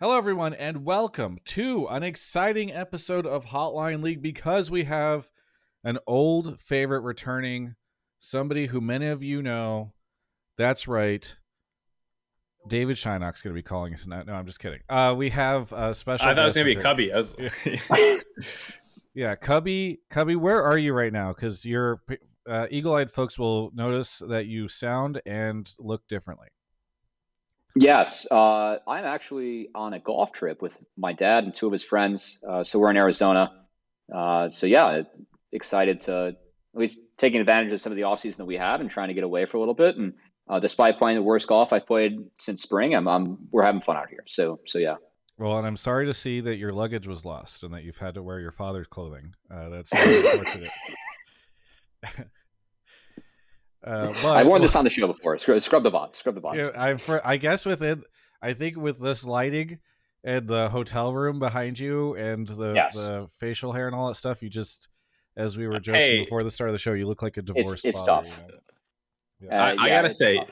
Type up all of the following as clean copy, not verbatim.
Hello, everyone, and welcome to an exciting episode of Hotline League because we have an old favorite returning, somebody who many of you know. That's right. David Shynock's going to be calling us tonight. No, I'm just kidding. We have a special I thought it was guest going to be returning. Cubby. I was... Yeah, Cubby, where are you right now? Because your eagle-eyed folks will notice that you sound and look differently. Yes, I'm actually on a golf trip with my dad and two of his friends. So we're in Arizona. Excited to at least taking advantage of some of the off season that we have and trying to get away for a little bit. And despite playing the worst golf I've played since spring, we're having fun out here. So yeah. Well, and I'm sorry to see that your luggage was lost and that you've had to wear your father's clothing. That's really unfortunate. I've worn this on the show before. Scrub the bonds. Yeah, I guess I think with this lighting and the hotel room behind you and the facial hair and all that stuff, you just, as we were joking before the start of the show, you look like a divorced it's father. Tough. You know? I gotta say,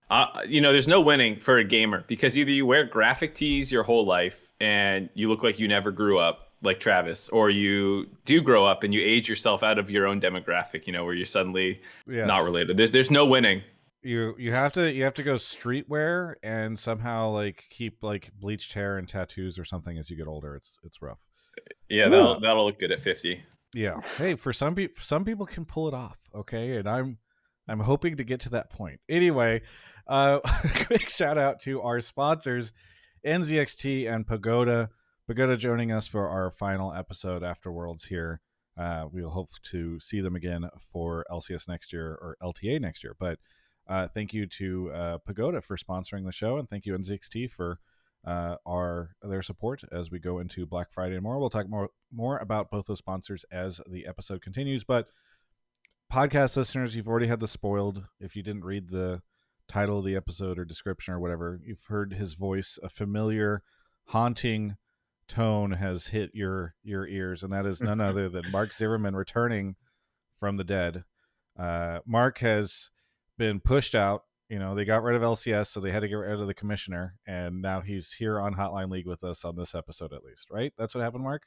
there's no winning for a gamer because either you wear graphic tees your whole life and you look like you never grew up, like Travis, or you do grow up and you age yourself out of your own demographic, where you're suddenly not related. There's no winning. You have to go streetwear and somehow like keep like bleached hair and tattoos or something as you get older. It's rough. Yeah, that'll look good at 50. Yeah. Hey, for some people can pull it off, okay? And I'm hoping to get to that point. Anyway, quick shout out to our sponsors, NZXT and Pagoda. Pagoda joining us for our final episode after Worlds here. We'll hope to see them again for LCS next year or LTA next year. But thank you to Pagoda for sponsoring the show, and thank you NZXT for their support as we go into Black Friday and more. We'll talk more about both those sponsors as the episode continues. But podcast listeners, you've already had the spoiled. If you didn't read the title of the episode or description or whatever, you've heard his voice. A familiar, haunting tone has hit your ears, and that is none other than Mark Zimmerman returning from the dead. Mark has been pushed out. They got rid of LCS, so they had to get rid of the commissioner, and now he's here on Hotline League with us on this episode, at least, right? That's what happened, Mark?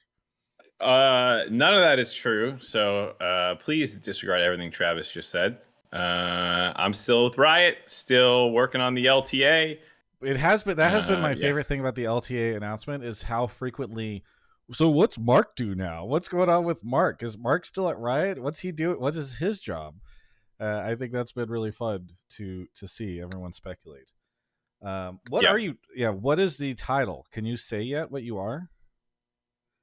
None of that is true, so please disregard everything Travis just said. I'm still with Riot, still working on the LTA. That has been my favorite thing about the LTA announcement is how frequently. So what's Mark do now? What's going on with Mark? Is Mark still at Riot? What's he do? What is his job? I think that's been really fun to see everyone speculate. Are you? Yeah. What is the title? Can you say yet what you are?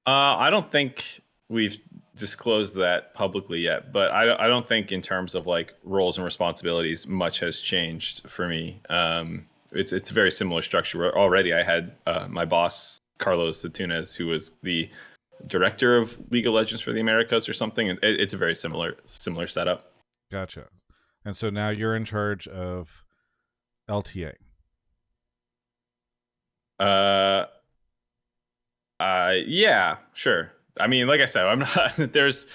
I don't think we've disclosed that publicly yet, but I don't think in terms of like roles and responsibilities much has changed for me. It's a very similar structure. Where already I had my boss Carlos Tunes, who was the director of League of Legends for the Americas or something, and it's a very similar setup. Gotcha. And so now you're in charge of LTA. Yeah, sure. I mean, like I said, I'm not. There's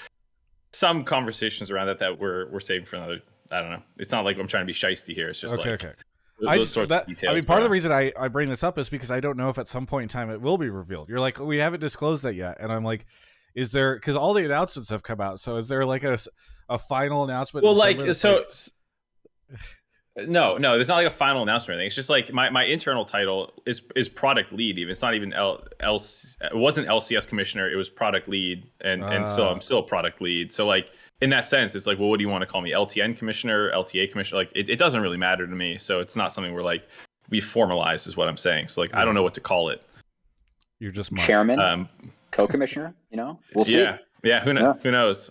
some conversations around that we're saving for another. I don't know. It's not like I'm trying to be shiesty here. It's just okay. Those sorts of details. I mean, part of the reason I bring this up is because I don't know if at some point in time it will be revealed. You're like, we haven't disclosed that yet, and I'm like, is there? Because all the announcements have come out. So is there like a final announcement? Well, No, there's not like a final announcement or anything. It's just like my internal title is product lead. Even it's not even it wasn't LCS commissioner. It was product lead, and so I'm still a product lead. So like in that sense, it's like, well, what do you want to call me? LTN commissioner, LTA commissioner? Like it doesn't really matter to me. So it's not something where like we formalized is what I'm saying. So like I don't know what to call it. You're just chairman, co-commissioner. We'll see. Yeah. Who knows?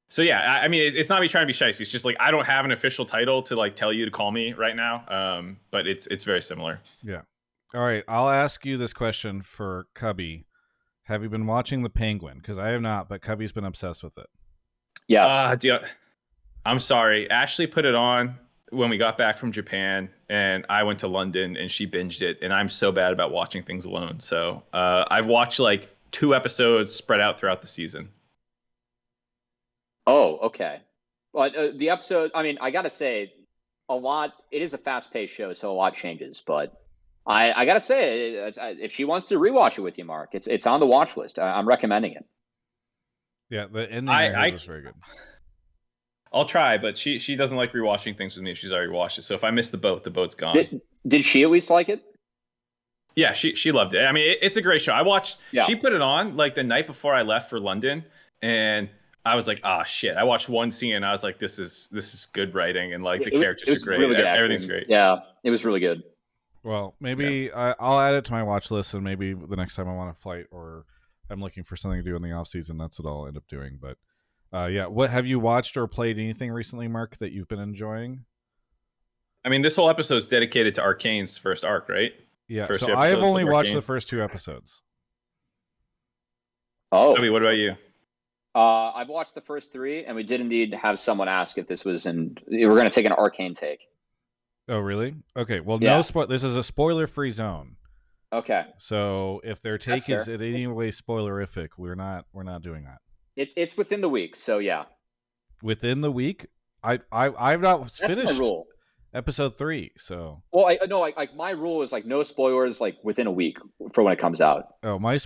So yeah, I mean, it's not me trying to be shy. It's just like I don't have an official title to like tell you to call me right now. But it's very similar. Yeah. All right. I'll ask you this question for Cubby. Have you been watching The Penguin? Because I have not, but Cubby's been obsessed with it. Yes. I'm sorry. Ashley put it on when we got back from Japan, and I went to London, and she binged it. And I'm so bad about watching things alone. So I've watched like 2 episodes spread out throughout the season. Oh, okay. Well, the episode, I mean, I got to say, it is a fast-paced show, so a lot changes, but I gotta say, if she wants to rewatch it with you, Mark, it's on the watch list. I'm recommending it. Yeah, the ending I heard was very good. I'll try, but she doesn't like rewatching things with me if she's already watched it. So if I miss the boat's gone. Did she at least like it? Yeah, she loved it. I mean, it's a great show. I watched. Yeah. She put it on like the night before I left for London, and I was like, "Ah, shit!" I watched one scene, and I was like, "This is good writing, and like the characters are great. Really good Everything's great." Yeah, it was really good. Well, maybe I'll add it to my watch list, and maybe the next time I want to fight or I'm looking for something to do in the off season, that's what I'll end up doing. But yeah, what have you watched or played anything recently, Mark, that you've been enjoying? I mean, this whole episode is dedicated to Arcane's first arc, right? Yeah, so I have only watched the first 2 episodes. Oh, Toby, what about you? I've watched the first 3, and we did indeed have someone ask if this was we're going to take an Arcane take. Oh, really? Okay. Well, yeah. This is a spoiler-free zone. Okay. So if their take is in any way spoilerific, we're not doing that. It's within the week, so yeah. Within the week, I've not finished. That's my rule. Episode 3, so. Well, I know, like my rule is like no spoilers, like within a week for when it comes out. Oh, my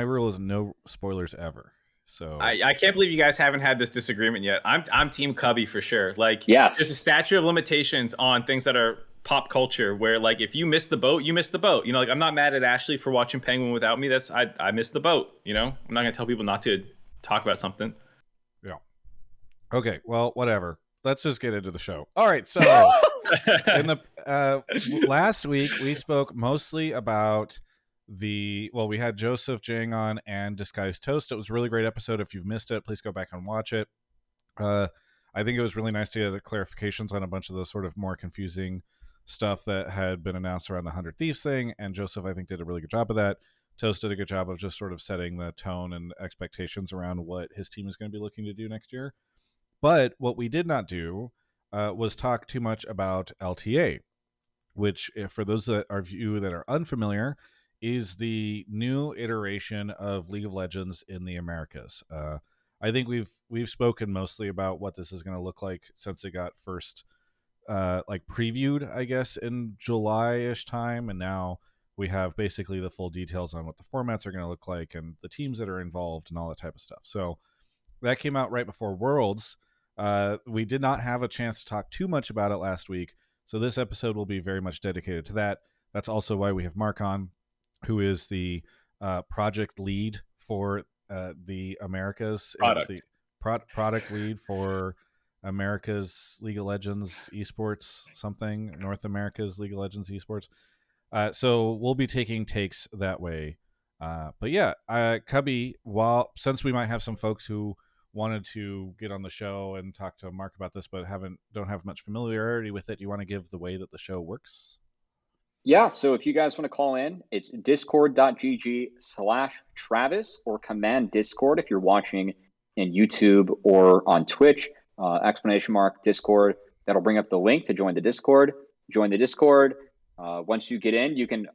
rule is no spoilers ever. So I can't believe you guys haven't had this disagreement yet. I'm Team Cubby for sure. Like, yes, there's a statute of limitations on things that are pop culture where like if you miss the boat, you miss the boat. You know, like I'm not mad at Ashley for watching Penguin without me. I missed the boat. You know, I'm not gonna tell people not to talk about something. Yeah. Okay. Well, whatever. Let's just get into the show. All right. So in the last week we spoke mostly about we had Joseph Jang on and Disguised Toast. It was a really great episode. If you've missed it, please go back and watch it. I think it was really nice to get clarifications on a bunch of the sort of more confusing stuff that had been announced around the 100 Thieves thing, and Joseph, I think, did a really good job of that. Toast did a good job of just sort of setting the tone and expectations around what his team is going to be looking to do next year. But what we did not do was talk too much about LTA, which, for those that are you that are unfamiliar, is the new iteration of League of Legends in the Americas. I think we've spoken mostly about what this is going to look like since it got first previewed, I guess, in July-ish time, and now we have basically the full details on what the formats are going to look like and the teams that are involved and all that type of stuff. So that came out right before Worlds. We did not have a chance to talk too much about it last week, so this episode will be very much dedicated to that. That's also why we have Mark on, who is the project lead for the Americas, product lead for America's League of Legends esports, something, North America's League of Legends esports. So we'll be taking takes that way. But yeah, Cubby, since we might have some folks who wanted to get on the show and talk to Mark about this, but don't have much familiarity with it, do you want to give the way that the show works? Yeah, so if you guys want to call in, it's discord.gg/Travis or command Discord if you're watching in YouTube or on Twitch, !Discord. That'll bring up the link to join the Discord. Join the Discord. Once you get in, you can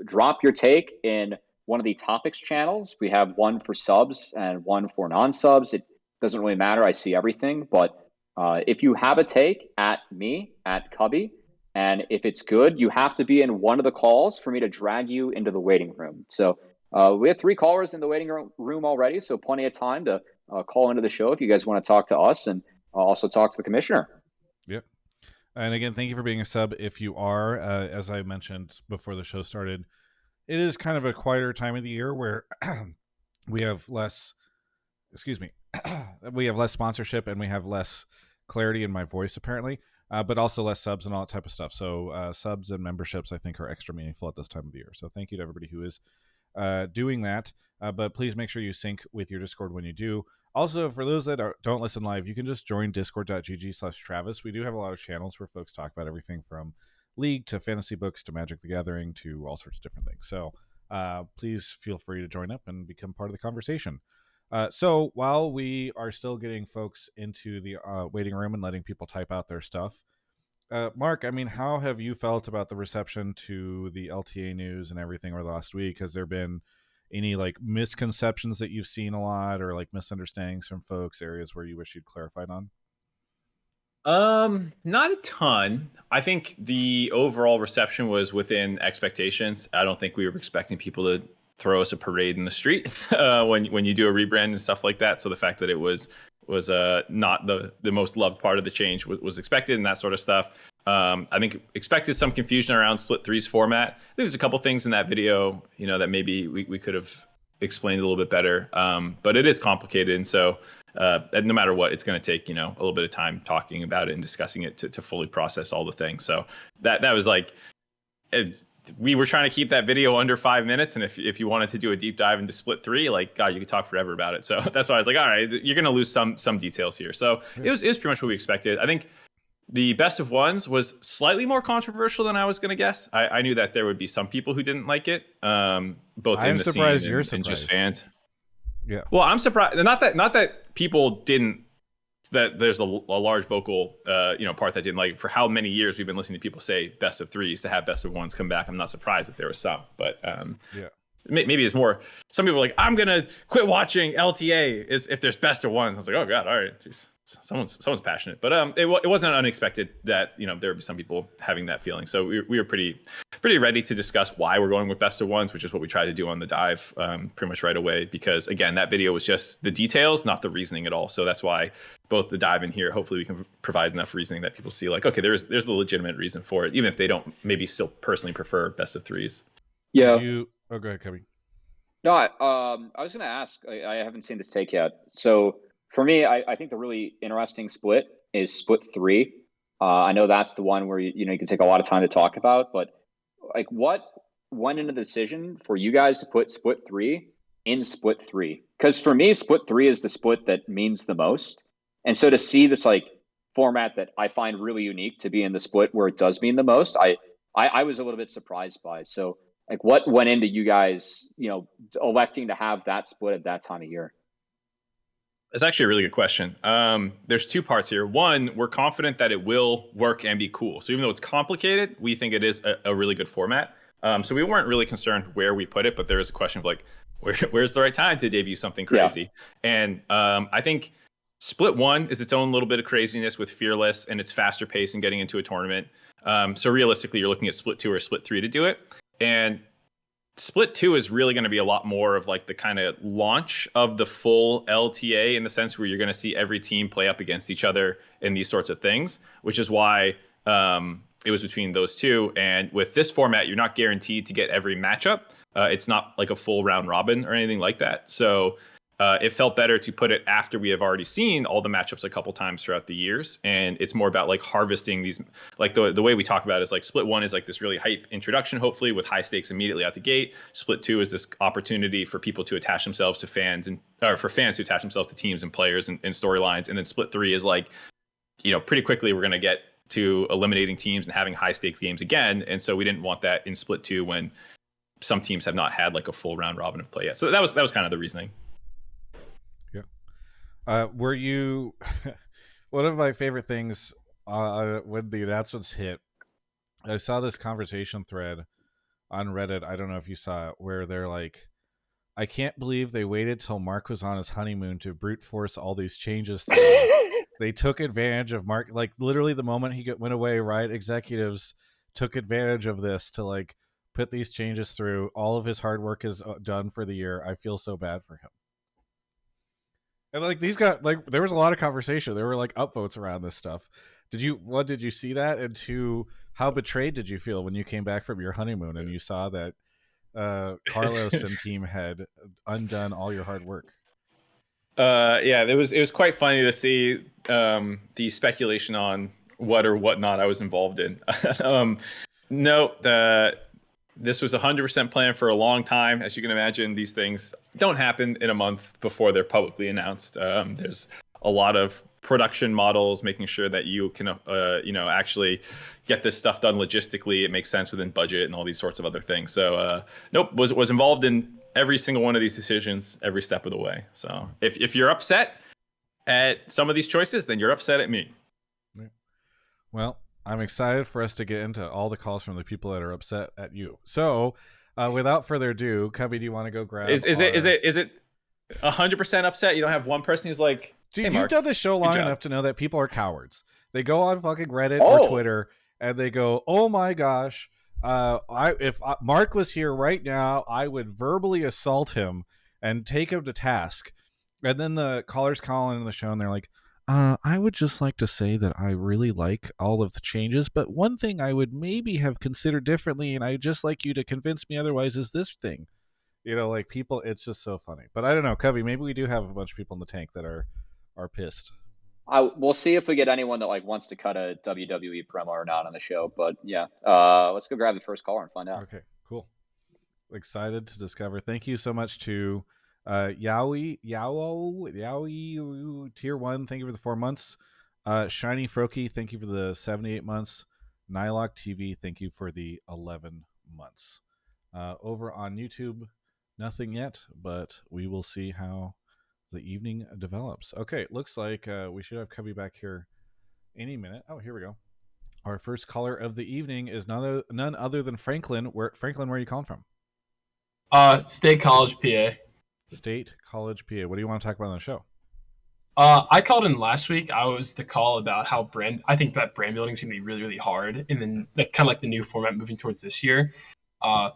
drop your take in one of the topics channels. We have one for subs and one for non-subs. It doesn't really matter. I see everything. But if you have a take, at me, at Cubby, and if it's good, you have to be in one of the calls for me to drag you into the waiting room. So we have 3 callers in the waiting room already, so plenty of time to call into the show if you guys want to talk to us and also talk to the commissioner. Yep. And again, thank you for being a sub. If you are, as I mentioned before the show started, it is kind of a quieter time of the year where we have less, we have less sponsorship and we have less clarity in my voice, apparently. But also less subs and all that type of stuff. So subs and memberships, I think, are extra meaningful at this time of the year. So thank you to everybody who is doing that. But please make sure you sync with your Discord when you do. Also, for those that don't listen live, you can just join discord.gg/Travis. We do have a lot of channels where folks talk about everything from League to fantasy books to Magic the Gathering to all sorts of different things. So please feel free to join up and become part of the conversation. So while we are still getting folks into the waiting room and letting people type out their stuff, Mark, I mean, how have you felt about the reception to the LTA news and everything over the last week? Has there been any misconceptions that you've seen a lot or misunderstandings from folks, areas where you wish you'd clarified on? Not a ton. I think the overall reception was within expectations. I don't think we were expecting people to throw us a parade in the street when you do a rebrand and stuff like that. So the fact that it was not the most loved part of the change was expected, and that sort of stuff. I think expected some confusion around Split 3's format. I think there's a couple things in that video, that maybe we could have explained a little bit better. But it is complicated, and so no matter what, it's going to take a little bit of time talking about it and discussing it to fully process all the things. So that was like, we were trying to keep that video under 5 minutes, and if you wanted to do a deep dive into Split 3, like, God, you could talk forever about it. So that's why I was like, all right, you're going to lose some details here. So it was pretty much what we expected. I think the best of ones was slightly more controversial than I was going to guess. I knew that there would be some people who didn't like it, both in the scene and just fans. Yeah. Well, I'm surprised. Not that people didn't. That there's a large vocal, part that didn't like it. For how many years we've been listening to people say best of threes to have best of ones come back. I'm not surprised that there was some, but maybe it's more. Some people are like, I'm gonna quit watching LTA is if there's best of ones. I was like, oh God, all right, jeez. Someone's passionate, but it wasn't unexpected that there would be some people having that feeling. So we were pretty ready to discuss why we're going with best of ones, which is what we tried to do on the dive pretty much right away. Because again, that video was just the details, not the reasoning at all. So that's why both the dive in here, hopefully we can provide enough reasoning that people see like, okay, there's the legitimate reason for it, even if they don't maybe still personally prefer best of threes. Yeah. Go ahead, Cubby. No, I was going to ask. I haven't seen this take yet, so. For me, I think the really interesting split is Split 3. I know that's the one where you can take a lot of time to talk about, but like what went into the decision for you guys to put Split 3 in Split 3? Because for me, Split 3 is the split that means the most, and so to see this like format that I find really unique to be in the split where it does mean the most, I was a little bit surprised by. So like, what went into you guys, electing to have that split at that time of year? It's actually a really good question. There's two parts here. One, we're confident that it will work and be cool. So even though it's complicated, we think it is a really good format. So we weren't really concerned where we put it, but there is a question of like, where's the right time to debut something crazy? Yeah. And I think Split 1 is its own little bit of craziness with Fearless, and it's faster pace and getting into a tournament. So realistically, you're looking at Split 2 or Split 3 to do it. And Split 2 is really going to be a lot more of like the kind of launch of the full LTA, in the sense where you're going to see every team play up against each other in these sorts of things, which is why it was between those two. And with this format, you're not guaranteed to get every matchup. It's not like a full round robin or anything like that. So it felt better to put it after we have already seen all the matchups a couple times throughout the years. And it's more about like harvesting these, like the way we talk about it is like Split 1 is like this really hype introduction, hopefully with high stakes immediately out the gate. Split 2 is this opportunity for people to attach themselves to fans or for fans to attach themselves to teams and players and storylines. And then Split 3 is like, pretty quickly we're going to get to eliminating teams and having high stakes games again. And so we didn't want that in Split 2 when some teams have not had like a full round robin of play yet. So that was kind of the reasoning. Were you one of my favorite things when the announcements hit? I saw this conversation thread on Reddit. I don't know if you saw it, where they're like, I can't believe they waited till Mark was on his honeymoon to brute force all these changes. They took advantage of Mark, like literally the moment he went away, Riot executives took advantage of this to like put these changes through. All of his hard work is done for the year. I feel so bad for him. And like these got like there was a lot of conversation. There were like upvotes around this stuff. Did you see that? And two, how betrayed did you feel when you came back from your honeymoon and you saw that Carlos and team had undone all your hard work? Yeah, it was quite funny to see the speculation on what or what not I was involved in. This was 100% planned for a long time. As you can imagine, these things don't happen in a month before they're publicly announced. There's a lot of production models, making sure that you can, actually get this stuff done logistically. It makes sense within budget and all these sorts of other things. So, was involved in every single one of these decisions, every step of the way. So, if you're upset at some of these choices, then you're upset at me. Well, I'm excited for us to get into all the calls from the people that are upset at you. So, without further ado, Cubby, do you want to go grab? Is it 100% upset? You don't have one person who's like, dude, you've done this show long enough to know that people are cowards. They go on fucking Reddit or Oh. Twitter and they go, "Oh my gosh, if Mark was here right now, I would verbally assault him and take him to task." And then the callers call in the show and they're like, I would just like to say that I really like all of the changes, but one thing I would maybe have considered differently, and I'd just like you to convince me otherwise, is this thing. You know, like people, it's just so funny. But I don't know, Covey, maybe we do have a bunch of people in the tank that are pissed. We'll see if we get anyone that like wants to cut a WWE promo or not on the show. But yeah, let's go grab the first caller and find out. Okay, cool. Excited to discover. Thank you so much to Yowie tier 1. Thank you for the 4 months. Shiny Froki, thank you for the 78 months. Nylock TV, thank you for the 11 months. Over on YouTube, nothing yet, but we will see how the evening develops. Okay, looks like we should have Cubby back here any minute. Oh, here we go. Our first caller of the evening is none other than Franklin. Franklin, where are you calling from? State College, PA. State College, PA. What do you want to talk about on the show? I called in last week. I was the call about how I think that brand building is going to be really, really hard, and then like kind of like the new format moving towards this year. I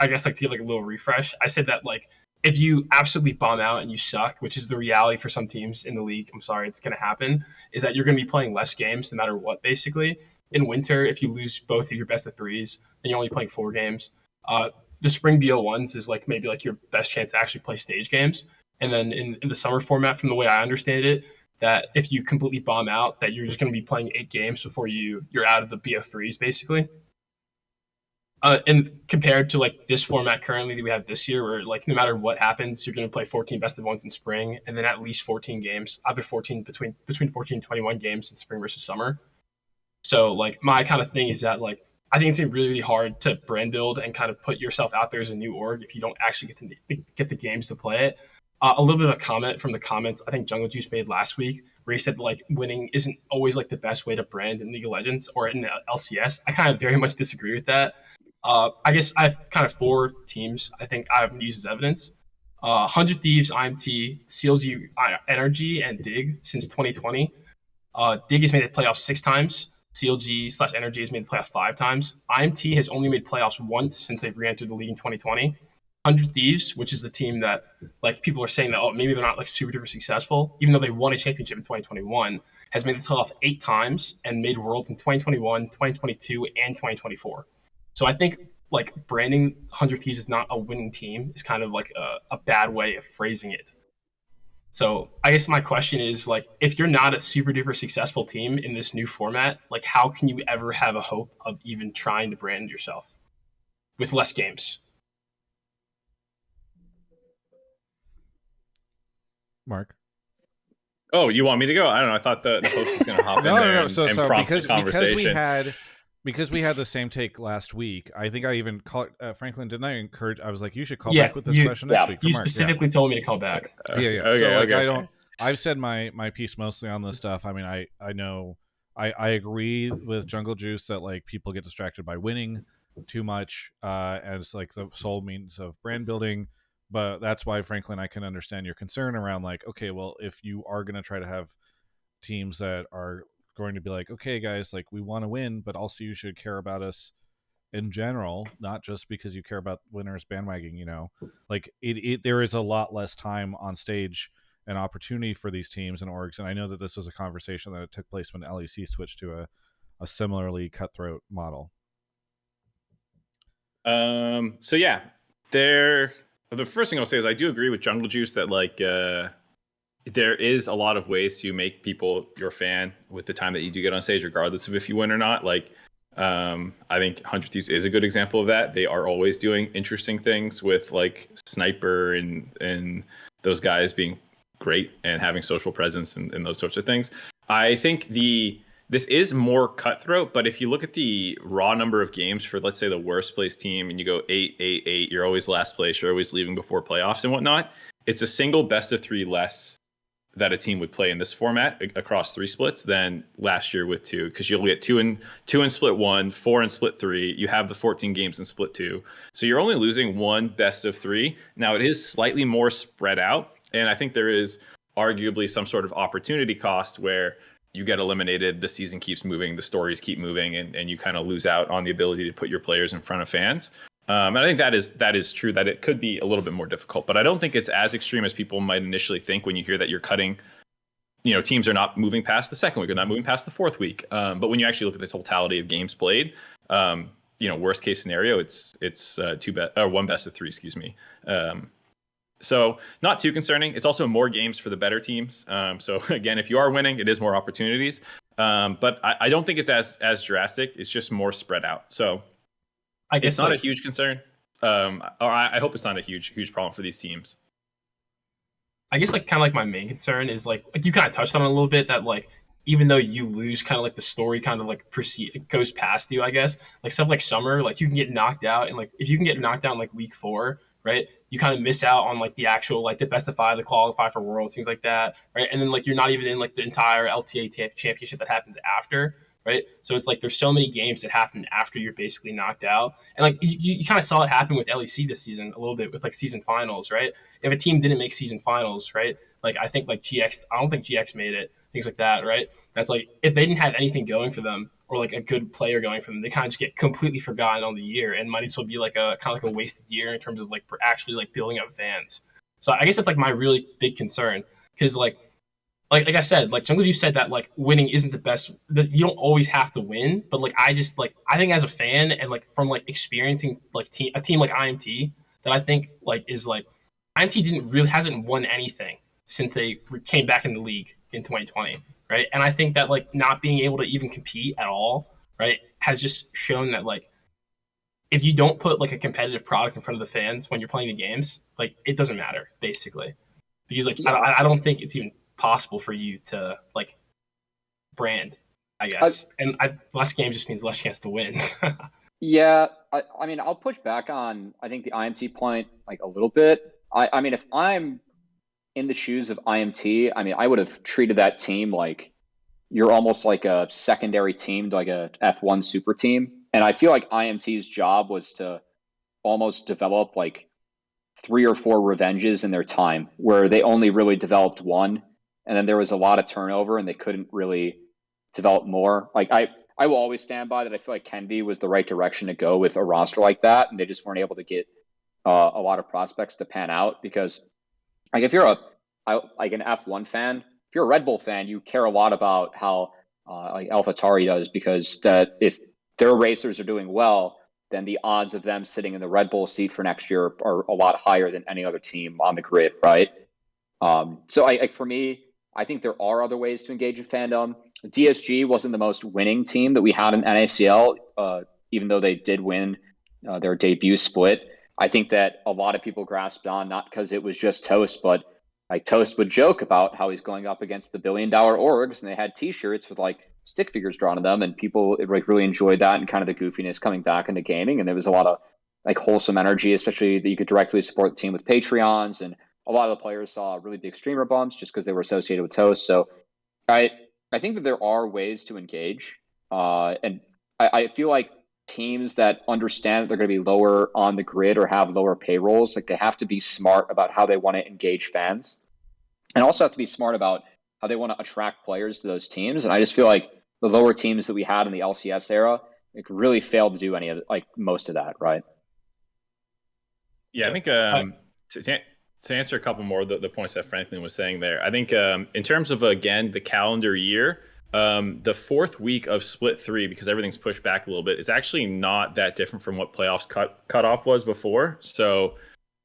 guess like to give like a little refresh. I said that like if you absolutely bomb out and you suck, which is the reality for some teams in the league, I'm sorry, it's going to happen. Is that you're going to be playing less games no matter what. Basically, in winter, if you lose both of your best of threes, then you're only playing 4 games. The spring BO1s is like maybe like your best chance to actually play stage games. And then in the summer format, from the way I understand it, that if you completely bomb out, that you're just going to be playing 8 games before you're out of the BO3s, basically. And compared to like this format currently that we have this year, where like no matter what happens, you're going to play 14 best of ones in spring, and then at least 14 games, either 14 between 14 and 21 games in spring versus summer. So like my kind of thing is that like I think it's really, really hard to brand build and kind of put yourself out there as a new org if you don't actually get the games to play it. A little bit of a comment from the comments I think Jungle Juice made last week, where he said like winning isn't always like the best way to brand in League of Legends or in LCS. I kind of very much disagree with that. I guess I have kind of 4 teams I think I've used as evidence. 100 Thieves, IMT, CLG Energy, and Dig since 2020. Dig has made the playoffs 6 times. CLG/Energy has made the playoff 5 times. IMT has only made playoffs once since they've re-entered the league in 2020. 100 Thieves, which is the team that like people are saying that maybe they're not like super duper successful, even though they won a championship in 2021, has made the playoff 8 times and made Worlds in 2021, 2022, and 2024. So I think like branding 100 Thieves is not a winning team is kind of like a bad way of phrasing it. So I guess my question is like, if you're not a super duper successful team in this new format, like how can you ever have a hope of even trying to brand yourself with less games? Mark? Oh, you want me to go? I don't know. I thought the host was going to hop in there and prompt the conversation. Because we had the same take last week, I think I even called Franklin. Didn't I I was like, you should call back with this question next week. You specifically told me to call back. Yeah. Okay, so like, okay. I've said my piece mostly on this stuff. I mean, I know I agree with Jungle Juice that like people get distracted by winning too much as like the sole means of brand building. But that's why, Franklin, I can understand your concern around like, okay, well, if you are going to try to have teams that are going to be like, okay, guys, like we want to win, but also you should care about us in general, not just because you care about winners bandwagoning, you know, like there is a lot less time on stage and opportunity for these teams and orgs. And I know that this was a conversation that took place when LEC switched to a similarly cutthroat model. So yeah, the first thing I'll say is I do agree with Jungle Juice that like there is a lot of ways to make people your fan with the time that you do get on stage, regardless of if you win or not. Like I think 100 Thieves is a good example of that. They are always doing interesting things with like Sniper and those guys being great and having social presence and those sorts of things. I think this is more cutthroat, but if you look at the raw number of games for, let's say, the worst place team, and you go 8-8-8, you're always last place, you're always leaving before playoffs and whatnot, it's a single best of 3 less that a team would play in this format across 3 splits than last year with 2, because you'll get 2 in split 1, 4 in split 3. You have the 14 games in split 2, so you're only losing 1 best of 3. Now it is slightly more spread out, and I think there is arguably some sort of opportunity cost where you get eliminated, the season keeps moving, the stories keep moving, and you kind of lose out on the ability to put your players in front of fans. And I think that is true, that it could be a little bit more difficult, but I don't think it's as extreme as people might initially think when you hear that you're cutting, teams are not moving past the second week or not moving past the fourth week. But when you actually look at the totality of games played, worst case scenario, it's one best of three, excuse me. So not too concerning. It's also more games for the better teams. So again, if you are winning, it is more opportunities. But I don't think it's as drastic. It's just more spread out. So I guess it's not a huge concern. I hope it's not a huge problem for these teams. I guess kind of like my main concern is like you kind of touched on it a little bit, that like even though you lose, kind of like the story kind of like it goes past you, I guess. Like stuff like summer, like you can get knocked out, and like if you can get knocked out in like week 4, right, you kind of miss out on like the actual like the best of 5, the qualify for Worlds, things like that, right? And then like you're not even in like the entire LTA championship that happens after, right? So it's like there's so many games that happen after you're basically knocked out, and like you kind of saw it happen with LEC this season a little bit with like season finals, right? If a team didn't make season finals, right, like I think like GX, I don't think GX made it, things like that, right? That's like if they didn't have anything going for them or like a good player going for them, they kind of just get completely forgotten on the year and might as well be like a kind of like a wasted year in terms of like actually like building up fans. So I guess that's like my really big concern, because like I said, like Jungle, you said that like winning isn't the best. That you don't always have to win, but like I think as a fan and like from like experiencing like a team like IMT, that I think like is like IMT hasn't won anything since they came back in the league in 2020, right? And I think that like not being able to even compete at all, right, has just shown that like if you don't put like a competitive product in front of the fans when you're playing the games, like it doesn't matter basically, because like I don't think it's even possible for you to like brand, I guess. And less games just means less chance to win. Yeah, I mean, I'll push back on, I think, the IMT point like a little bit. I mean, if I'm in the shoes of IMT, I mean, I would have treated that team like you're almost like a secondary team to like a F1 super team. And I feel like IMT's job was to almost develop like 3 or 4 revenges in their time, where they only really developed one, and then there was a lot of turnover and they couldn't really develop more. Like I will always stand by that. I feel like Kenby was the right direction to go with a roster like that, and they just weren't able to get a lot of prospects to pan out. Because like if you're like an F1 fan, if you're a Red Bull fan, you care a lot about how like AlphaTauri does, because that if their racers are doing well, then the odds of them sitting in the Red Bull seat for next year are a lot higher than any other team on the grid, right? So for me, I think there are other ways to engage in fandom. DSG wasn't the most winning team that we had in NACL, even though they did win their debut split. I think that a lot of people grasped on, not because it was just Toast, but like Toast would joke about how he's going up against the $1 billion orgs, and they had T-shirts with like stick figures drawn on them, and people like really enjoyed that and kind of the goofiness coming back into gaming. And there was a lot of like wholesome energy, especially that you could directly support the team with Patreons, and a lot of the players saw really big streamer bumps just because they were associated with Toast. So I think that there are ways to engage, and I feel like teams that understand that they're going to be lower on the grid or have lower payrolls, like they have to be smart about how they want to engage fans, and also have to be smart about how they want to attract players to those teams. And I just feel like the lower teams that we had in the LCS era, like really failed to do any of like most of that, right? Yeah, I think to answer a couple more of the points that Franklin was saying there, I think in terms of, again, the calendar year, the 4th week of Split 3, because everything's pushed back a little bit, is actually not that different from what playoffs cutoff was before. So,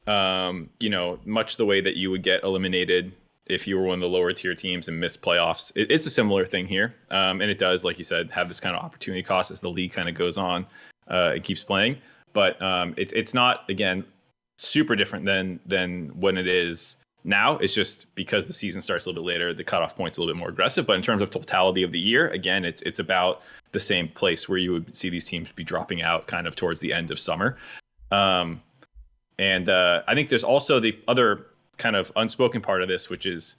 much the way that you would get eliminated if you were one of the lower tier teams and missed playoffs, it's a similar thing here. And it does, like you said, have this kind of opportunity cost as the league kind of goes on, it keeps playing. But it's not, again, super different than when it is now. It's just because the season starts a little bit later, the cutoff point's a little bit more aggressive. But in terms of totality of the year, again, it's about the same place where you would see these teams be dropping out kind of towards the end of summer. And I think there's also the other kind of unspoken part of this, which is,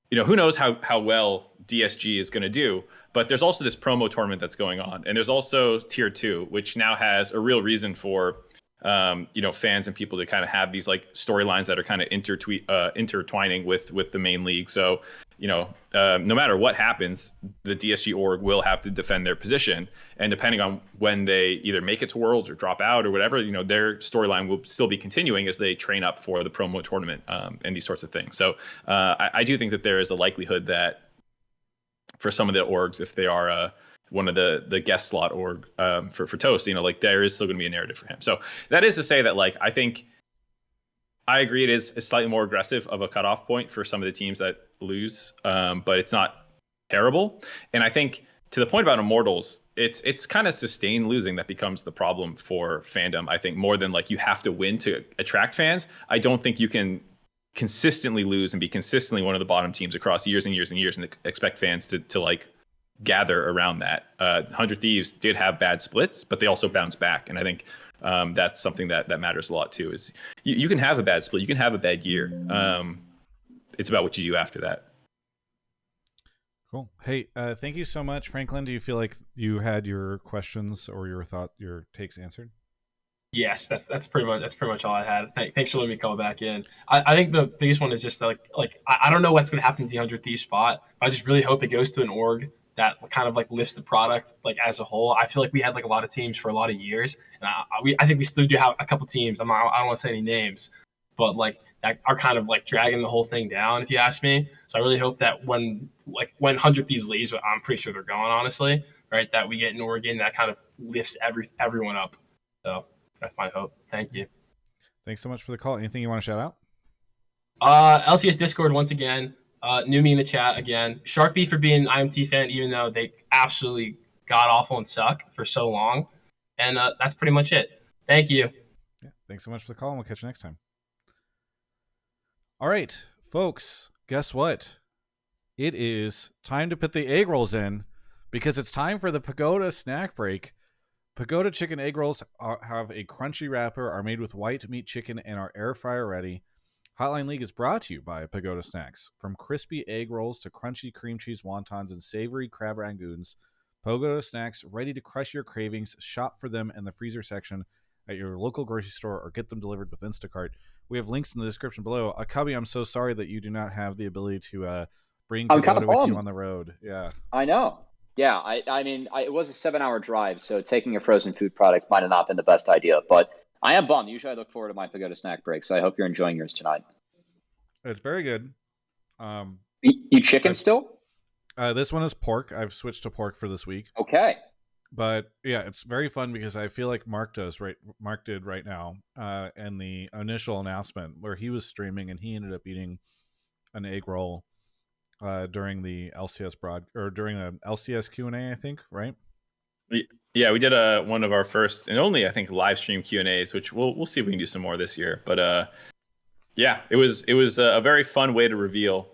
who knows how well DSG is going to do, but there's also this promo tournament that's going on. And there's also Tier 2, which now has a real reason for fans and people to kind of have these like storylines that are kind of intertwining with the main league. So no matter what happens, the DSG org will have to defend their position. And depending on when they either make it to Worlds or drop out or whatever, their storyline will still be continuing as they train up for the promo tournament and these sorts of things. So I do think that there is a likelihood that for some of the orgs, if they are one of the guest slot org for Toast, there is still going to be a narrative for him. So that is to say that, I think I agree it is a slightly more aggressive of a cutoff point for some of the teams that lose, but it's not terrible. And I think to the point about Immortals, it's kind of sustained losing that becomes the problem for fandom. I think more than you have to win to attract fans. I don't think you can consistently lose and be consistently one of the bottom teams across years and years and years and expect fans to gather around that. 100 Thieves did have bad splits, but they also bounced back. And I think that's something that matters a lot too, is you can have a bad split, you can have a bad year. It's about what you do after that. Cool. Hey, thank you so much, Franklin. Do you feel like you had your questions or your takes answered? Yes, that's pretty much all I had. Thanks for letting me call back in. I think the biggest one is just I don't know what's going to happen to the 100 Thieves spot, but I just really hope it goes to an org that kind of lifts the product as a whole. I feel like we had a lot of teams for a lot of years, and I think we still do have a couple teams. I don't want to say any names, but that are kind of dragging the whole thing down, if you ask me. So I really hope that when 100 Thieves leaves, I'm pretty sure they're going, honestly, right? That we get an Oregon that kind of lifts everyone up. So that's my hope. Thank you. Thanks so much for the call. Anything you want to shout out? LCS Discord once again. New me in the chat again. Sharpie for being an IMT fan, even though they absolutely god awful and suck for so long. And that's pretty much it. Thank you. Yeah, thanks so much for the call, and we'll catch you next time. All right, folks, guess what? It is time to put the egg rolls in, because it's time for the Pagoda snack break. Pagoda chicken egg rolls have a crunchy wrapper, are made with white meat chicken, and are air fryer ready. Hotline League is brought to you by Pagoda Snacks. From crispy egg rolls to crunchy cream cheese wontons and savory crab rangoons, Pagoda Snacks ready to crush your cravings. Shop for them in the freezer section at your local grocery store or get them delivered with Instacart. We have links in the description below. Akabi, I'm so sorry that you do not have the ability to bring Pagoda with you on the road. Yeah, I know. Yeah, I mean, it was a 7-hour drive, so taking a frozen food product might have not been the best idea, but I am bummed. Usually I look forward to my Pagoda snack break, so I hope you're enjoying yours tonight. It's very good. You chicken still? This one is pork. I've switched to pork for this week. Okay. But yeah, it's very fun because I feel like Mark did right now in the initial announcement where he was streaming and he ended up eating an egg roll during the LCS during the LCS Q&A, I think, right? Yeah, we did one of our first and only, I think, live stream Q&As, which we'll see if we can do some more this year. But yeah, it was a very fun way to reveal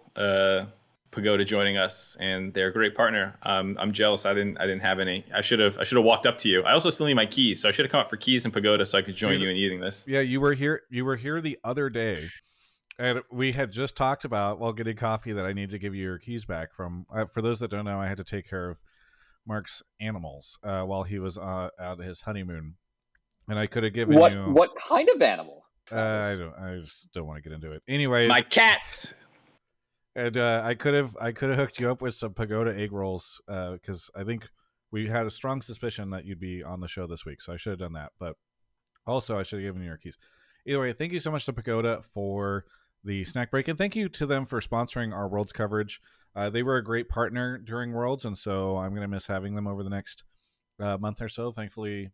Pagoda joining us, and they're a great partner. I'm jealous. I didn't have any. I should have walked up to you. I also still need my keys, so I should have come up for keys and Pagoda so I could join you in eating this. Yeah, you were here the other day, and we had just talked about while getting coffee that I need to give you your keys back from. For those that don't know, I had to take care of Mark's animals while he was at his honeymoon, and I could have given you what kind of animal? I just don't want to get into it. Anyway, my cats. And I could have hooked you up with some Pagoda egg rolls because I think we had a strong suspicion that you'd be on the show this week, so I should have done that. But also, I should have given you your keys. Either way, thank you so much to Pagoda for the snack break, and thank you to them for sponsoring our Worlds coverage. They were a great partner during Worlds, and so I'm going to miss having them over the next month or so. Thankfully,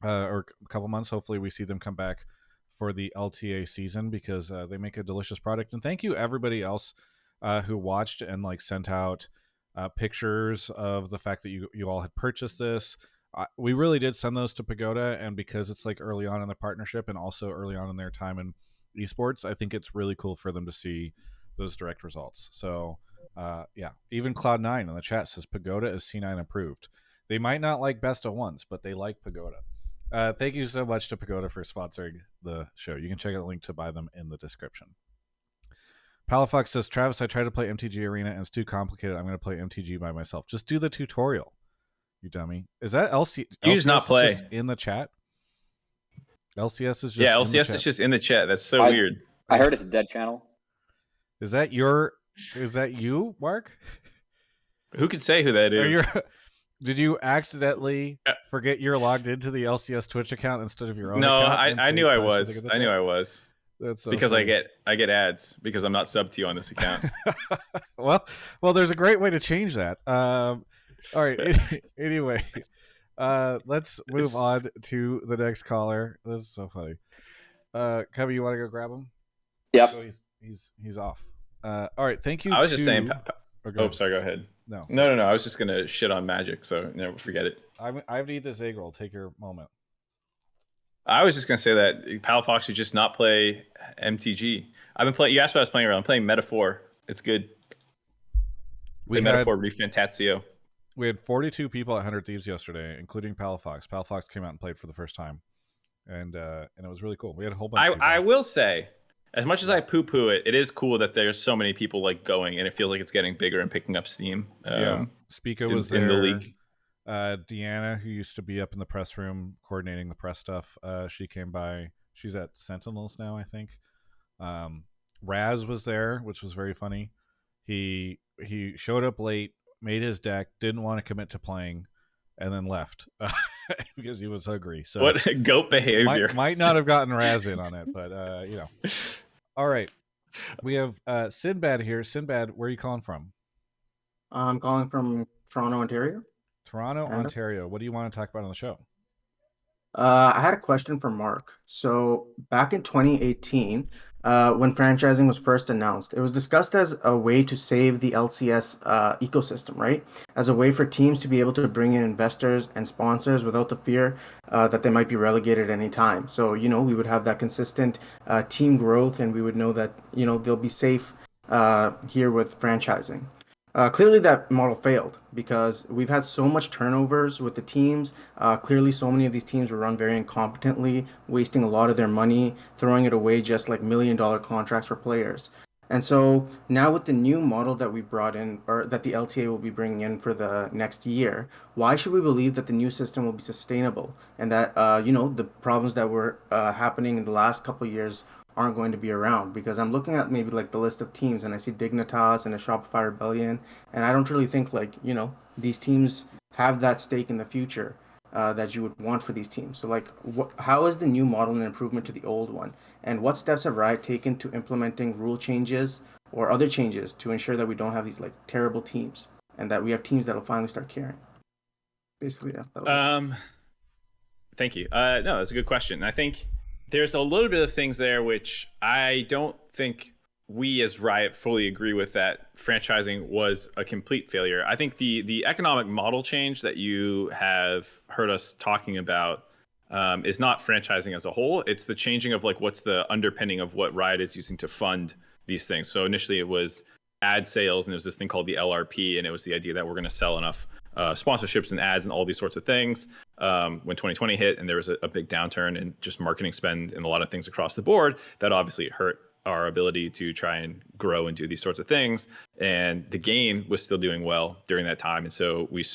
or a couple months. Hopefully, we see them come back for the LTA season because they make a delicious product. And thank you everybody else who watched and sent out pictures of the fact that you all had purchased this. We really did send those to Pagoda, and because it's early on in the partnership and also early on in their time in esports, I think it's really cool for them to see those direct results. So yeah, even Cloud9 in the chat says Pagoda is C9 approved. They might not like best of ones, but they like Pagoda. Thank you so much to Pagoda for sponsoring the show. You can check out the link to buy them in the description. Palafox says, Travis, I tried to play MTG Arena and it's too complicated. I'm going to play MTG by myself. Just do the tutorial, you dummy. Is that LCS? You just not play just in the chat? LCS is just LCS is just in the chat. That's so weird. I heard it's a dead channel. Is that your Is that you, Mark? Who could say who that Or is? did you accidentally forget you're logged into the LCS Twitch account instead of your own No, account? I knew I was. I knew I was. That's so because funny. I get ads because I'm not subbed to you on this account. well, there's a great way to change that. All right. Anyway, let's move on to the next caller. This is so funny. Kevin, you want to go grab him? Yep. Oh, he's off. All right. Thank you. I was just saying. Sorry. Go ahead. No. I was just gonna shit on Magic, so forget it. I have to eat this egg roll. Take your moment. I was just gonna say that Palafox should just not play MTG. I've been playing. You asked what I was playing around. I'm playing Metaphor. It's good. Metaphor Refantatio. We had 42 people at 100 Thieves yesterday, including Palafox. Palafox came out and played for the first time, and it was really cool. We had a whole bunch. I will say, as much as I poo-poo it, it is cool that there's so many people like going, and it feels like it's getting bigger and picking up steam. Spica was there. In the league. Deanna, who used to be up in the press room coordinating the press stuff, she came by. She's at Sentinels now, I think. Raz was there, which was very funny. He showed up late, made his deck, didn't want to commit to playing, and then left because he was hungry. So what goat behavior! Might not have gotten Raz in on it, but All right, we have Sinbad here. Sinbad, where are you calling from? I'm calling from Toronto, Ontario. Ontario. What do you want to talk about on the show? I had a question for Mark. So back in 2018, when franchising was first announced, it was discussed as a way to save the LCS ecosystem, right? As a way for teams to be able to bring in investors and sponsors without the fear that they might be relegated at any time. So, we would have that consistent team growth, and we would know that, they'll be safe here with franchising. Clearly that model failed because we've had so much turnovers with the teams. Clearly so many of these teams were run very incompetently, wasting a lot of their money, throwing it away just like $1 million contracts for players. And so now with the new model that we brought in, or that the LTA will be bringing in for the next year, why should we believe that the new system will be sustainable and that, the problems that were happening in the last couple of years aren't going to be around? Because I'm looking at maybe like the list of teams and I see Dignitas and a Shopify Rebellion, and I don't really think these teams have that stake in the future that you would want for these teams. So how is the new model an improvement to the old one? And what steps have Riot taken to implementing rule changes or other changes to ensure that we don't have these terrible teams and that we have teams that will finally start caring? Basically, yeah. That was Thank you. No, that's a good question. I think there's a little bit of things there which I don't think we as Riot fully agree with, that franchising was a complete failure. I think the economic model change that you have heard us talking about is not franchising as a whole. It's the changing of what's the underpinning of what Riot is using to fund these things. So initially it was ad sales, and there was this thing called the LRP, and it was the idea that we're going to sell enough sponsorships and ads and all these sorts of things. When 2020 hit and there was a big downturn in just marketing spend and a lot of things across the board, that obviously hurt our ability to try and grow and do these sorts of things. And the game was still doing well during that time. And so we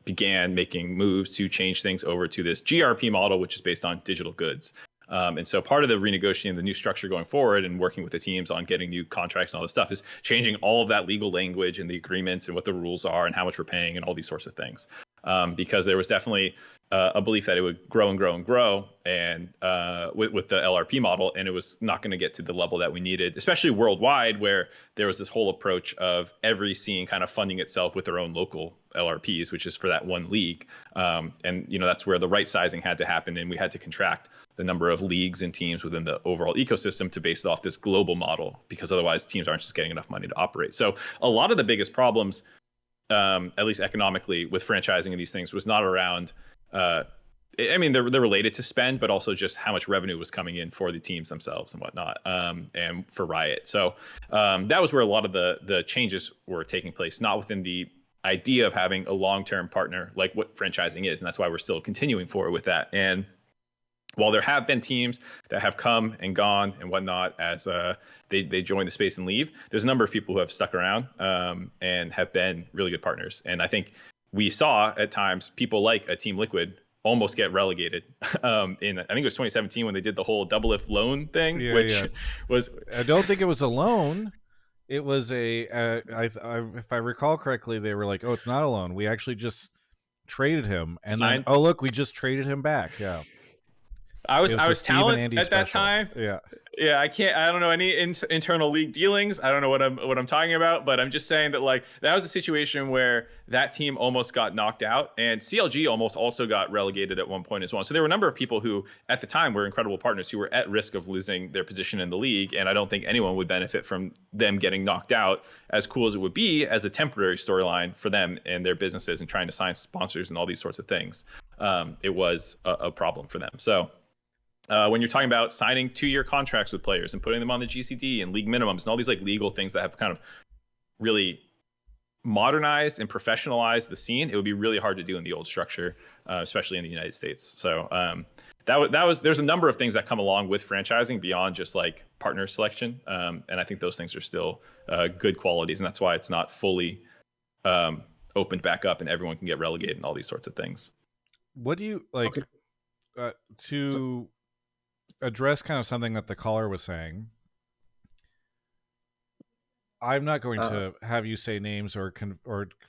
began making moves to change things over to this GRP model, which is based on digital goods. And so part of the renegotiating the new structure going forward and working with the teams on getting new contracts and all this stuff is changing all of that legal language and the agreements and what the rules are and how much we're paying and all these sorts of things. Because there was definitely a belief that it would grow and grow and grow, and with the LRP model, and it was not going to get to the level that we needed, especially worldwide, where there was this whole approach of every scene kind of funding itself with their own local LRPs, which is for that one league. And that's where the right sizing had to happen, and we had to contract the number of leagues and teams within the overall ecosystem to base it off this global model, because otherwise teams aren't just getting enough money to operate. So a lot of the biggest problems, at least economically, with franchising and these things was not around they're related to spend, but also just how much revenue was coming in for the teams themselves and whatnot, and for Riot. So that was where a lot of the changes were taking place, not within the idea of having a long-term partner like what franchising is. And that's why we're still continuing forward with that. And while there have been teams that have come and gone and whatnot as they join the space and leave, there's a number of people who have stuck around and have been really good partners. And I think we saw at times people like a Team Liquid almost get relegated in, I think it was 2017 when they did the whole double if loan thing, was... I don't think it was a loan. it was if I recall correctly, they were like, "Oh, it's not a loan. We actually just traded him," and then, "Oh, look, we just traded him back." Yeah, I it was the was Steve and talent Andy at that special. time. Yeah. Yeah, I don't know any internal league dealings. I don't know what I'm talking about, but I'm just saying that like that was a situation where that team almost got knocked out, and CLG almost also got relegated at one point as well. So there were a number of people who at the time were incredible partners who were at risk of losing their position in the league, and I don't think anyone would benefit from them getting knocked out, as cool as it would be as a temporary storyline for them and their businesses and trying to sign sponsors and all these sorts of things. It was a problem for them. So when you're talking about signing 2-year contracts with players and putting them on the GCD and league minimums and all these like legal things that have kind of really modernized and professionalized the scene, it would be really hard to do in the old structure, especially in the United States. So there's a number of things that come along with franchising beyond just like partner selection, and I think those things are still good qualities, and that's why it's not fully opened back up and everyone can get relegated and all these sorts of things. What do you like to address kind of something that the caller was saying? I'm not going to have you say names or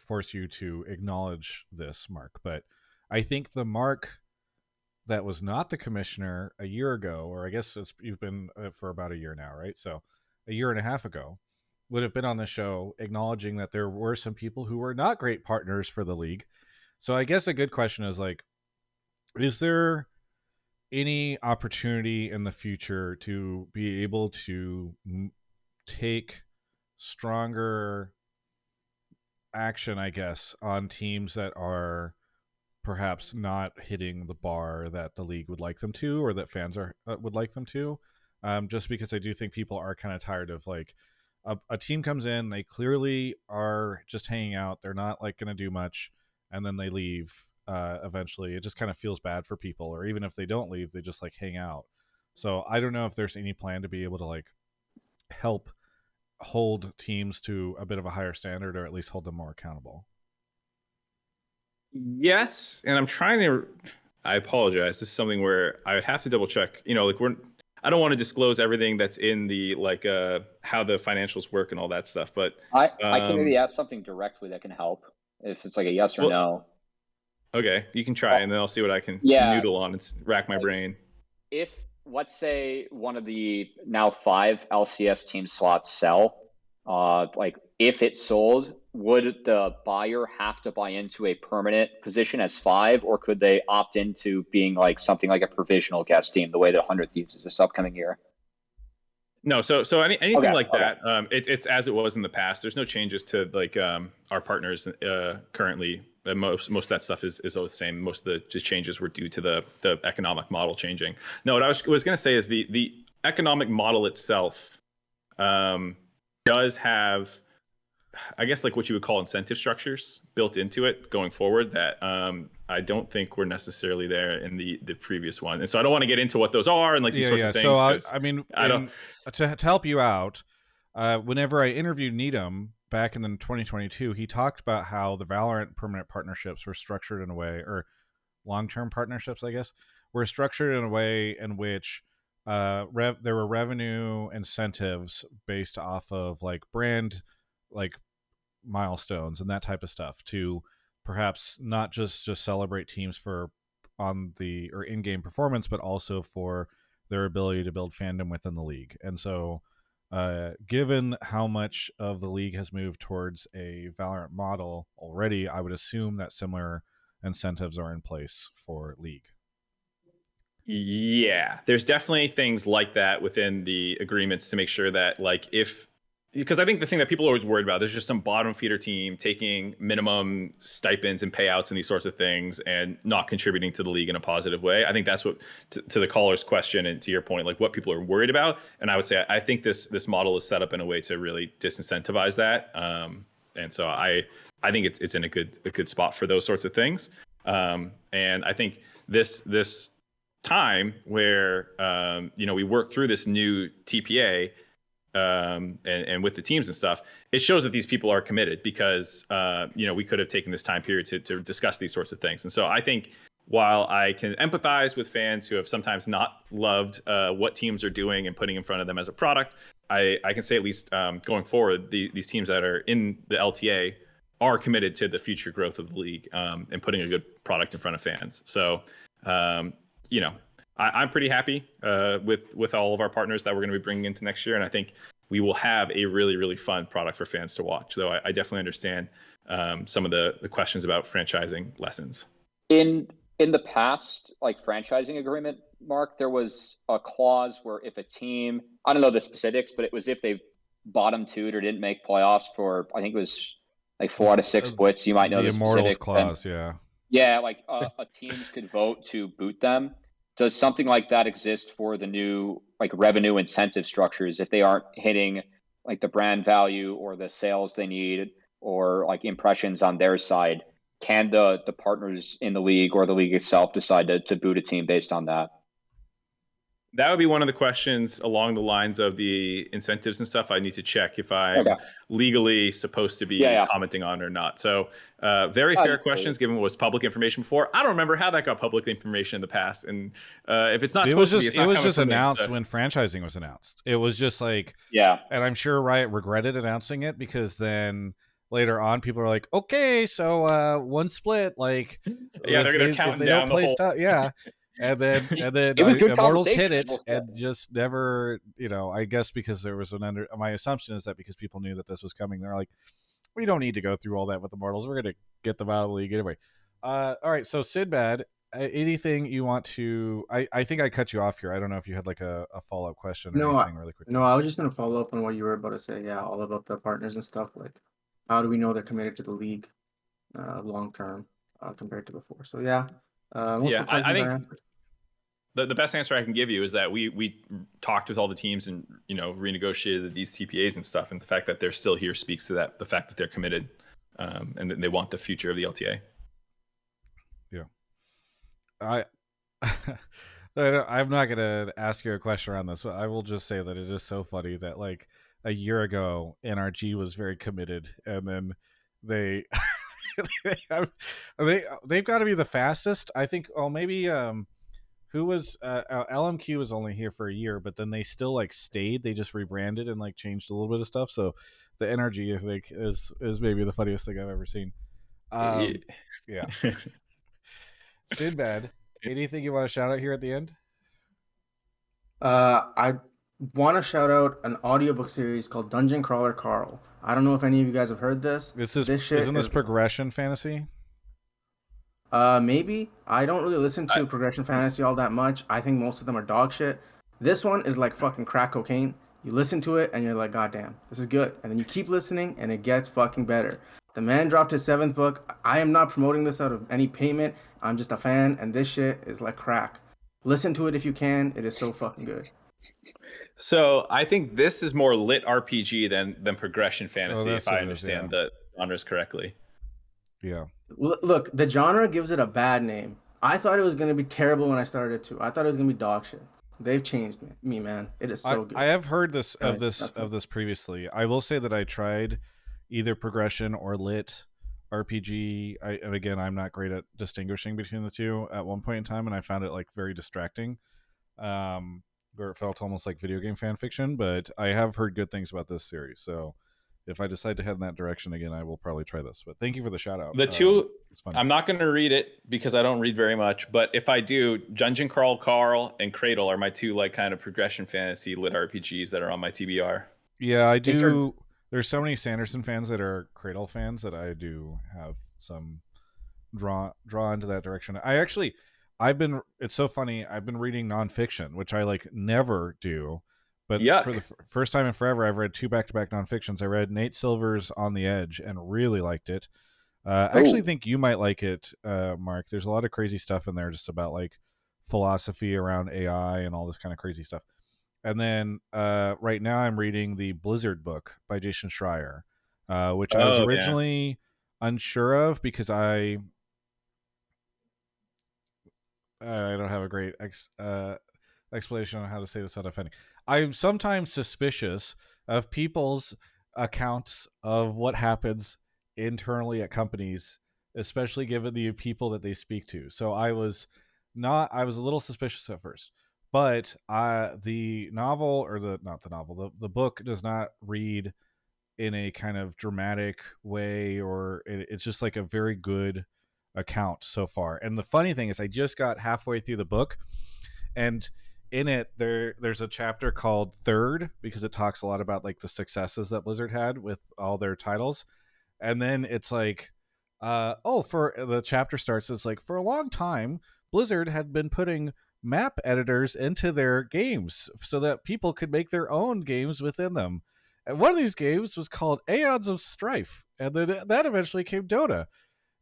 force you to acknowledge this, Mark, but I think the Mark that was not the commissioner a year ago, or I guess you've been for about a year now, right? So a year and a half ago, would have been on the show acknowledging that there were some people who were not great partners for the league. So I guess a good question is like, is there any opportunity in the future to be able to take stronger action, I guess, on teams that are perhaps not hitting the bar that the league would like them to, or that fans are would like them to? Just because I do think people are kind of tired of like a team comes in, they clearly are just hanging out, they're not like going to do much, and then they leave. Eventually, it just kind of feels bad for people, or even if they don't leave, they just like hang out. So I don't know if there's any plan to be able to like help hold teams to a bit of a higher standard, or at least hold them more accountable. Yes, and I'm trying to. I apologize. This is something where I would have to double check. You know, like I don't want to disclose everything that's in the like how the financials work and all that stuff. But I can maybe ask something directly that can help if it's like a yes or no. Okay, you can try, and then I'll see what I can noodle on and rack my brain. If, let's say, one of the now 5 LCS team slots sell, like if it sold, would the buyer have to buy into a permanent position as 5, or could they opt into being like something like a provisional guest team, the way that 100 Thieves is this upcoming year? No, so anything like that, it's as it was in the past. There's no changes to like our partners currently. Most of that stuff is all the same. Most of the changes were due to the economic model changing. No, what I was going to say is the economic model itself does have, I guess, like what you would call incentive structures built into it going forward that I don't think were necessarily there in the previous one. And so I don't want to get into what those are and like these sorts of things. So I mean, to help you out, whenever I interviewed Needham back in 2022, he talked about how the Valorant permanent partnerships were structured in a way, or long-term partnerships, I guess, were structured in a way in which there were revenue incentives based off of like brand, like milestones and that type of stuff, to perhaps not just celebrate teams for on the or in-game performance, but also for their ability to build fandom within the league. And so given how much of the league has moved towards a Valorant model already, I would assume that similar incentives are in place for league. Yeah, there's definitely things like that within the agreements to make sure that like because I think the thing that people are always worried about, there's just some bottom feeder team taking minimum stipends and payouts and these sorts of things and not contributing to the league in a positive way. I think that's what, to the caller's question and to your point, like what people are worried about. And I would say, I think this model is set up in a way to really disincentivize that. And so I think it's in a good spot for those sorts of things. And I think this time where, we work through this new TPA, and with the teams and stuff, it shows that these people are committed because we could have taken this time period to discuss these sorts of things. And so I think while I can empathize with fans who have sometimes not loved what teams are doing and putting in front of them as a product, I can say at least going forward, these teams that are in the LTA are committed to the future growth of the league and putting a good product in front of fans. So, you know, I'm pretty happy with all of our partners that we're going to be bringing into next year. And I think we will have a really, really fun product for fans to watch. So I definitely understand some of the questions about franchising lessons. In the past, like franchising agreement, Mark, there was a clause where if a team, I don't know the specifics, but it was if they bottom two'd or didn't make playoffs for, I think it was like 4 out of 6 splits. You might know the Immortals specifics. clause, yeah. Yeah, like teams could vote to boot them. Does something like that exist for the new like revenue incentive structures if they aren't hitting like the brand value or the sales they need or like impressions on their side? Can the partners in the league or the league itself decide to boot a team based on that? That would be one of the questions along the lines of the incentives and stuff. I need to check if I'm legally supposed to be commenting on or not. So very fair questions given what was public information before. I don't remember how that got public information in the past. And if it's not supposed to be, it's not it was just coming from me, announced so. when franchising was announced. It was just like, yeah. And I'm sure Riot regretted announcing it because then later on people are like, okay, so one split, like yeah, they're gonna count down the whole. Yeah. And then it was good Immortals hit it and just never, you know, I guess because there was my assumption is that because people knew that this was coming, they're like, we don't need to go through all that with Immortals. We're going to get them out of the league anyway. All right. So Sinbad, anything you want to, I think I cut you off here. I don't know if you had like a follow-up question or anything really quick. No, I was just going to follow up on what you were about to say. Yeah. All about the partners and stuff. Like, how do we know they're committed to the league long-term compared to before? So yeah. I think the best answer I can give you is that we talked with all the teams and, you know, renegotiated these TPAs and stuff, and the fact that they're still here speaks to that, the fact that they're committed and that they want the future of the LTA. Yeah. I'm not gonna ask you a question around this, but I will just say that it is so funny that like a year ago NRG was very committed, and then they've got to be the fastest. I think. Oh, maybe who was LMQ was only here for a year, but then they still like stayed. They just rebranded and like changed a little bit of stuff. So the NRG, I think, is maybe the funniest thing I've ever seen. Yeah. Sinbad, anything you want to shout out here at the end? I want to shout out an audiobook series called Dungeon Crawler Carl. I don't know if any of you guys have heard this. Isn't this progression fantasy? Maybe. I don't really listen to progression fantasy all that much. I think most of them are dog shit. This one is like fucking crack cocaine. You listen to it and you're like, God damn, this is good. And then you keep listening and it gets fucking better. The man dropped his 7th book. I am not promoting this out of any payment. I'm just a fan, and this shit is like crack. Listen to it if you can. It is so fucking good. So I think this is more lit RPG than progression fantasy, if I understand the genres correctly. Yeah. Look, the genre gives it a bad name. I thought it was going to be terrible when I started it too. I thought it was going to be dog shit. They've changed me, man. It is so good. I have heard of this previously. I will say that I tried either progression or lit RPG. And again, I'm not great at distinguishing between the two at one point in time, and I found it like very distracting. Where it felt almost like video game fan fiction, but I have heard good things about this series. So if I decide to head in that direction again, I will probably try this. But thank you for the shout out. The two, I'm not going to read it because I don't read very much. But if I do, Dungeon Crawl Carl and Cradle are my two like kind of progression fantasy lit RPGs that are on my TBR. Yeah, I do. There's so many Sanderson fans that are Cradle fans that I do have some draw into that direction. It's so funny. I've been reading nonfiction, which I like never do. But for the first time in forever, I've read 2 back-to-back nonfictions. I read Nate Silver's On the Edge and really liked it. I actually think you might like it, Mark. There's a lot of crazy stuff in there just about like philosophy around AI and all this kind of crazy stuff. And then right now I'm reading the Blizzard book by Jason Schreier, which I was originally unsure of because I don't have a great explanation on how to say this without offending. I'm sometimes suspicious of people's accounts of what happens internally at companies especially given the people that they speak to. So I was a little suspicious at first, but the novel, or the book does not read in a kind of dramatic way, or it's just like a very good account so far. And the funny thing is, I just got halfway through the book, and in it there's a chapter called Third, because it talks a lot about like the successes that Blizzard had with all their titles. And then it's like, for the chapter starts, it's like, for a long time Blizzard had been putting map editors into their games so that people could make their own games within them. And one of these games was called Aeons of Strife, and then that eventually came Dota.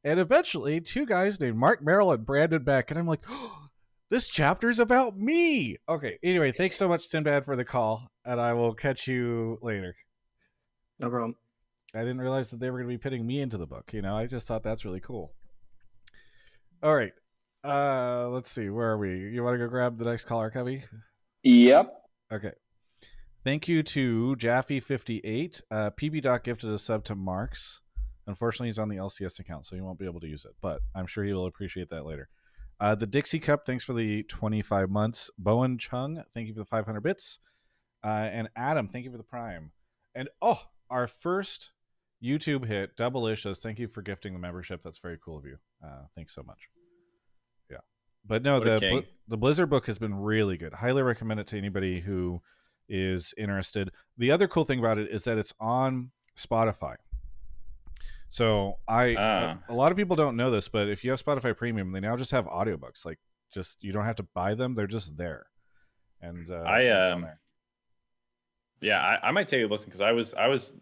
And eventually, two guys named Mark Merrill and Brandon Beck. And I'm like, oh, this chapter's about me. Okay, anyway, thanks so much, Sinbad, for the call, and I will catch you later. No problem. I didn't realize that they were going to be pitting me into the book. I just thought that's really cool. All right. Let's see. Where are we? You want to go grab the next caller, Cubby? Yep. Okay. Thank you to Jaffe58. ppdoc gifted a sub to MarkZ. Unfortunately, he's on the LCS account, so he won't be able to use it, but I'm sure he will appreciate that later. The Dixie Cup, thanks for the 25 months. Bowen Chung, thank you for the 500 bits. And Adam, thank you for the Prime. And our first YouTube hit, Double-ish, says thank you for gifting the membership. That's very cool of you. Thanks so much. Yeah. But no, the Blizzard book has been really good. Highly recommend it to anybody who is interested. The other cool thing about it is that it's on Spotify. So a lot of people don't know this, but if you have Spotify Premium, they now just have audiobooks. Like, just, you don't have to buy them; they're just there. And it's on there. Yeah, I might take a listen, because I was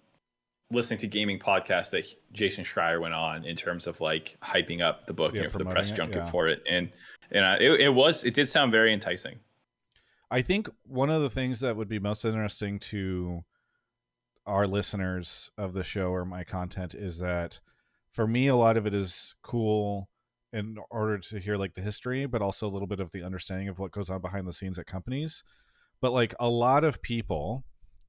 listening to gaming podcasts that Jason Schreier went on in terms of like hyping up the book, for the press junket for it, and it did sound very enticing. I think one of the things that would be most interesting to our listeners of the show or my content is that, for me, a lot of it is cool in order to hear like the history, but also a little bit of the understanding of what goes on behind the scenes at companies. But like a lot of people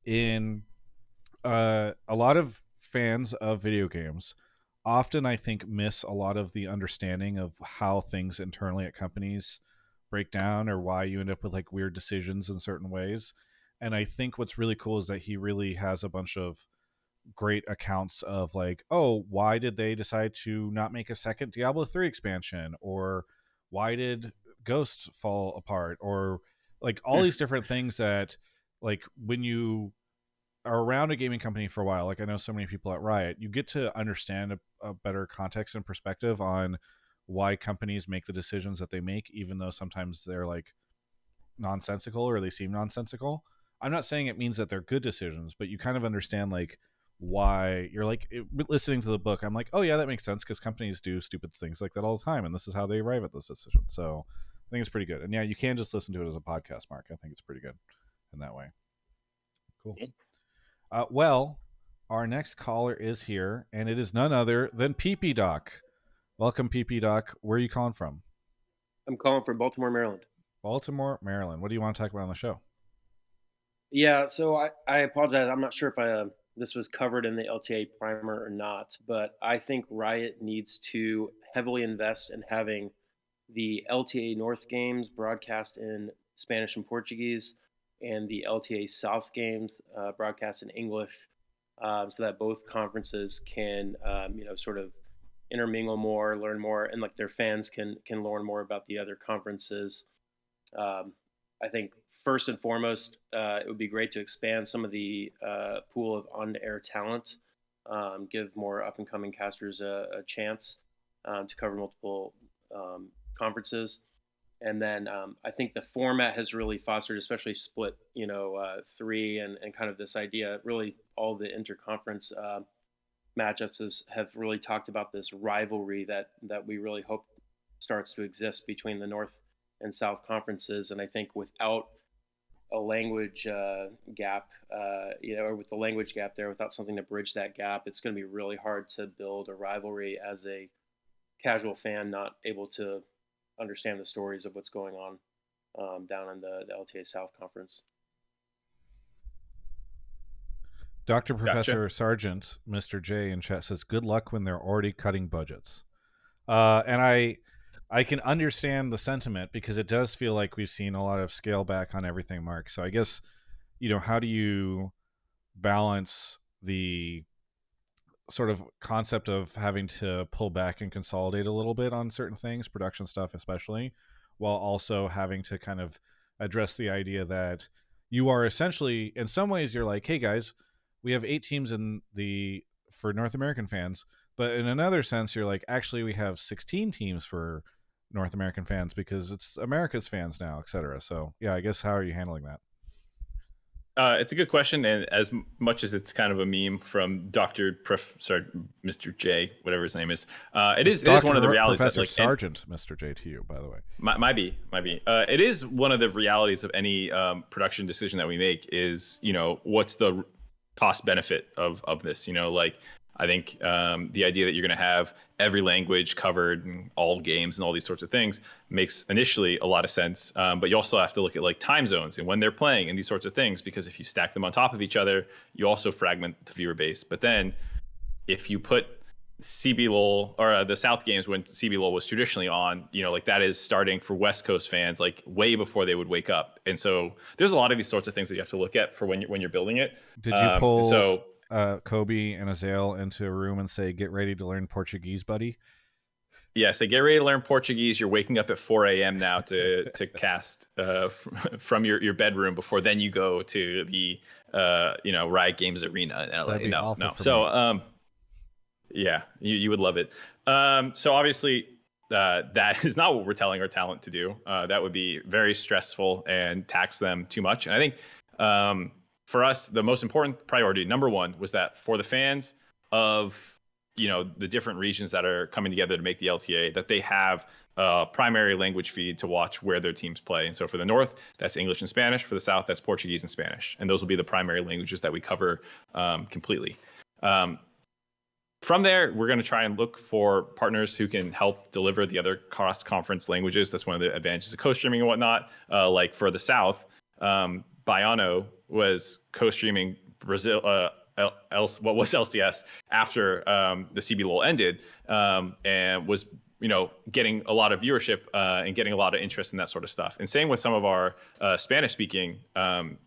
a lot of fans of video games often, I think, miss a lot of the understanding of how things internally at companies break down, or why you end up with like weird decisions in certain ways. And I think what's really cool is that he really has a bunch of great accounts of like, why did they decide to not make a second Diablo 3 expansion, or why did Ghost fall apart, or like all these different things that, like, when you are around a gaming company for a while, like I know so many people at Riot, you get to understand a better context and perspective on why companies make the decisions that they make, even though sometimes they're like nonsensical, or they seem nonsensical. I'm not saying it means that they're good decisions, but you kind of understand like why. You're like, listening to the book, I'm like, oh yeah, that makes sense, because companies do stupid things like that all the time, and this is how they arrive at this decision. So I think it's pretty good. And yeah, you can just listen to it as a podcast, Mark. I think it's pretty good in that way. Cool. Well, our next caller is here, and it is none other than ppdoc. Welcome, ppdoc. Where are you calling from? I'm calling from Baltimore, Maryland. Baltimore, Maryland. What do you want to talk about on the show? Yeah, so I apologize. I'm not sure if this was covered in the LTA primer or not, but I think Riot needs to heavily invest in having the LTA North games broadcast in Spanish and Portuguese, and the LTA South games broadcast in English, so that both conferences can, sort of intermingle more, learn more, and like their fans can learn more about the other conferences. I think first and foremost, it would be great to expand some of the pool of on-air talent, give more up-and-coming casters a chance to cover multiple conferences. And then I think the format has really fostered, especially split, 3 and kind of this idea, really all the interconference matchups have really talked about this rivalry that we really hope starts to exist between the North and South conferences. And I think without a language gap, or with the language gap there, without something to bridge that gap, it's going to be really hard to build a rivalry as a casual fan not able to understand the stories of what's going on down in the LTA South Conference. Dr. Professor Sargent, Mr. J in chat says, good luck when they're already cutting budgets. And I can understand the sentiment because it does feel like we've seen a lot of scale back on everything, Mark. So I guess, how do you balance the sort of concept of having to pull back and consolidate a little bit on certain things, production stuff especially, while also having to kind of address the idea that you are essentially, in some ways, you're like, hey guys, we have 8 teams for North American fans, but in another sense, you're like, actually, we have 16 teams for North American fans because it's America's fans now, etc. So yeah, I guess how are you handling that? It's a good question, and as much as it's kind of a meme from Mr. J, whatever his name is, it is one of the realities Professor that Sergeant Mr. J to you, by the way. Might be. It is one of the realities of any production decision that we make is, what's the cost benefit of this? I think the idea that you're going to have every language covered and all games and all these sorts of things makes initially a lot of sense. But you also have to look at like time zones and when they're playing and these sorts of things, because if you stack them on top of each other, you also fragment the viewer base. But then if you put CBLOL or the South games when CBLOL was traditionally on, that is starting for West Coast fans like way before they would wake up. And so there's a lot of these sorts of things that you have to look at for when you're building it. Did you pull Kobe and Azale into a room and say, "Get ready to learn Portuguese, buddy"? Yeah, so get ready to learn Portuguese. You're waking up at 4 a.m. now to cast from your bedroom before then you go to the Riot Games Arena in LA. No. So yeah, you would love it. So obviously that is not what we're telling our talent to do. That would be very stressful and tax them too much. And I think for us, the most important priority, number one, was that for the fans of the different regions that are coming together to make the LTA, that they have a primary language feed to watch where their teams play. And so for the North, that's English and Spanish. For the South, that's Portuguese and Spanish. And those will be the primary languages that we cover completely. From there, we're going to try and look for partners who can help deliver the other cross-conference languages. That's one of the advantages of co-streaming and whatnot. Like for the South, Baiano was co-streaming Brazil, what was LCS after the CBLOL ended, and was getting a lot of viewership and getting a lot of interest in that sort of stuff. And same with some of our Spanish-speaking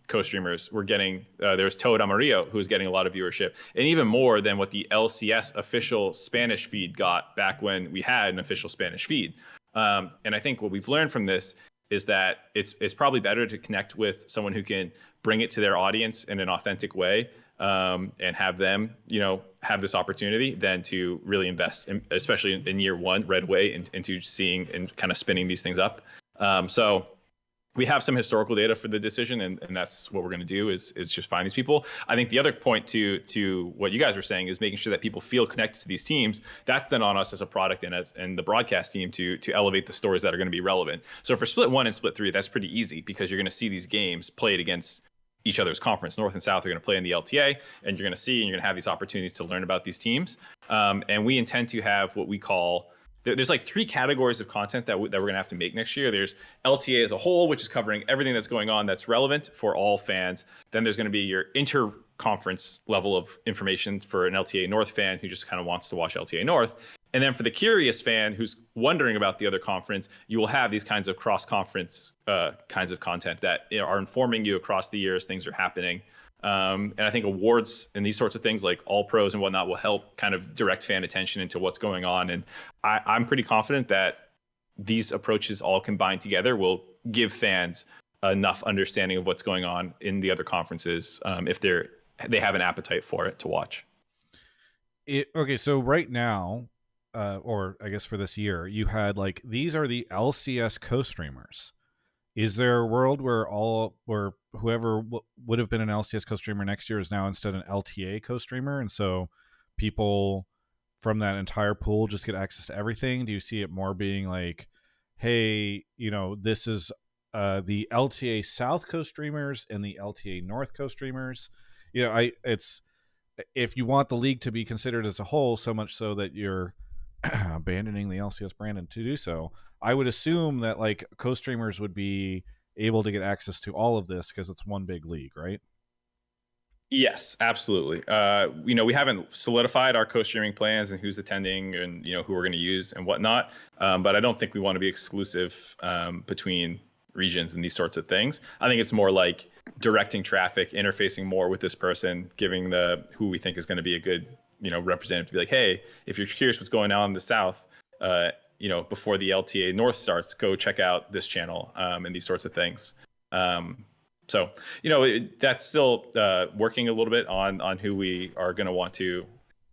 co-streamers. We're getting there's Toad Amarillo, who was getting a lot of viewership, and even more than what the LCS official Spanish feed got back when we had an official Spanish feed. And I think what we've learned from this is that it's probably better to connect with someone who can bring it to their audience in an authentic way, and have them, have this opportunity than to really invest, especially in year one right away into seeing and kind of spinning these things up. So we have some historical data for the decision, and that's what we're going to do is just find these people. I think the other point to what you guys were saying is making sure that people feel connected to these teams. That's then on us as a product and the broadcast team to elevate the stories that are going to be relevant. So for Split 1 and Split 3, that's pretty easy because you're going to see these games played against each other's conference. North and South are going to play in the LTA, and you're going to have these opportunities to learn about these teams. And we intend to have what we call, there's like 3 categories of content that we're going to have to make next year. There's LTA as a whole, which is covering everything that's going on that's relevant for all fans. Then there's going to be your inter-conference level of information for an LTA North fan who just kind of wants to watch LTA North. And then for the curious fan who's wondering about the other conference, you will have these kinds of cross-conference kinds of content that are informing you across the years things are happening. And I think awards and these sorts of things like All Pros and whatnot will help kind of direct fan attention into what's going on. And I'm pretty confident that these approaches all combined together will give fans enough understanding of what's going on in the other conferences if they have an appetite for it to watch. Okay, so right now, or I guess for this year, you had like, these are the LCS co-streamers. Is there a world where whoever would have been an LCS co-streamer next year is now instead an LTA co-streamer, and so people from that entire pool just get access to everything? Do you see it more being like, hey, this is the LTA South co-streamers and the LTA North co-streamers? It's, if you want the league to be considered as a whole, so much so that you're abandoning the LCS brand and to do so, I would assume that like co-streamers would be able to get access to all of this because it's one big league, right? Yes, absolutely. We haven't solidified our co-streaming plans and who's attending and who we're going to use and whatnot. But I don't think we want to be exclusive between regions and these sorts of things. I think it's more like directing traffic, interfacing more with this person, giving who we think is going to be a good representative to be like, hey, if you're curious what's going on in the South, before the LTA North starts, go check out this channel and these sorts of things. So, that's still working a little bit on who we are going to want to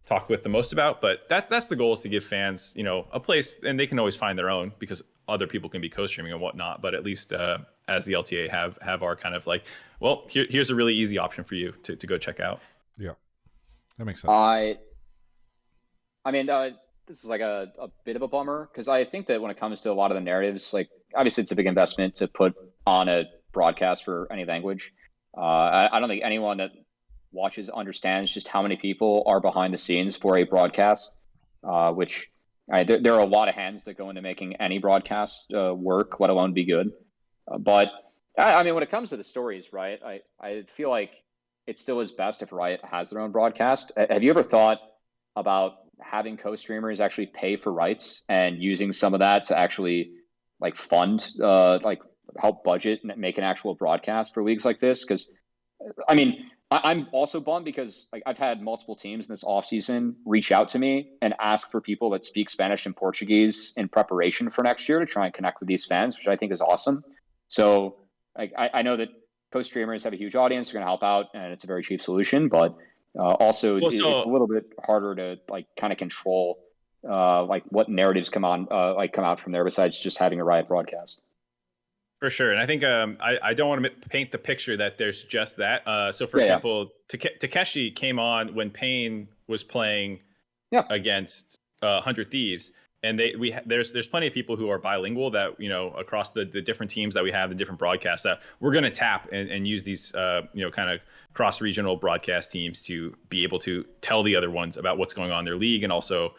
talk with the most about. But that's the goal, is to give fans, a place, and they can always find their own because other people can be co-streaming and whatnot. But at least as the LTA have our kind of like, well, here's a really easy option for you to go check out. Yeah, that makes sense. I mean, this is like a bit of a bummer, because I think that when it comes to a lot of the narratives, like obviously it's a big investment to put on a broadcast for any language. I don't think anyone that watches understands just how many people are behind the scenes for a broadcast, which there are a lot of hands that go into making any broadcast work, let alone be good. But I mean, when it comes to the stories, right, I feel like it still is best if Riot has their own broadcast. Have you ever thought about having co-streamers actually pay for rights and using some of that to actually like fund like help budget and make an actual broadcast for leagues like this? Because I mean, I'm also bummed because like I've had multiple teams in this offseason reach out to me and ask for people that speak Spanish and Portuguese in preparation for next year to try and connect with these fans, which I think is awesome. So like I know that co-streamers have a huge audience, they're going to help out, and it's a very cheap solution, but also it's a little bit harder to like kind of control like what narratives come out from there besides just having a Riot broadcast. For sure. And I think I don't want to paint the picture that there's just that. So, for example, Takeshi came on when Payne was playing against 100 Thieves. And there's plenty of people who are bilingual that, across the different teams that we have, the different broadcasts, that we're going to tap and use these, kind of cross-regional broadcast teams to be able to tell the other ones about what's going on in their league and also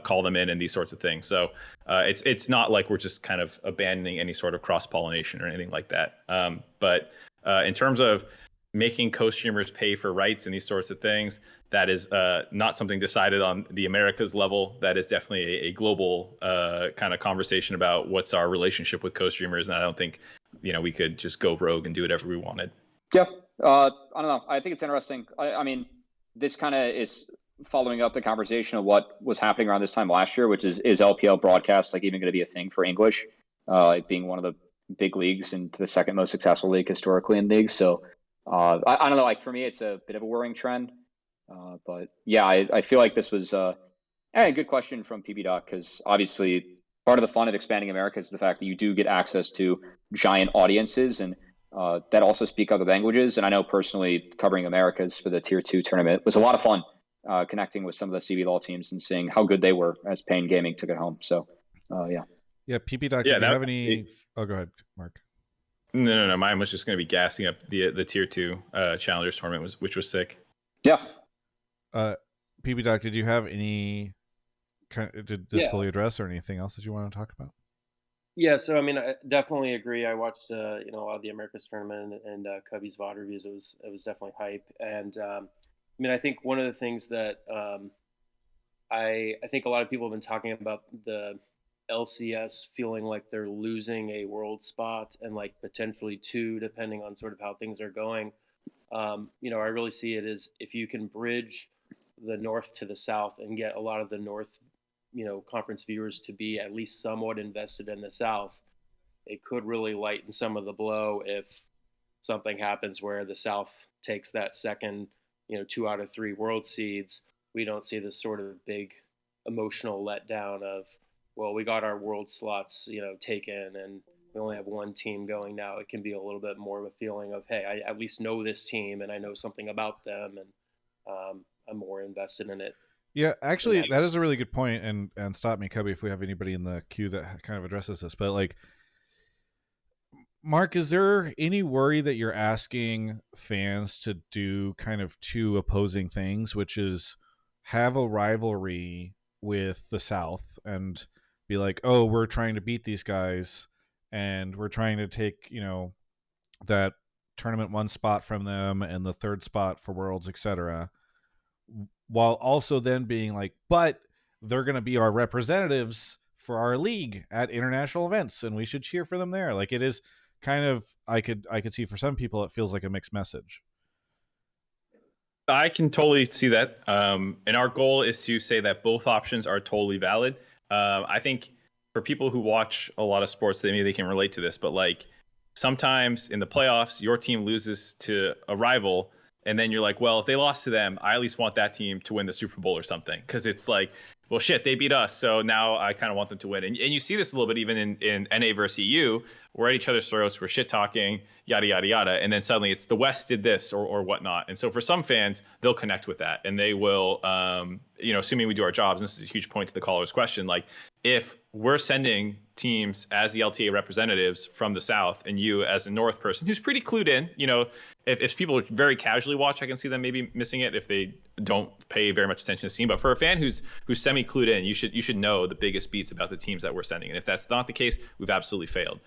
call them in and these sorts of things. So it's not like we're just kind of abandoning any sort of cross-pollination or anything like that. But in terms of making co-streamers pay for rights and these sorts of things, that is not something decided on the Americas level. That is definitely a global kind of conversation about what's our relationship with co-streamers. And I don't think, we could just go rogue and do whatever we wanted. Yeah. I don't know. I think it's interesting. I mean, this kind of is following up the conversation of what was happening around this time last year, which is LPL broadcast like even going to be a thing for English, being one of the big leagues and the second most successful league historically in leagues. So I don't know. Like for me, it's a bit of a worrying trend. But yeah, I feel like this was a good question from ppdoc, because obviously part of the fun of expanding America is the fact that you do get access to giant audiences and that also speak other languages. And I know personally covering Americas for the Tier 2 tournament was a lot of fun, connecting with some of the CBLOL teams and seeing how good they were as Payne Gaming took it home. So yeah. Yeah, ppdoc, did you have any... Oh, go ahead, Mark. No. Mine was just going to be gassing up the Tier 2 Challengers tournament, which was sick. Yeah. ppdoc, did you have any did this fully address or anything else that you want to talk about? Yeah, so I mean, I definitely agree. I watched a lot of the Americas tournament and Cubby's VOD reviews. It was definitely hype. And I mean, I think one of the things that I think a lot of people have been talking about, the LCS feeling like they're losing a world spot and like potentially two, depending on sort of how things are going. I really see it as if you can bridge the North to the South and get a lot of the North, conference viewers to be at least somewhat invested in the South, it could really lighten some of the blow if something happens where the South takes that second, 2 out of 3 world seeds. We don't see this sort of big emotional letdown of, well, we got our world slots, taken and we only have one team going now. It can be a little bit more of a feeling of, hey, I at least know this team and I know something about them, and I'm more invested in it. Yeah, actually, that is a really good point. And stop me, Cubby, if we have anybody in the queue that kind of addresses this. But like, Mark, is there any worry that you're asking fans to do kind of two opposing things, which is have a rivalry with the South and be like, oh, we're trying to beat these guys and we're trying to take, that tournament 1 spot from them and the 3rd spot for Worlds, etc., while also then being like, but they're going to be our representatives for our league at international events, and we should cheer for them there. Like, it is kind of, I could see for some people it feels like a mixed message. I can totally see that. And our goal is to say that both options are totally valid. I think for people who watch a lot of sports, maybe they can relate to this, but like sometimes in the playoffs, your team loses to a rival, and then you're like, well, if they lost to them, I at least want that team to win the Super Bowl or something. Because it's like, well, shit, they beat us, so now I kind of want them to win. And you see this a little bit even in NA versus EU. We're at each other's throats, we're shit talking, yada, yada, yada. And then suddenly it's the West did this or whatnot. And so for some fans, they'll connect with that. And they will, assuming we do our jobs, and this is a huge point to the caller's question, like if we're sending teams as the LTA representatives from the South and you as a North person who's pretty clued in, if people very casually watch, I can see them maybe missing it if they don't pay very much attention to the scene. But for a fan who's semi clued in, you should know the biggest beats about the teams that we're sending. And if that's not the case, we've absolutely failed.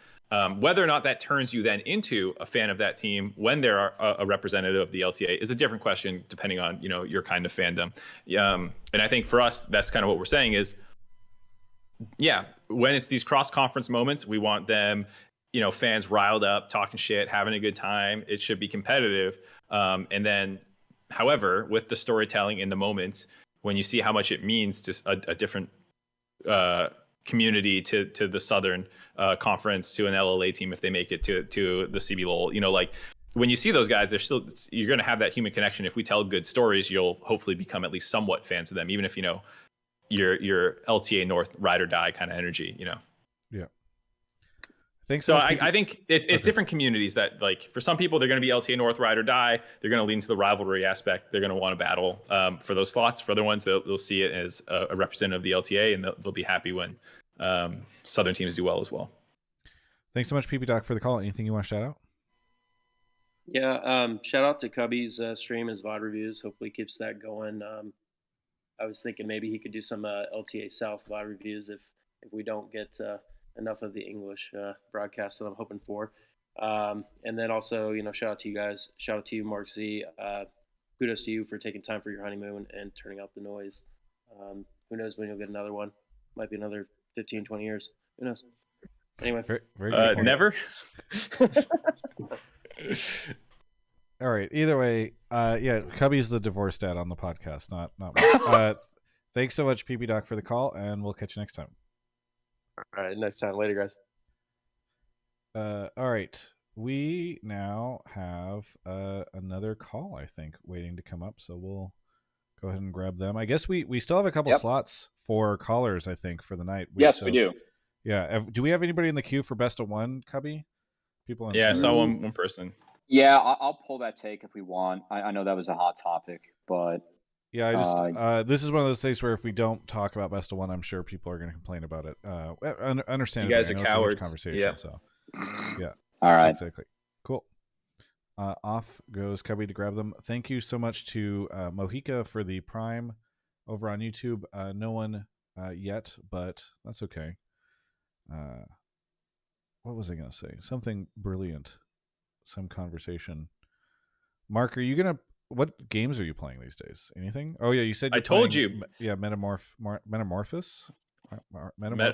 Whether or not that turns you then into a fan of that team when they're a representative of the LTA is a different question, depending on your kind of fandom. And I think for us, that's kind of what we're saying is, yeah, when it's these cross-conference moments, we want them, fans riled up, talking shit, having a good time. It should be competitive. And then, however, with the storytelling in the moments, when you see how much it means to a different community to the Southern Conference, to an LLA team if they make it to the CBLOL, like when you see those guys, you're going to have that human connection. If we tell good stories, you'll hopefully become at least somewhat fans of them, even if your LTA North ride or die kind of energy. Yeah. Thanks. So I think it's different communities that, like, for some people, they're going to be LTA North ride or die. They're going to lean into the rivalry aspect. They're going to want to battle for those slots. For other ones, they'll see it as a representative of the LTA, and they'll be happy when Southern teams do well as well. Thanks so much, ppdoc, for the call. Anything you want to shout out? Yeah, shout out to Cubby's stream, his VOD reviews. Hopefully keeps that going. I was thinking maybe he could do some LTA South VOD reviews if we don't get enough of the English broadcast that I'm hoping for. And then also, shout out to you guys. Shout out to you, MarkZ. Kudos to you for taking time for your honeymoon and turning out the noise. Who knows when you'll get another one? Might be another 15, 20 years. Who knows? Anyway. Very good point. Never. All right. Either way, yeah, Cubby's the divorce dad on the podcast, not me. Thanks so much, ppdoc, for the call, and we'll catch you next time. All right, next time. Later, guys. All right. We now have another call, I think, waiting to come up, so we'll go ahead and grab them. I guess we still have a couple slots for callers, I think, for the night. We do. Yeah. Do we have anybody in the queue for best of one, Cubby? People. Yeah, I saw one person. Yeah, I'll pull that take if we want. I know that was a hot topic, but yeah, I just this is one of those things where if we don't talk about best of one, I'm sure people are going to complain about it. Understand? You guys are cowards. Conversation, yeah. So yeah. All right. Exactly. Cool. Off goes Cubby to grab them. Thank you so much to Mohica for the Prime over on YouTube. No one yet, but that's okay. What was I going to say? Something brilliant. Some conversation. Mark, are you going to... What games are you playing these days? Anything? Oh, yeah, you said I told you. Yeah, Metamorphosis?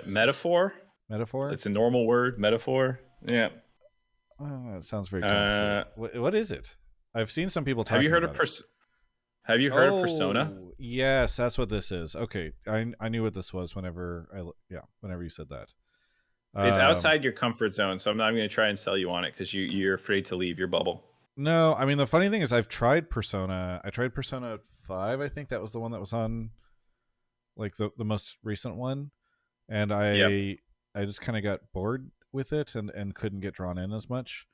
Metaphor? Metaphor? It's a normal word, metaphor. Yeah. It sounds very complicated. What is it? I've seen some people talking about it. Have you heard of Persona? Yes, that's what this is. Okay, I knew what this was whenever you said that. It's outside your comfort zone, so I'm not going to try and sell you on it because you're afraid to leave your bubble. No, I mean, the funny thing is I've tried Persona. I tried Persona 5. I think that was the one that was on like the most recent one. And I just kind of got bored with it and couldn't get drawn in as much.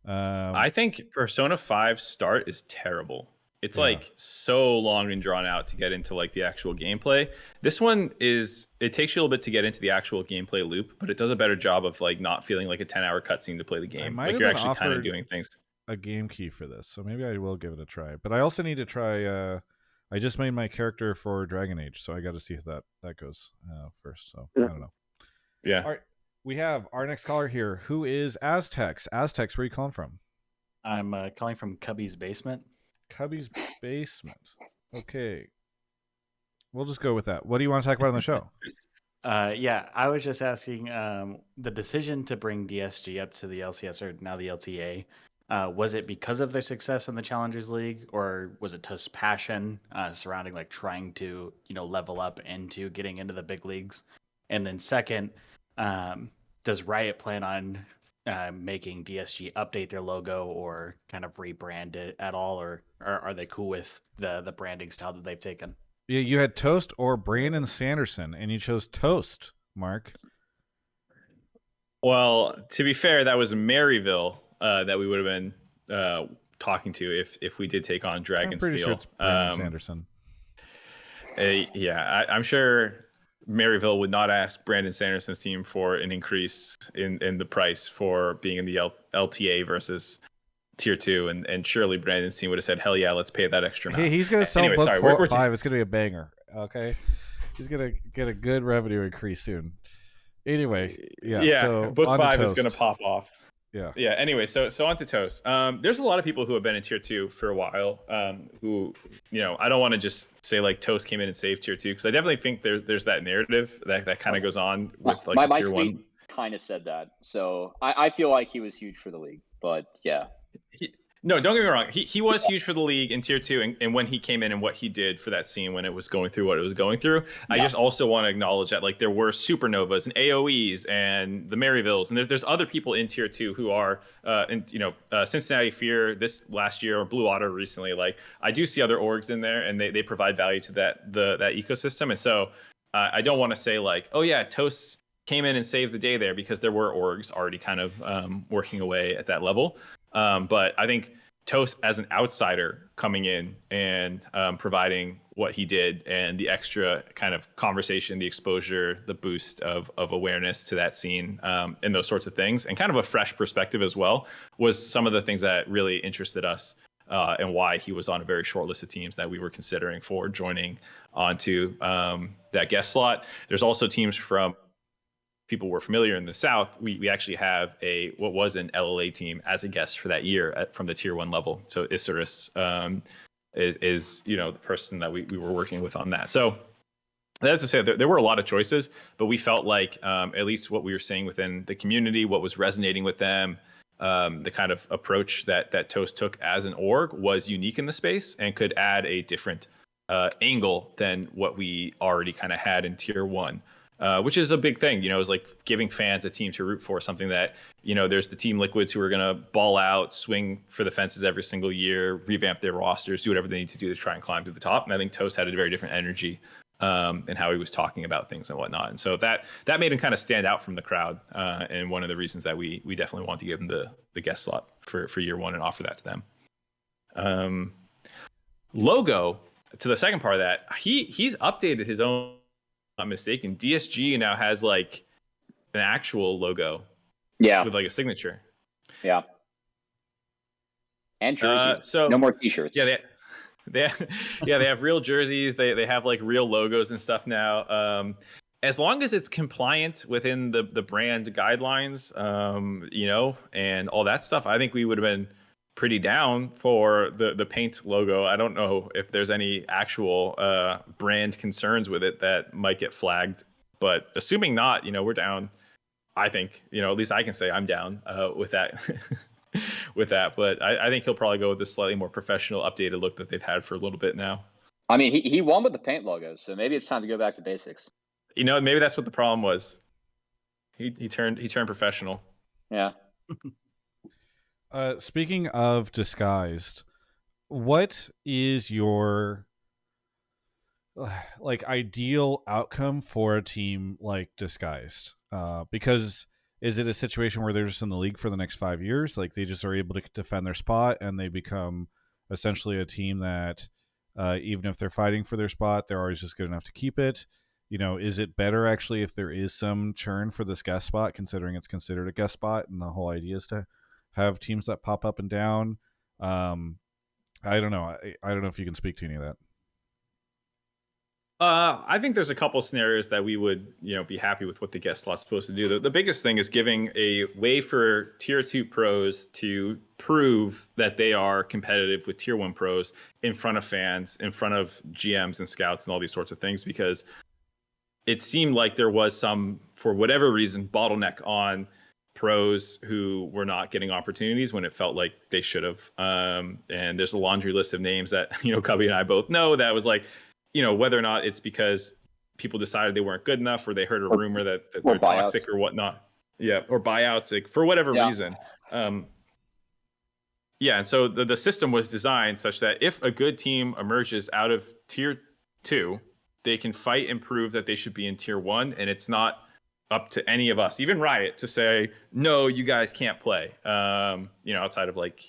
I think Persona 5 start is terrible. It's like so long and drawn out to get into like the actual gameplay. This one it takes you a little bit to get into the actual gameplay loop, but it does a better job of like not feeling like a 10-hour cutscene to play the game. Like you're actually kind of doing things. A game key for this, so maybe I will give it a try. But I also need to try. I just made my character for Dragon Age, so I got to see how that goes first. So I don't know. Yeah. All right, we have our next caller here, who is Aztecs. Aztecs, where are you calling from? I'm calling from Cubby's basement. Cubby's basement. Okay. We'll just go with that. What do you want to talk about on the show? Yeah, I was just asking the decision to bring DSG up to the LCS or now the LTA. Was it because of their success in the Challengers League, or was it just passion surrounding like trying to level up into getting into the big leagues? And then second, does Riot plan on making DSG update their logo or kind of rebrand it at all, or are they cool with the branding style that they've taken? You had Toast or Brandon Sanderson, and you chose Toast, Mark. Well, to be fair, that was Maryville that we would have been talking to if we did take on Dragon I'm pretty Steel. sure it's Brandon Sanderson. Yeah, I'm sure Maryville would not ask Brandon Sanderson's team for an increase in the price for being in the LTA versus Tier 2, and surely Brandon's team would have said, hell yeah, let's pay that extra amount. Hey, he's going to sell anyway, book sorry, 4 5. It's going to be a banger, okay? He's going to get a good revenue increase soon. Anyway, yeah. So book 5 is going to pop off. Yeah. Anyway, so on to Toast. There's a lot of people who have been in Tier 2 for a while. Who, I don't want to just say like Toast came in and saved Tier 2, because I definitely think there's that narrative that kind of goes on with like my Tier 1. Kind of said that. So I feel like he was huge for the league, but yeah. No, don't get me wrong. He was huge for the league in Tier 2, and when he came in and what he did for that scene when it was going through what it was going through. Yeah. I just also want to acknowledge that like there were Supernovas and AoEs and the Maryvilles, and there's other people in Tier 2 who are Cincinnati Fear this last year, or Blue Otter recently. Like I do see other orgs in there, and they provide value to that ecosystem. And so I don't want to say like, oh yeah, Toast came in and saved the day there, because there were orgs already kind of working away at that level. But I think Toast as an outsider coming in and providing what he did, and the extra kind of conversation, the exposure, the boost of awareness to that scene, and those sorts of things, and kind of a fresh perspective as well, was some of the things that really interested us, and why he was on a very short list of teams that we were considering for joining onto that guest slot. There's also teams from people were familiar in the South. We actually have what was an LLA team as a guest for that year from the Tier 1 level. So Isurus is the person that we were working with on that. So that's to say there were a lot of choices, but we felt like at least what we were seeing within the community, what was resonating with them, the kind of approach that Toast took as an org was unique in the space and could add a different angle than what we already kind of had in Tier 1. Which is a big thing, is like giving fans a team to root for, something that, there's the Team Liquids who are going to ball out, swing for the fences every single year, revamp their rosters, do whatever they need to do to try and climb to the top. And I think Toast had a very different energy in how he was talking about things and whatnot. And so that made him kind of stand out from the crowd. And one of the reasons that we definitely want to give him the guest slot for year 1 and offer that to them. Logo, to the second part of that, he's updated his own. Not mistaken, DSG now has like an actual logo, with like a signature, and jerseys. So no more T-shirts. They have real jerseys. They have like real logos and stuff now. As long as it's compliant within the brand guidelines, and all that stuff, I think we would have been pretty down for the paint logo. I don't know if there's any actual brand concerns with it that might get flagged, but assuming not, we're down. I think, at least I can say I'm down with that. with that, but I think he'll probably go with this slightly more professional, updated look that they've had for a little bit now. I mean, he won with the paint logos, so maybe it's time to go back to basics. Maybe that's what the problem was. He turned professional. Yeah. Speaking of disguised, what is your ideal outcome for a team like Disguised? Because is it a situation where they're just in the league for the next 5 years? Like they just are able to defend their spot and they become essentially a team that even if they're fighting for their spot, they're always just good enough to keep it. Is it better actually if there is some churn for this guest spot, considering it's considered a guest spot and the whole idea is to have teams that pop up and down? I don't know. I don't know if you can speak to any of that. I think there's a couple of scenarios that we would, be happy with what the guest slot's supposed to do. The biggest thing is giving a way for tier 2 pros to prove that they are competitive with tier 1 pros in front of fans, in front of GMs and scouts and all these sorts of things, because it seemed like there was some, for whatever reason, bottleneck on pros who were not getting opportunities when it felt like they should have. And there's a laundry list of names that, Cubby and I both know that was like, whether or not it's because people decided they weren't good enough or they heard a rumor that they're toxic or whatnot. Yeah. Or buyouts, like, for whatever reason. And so the system was designed such that if a good team emerges out of tier 2, they can fight and prove that they should be in tier 1. And it's not up to any of us, even Riot, to say, no, you guys can't play, outside of like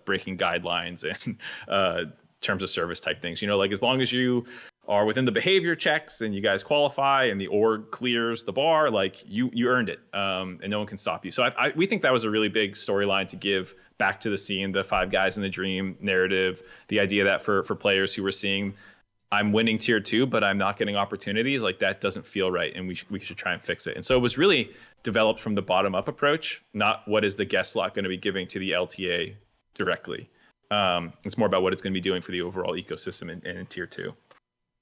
breaking guidelines and terms of service type things, like as long as you are within the behavior checks and you guys qualify and the org clears the bar, like you earned it, and no one can stop you. So we think that was a really big storyline to give back to the scene, the 5 guys in the dream narrative, the idea that for players who were seeing, I'm winning tier 2, but I'm not getting opportunities, like that doesn't feel right, and we should try and fix it. And so it was really developed from the bottom up approach, not what is the guest slot going to be giving to the LTA directly. It's more about what it's going to be doing for the overall ecosystem in tier 2.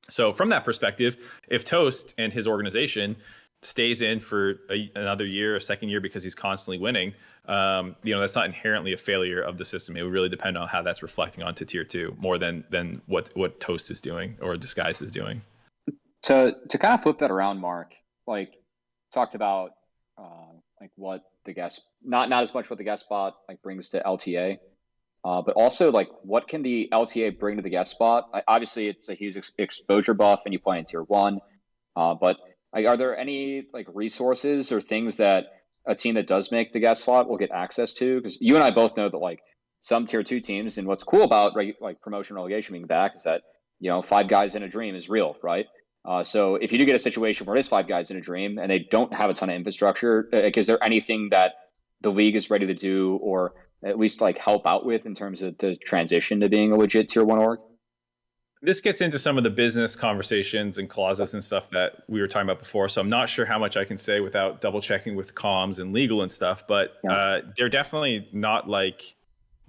So from that perspective, if Toast and his organization stays in for another year, a second year, because he's constantly winning, that's not inherently a failure of the system. It would really depend on how that's reflecting onto tier 2 more than what Toast is doing or Disguise is doing. To kind of flip that around, Mark, like talked about like what the guest, not as much what the guest spot like brings to LTA, but also like what can the LTA bring to the guest spot? Obviously, it's a huge exposure buff, and you play in tier 1. But are there any like resources or things that a team that does make the guest slot will get access to? Because you and I both know that like some tier 2 teams, and what's cool about like promotion relegation being back is that 5 guys in a dream is real, right? So if you do get a situation where it is 5 guys in a dream and they don't have a ton of infrastructure, like, is there anything that the league is ready to do or at least like help out with in terms of the transition to being a legit tier 1 org? This gets into some of the business conversations and clauses and stuff that we were talking about before. So I'm not sure how much I can say without double checking with comms and legal and stuff, but they're definitely not like,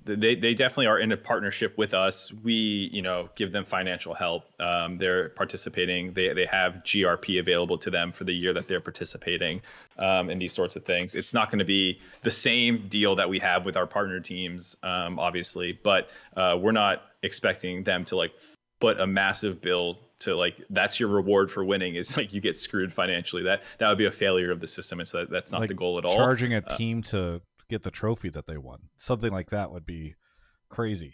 they definitely are in a partnership with us. We, give them financial help. They're participating. They have GRP available to them for the year that they're participating in these sorts of things. It's not going to be the same deal that we have with our partner teams, obviously, but we're not expecting them to like put a massive bill to like, that's your reward for winning, is like you get screwed financially. That would be a failure of the system. And so that's not like the goal at all. Charging a team to get the trophy that they won, something like that would be crazy.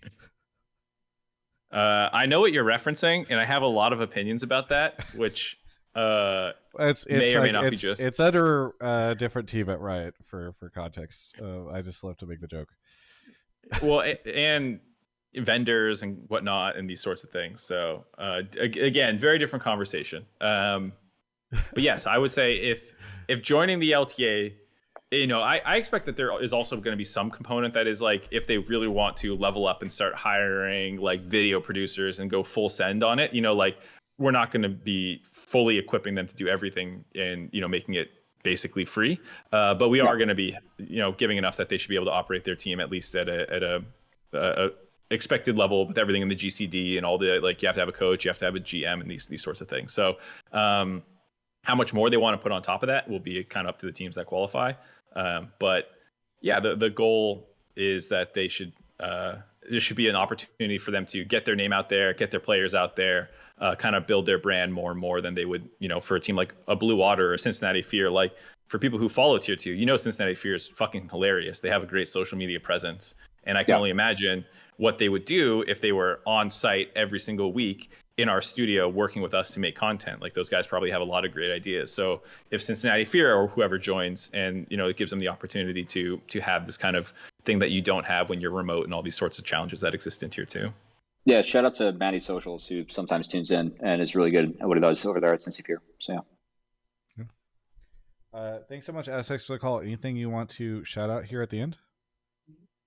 I know what you're referencing, and I have a lot of opinions about that, which it's may or may not be just. It's under a different team at Riot for context. I just love to make the joke. Well, and vendors and whatnot and these sorts of things. So again, very different conversation. But yes, I would say if joining the LTA, I expect that there is also going to be some component that is like, if they really want to level up and start hiring like video producers and go full send on it, like we're not going to be fully equipping them to do everything and, making it basically free. But we are going to be, giving enough that they should be able to operate their team at least at a expected level with everything in the GCD and all the, like, you have to have a coach, you have to have a GM and these sorts of things. So how much more they want to put on top of that will be kind of up to the teams that qualify. But yeah, the goal is that they should, there should be an opportunity for them to get their name out there, get their players out there, kind of build their brand more and more than they would, for a team like a Blue Water or Cincinnati Fear. Like for people who follow tier 2, Cincinnati Fear is fucking hilarious. They have a great social media presence. And I can only imagine what they would do if they were on site every single week in our studio working with us to make content. Like those guys probably have a lot of great ideas. So if Cincinnati Fear or whoever joins and, it gives them the opportunity to have this kind of thing that you don't have when you're remote and all these sorts of challenges that exist in tier 2. Yeah, shout out to Matty Socials, who sometimes tunes in and is really good at what he does over there at Cincy Fear. So yeah. Thanks so much, Aztecs, for the call. Anything you want to shout out here at the end?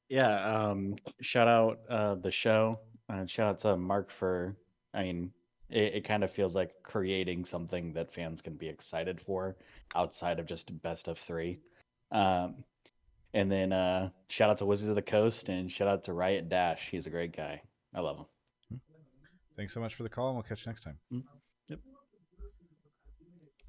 Yeah, shout out the show. Shout out to Mark for, It kind of feels like creating something that fans can be excited for outside of just best of 3. And then shout out to Wizards of the Coast and shout out to Riot Dash. He's a great guy. I love him. Thanks so much for the call, and we'll catch you next time. Yep.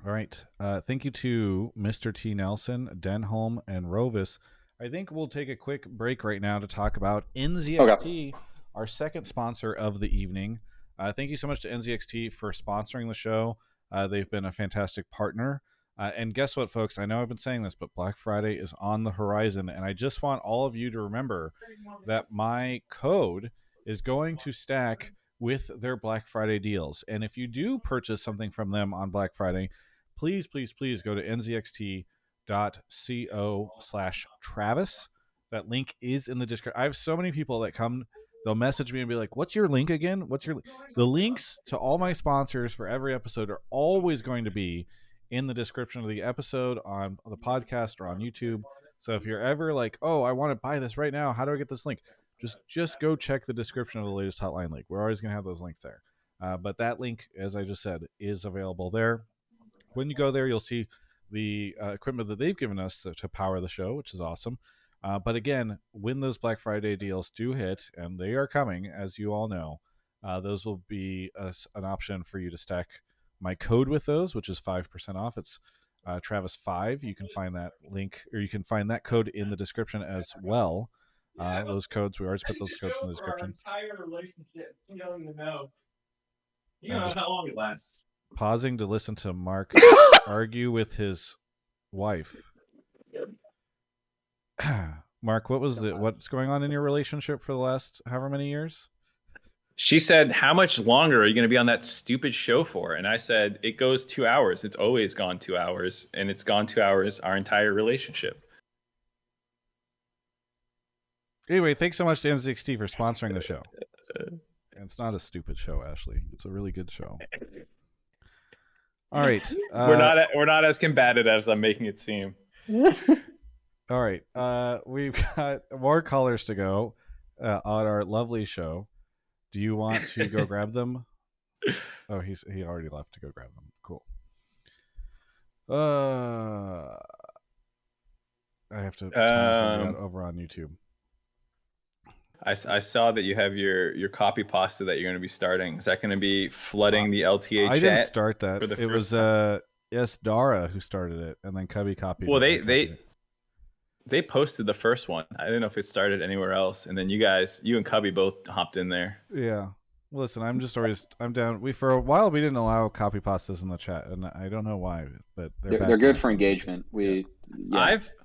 All right. Thank you to Mr. T. Nelson, Denholm, and Rovis. I think we'll take a quick break right now to talk about NZXT, our second sponsor of the evening. Thank you so much to NZXT for sponsoring the show. They've been a fantastic partner. And guess what, folks? I know I've been saying this, but Black Friday is on the horizon, and I just want all of you to remember that my code is going to stack with their Black Friday deals. And if you do purchase something from them on Black Friday, please, please, please go to nzxt.co/Travis. That link is in the description. I have so many people that come, they'll message me and be like, what's your link again? The links to all my sponsors for every episode are always going to be in the description of the episode on the podcast or on YouTube. So if you're ever like, oh, I want to buy this right now, how do I get this link? Just go check the description of the latest Hotline link. We're always going to have those links there. But that link, as I just said, is available there. When you go there, you'll see the equipment that they've given us to power the show, which is awesome. But again, when those Black Friday deals do hit, and they are coming, as you all know, those will be an option for you to stack my code with those, which is 5% off. It's Travis5. You can find that link, or you can find that code in the description as well. Those codes, we always put those codes in the description. Our entire relationship. You don't even know. You don't know how long it lasts. Pausing to listen to Mark argue with his wife. Mark, what's going on in your relationship for the last however many years? She said, how much longer are you going to be on that stupid show for? And I said, it goes 2 hours. It's always gone 2 hours, and it's gone 2 hours our entire relationship. Anyway, thanks so much to NZXT for sponsoring the show. And it's not a stupid show, Ashley. It's a really good show. All right. We're not as combative as I'm making it seem. All right. We've got more callers to go on our lovely show. Do you want to go grab them? Oh, he already left to go grab them. Cool. I have to turn this over on YouTube. I saw that you have your copy pasta that you're going to be starting. Is that going to be flooding the LTA chat? I didn't start that. It was Dara who started it, and then Cubby copied. Well, they posted the first one. I didn't know if it started anywhere else, and then you and Cubby both hopped in there. Yeah. Listen, I'm down. For a while we didn't allow copy pastas in the chat, and I don't know why, but they're good for engagement.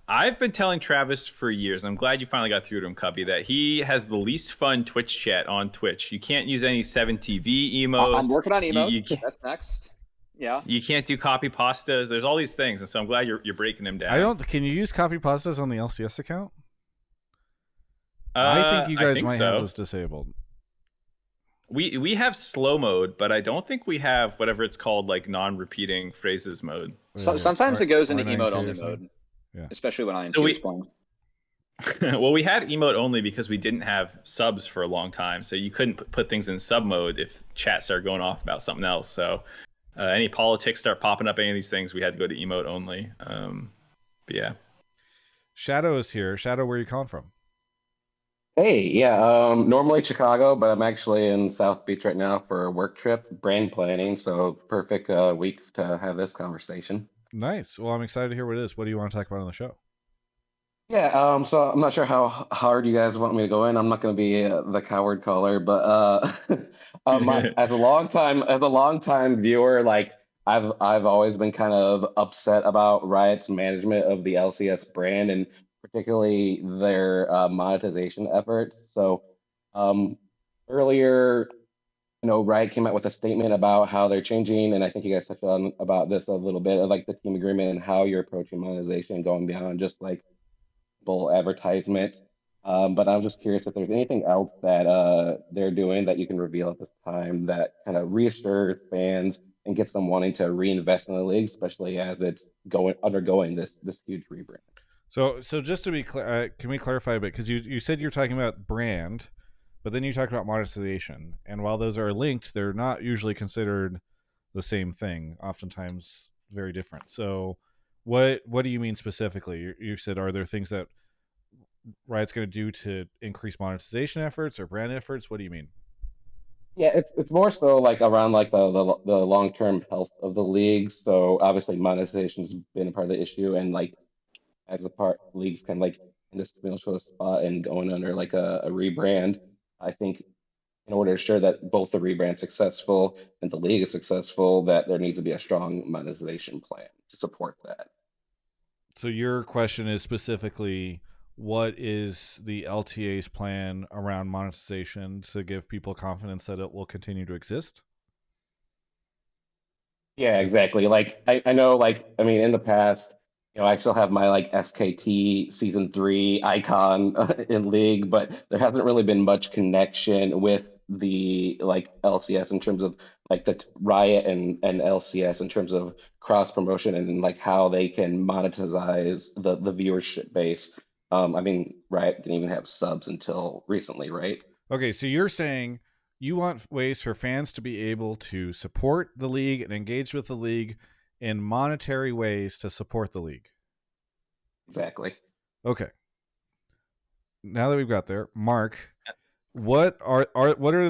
I've been telling Travis for years. I'm glad you finally got through to him, Cubby, that he has the least fun Twitch chat on Twitch. You can't use any 7TV emotes. I'm working on emotes. That's next. Yeah. You can't do copy pastas. There's all these things, and so I'm glad you're breaking them down. Can you use copy pastas on the LCS account? I think you guys might have this disabled. We have slow mode, but I don't think we have whatever it's called, like non-repeating phrases mode. Sometimes it goes into emote only mode, especially when IMC is playing. Well, we had emote only because we didn't have subs for a long time, so you couldn't put things in sub mode if chat started going off about something else. So any politics start popping up, any of these things, we had to go to emote only. But yeah. Shadow is here. Shadow, where are you calling from? Hey, normally Chicago, but I'm actually in South Beach right now for a work trip, brand planning, so perfect week to have this conversation. Nice. Well, I'm excited to hear what it is. What do you want to talk about on the show? Yeah, so I'm not sure how hard you guys want me to go in. I'm not going to be the coward caller, but as a long-time viewer, like I've always been kind of upset about Riot's management of the LCS brand and particularly their monetization efforts. So earlier, Riot came out with a statement about how they're changing, and I think you guys touched on about this a little bit, of like the team agreement and how you're approaching monetization, going beyond just like full advertisement. But I'm just curious if there's anything else that they're doing that you can reveal at this time that kind of reassures fans and gets them wanting to reinvest in the league, especially as it's undergoing this huge rebrand. So just to be clear, can we clarify a bit? Because you said you're talking about brand, but then you talked about monetization, and while those are linked, they're not usually considered the same thing. Oftentimes, very different. So, what do you mean specifically? You said, are there things that Riot's going to do to increase monetization efforts or brand efforts? What do you mean? Yeah, it's more so like around like the long term health of the league. So obviously monetization's been a part of the issue, and like as a part leagues kind of like in this middle sort of spot and going under like a rebrand. I think in order to ensure that both the rebrand's successful and the league is successful, that there needs to be a strong monetization plan to support that. So your question is specifically, what is the LTA's plan around monetization to give people confidence that it will continue to exist? Yeah, exactly. Like I know, like I mean, in the past, I still have my like SKT season 3 icon in League, but there hasn't really been much connection with the like LCS in terms of like the Riot and LCS in terms of cross promotion and like how they can monetize the viewership base. I mean, Riot didn't even have subs until recently, right? Okay, so you're saying you want ways for fans to be able to support the league and engage with the league in monetary ways to support the league. Exactly. Okay. Now that we've got there, Mark, what are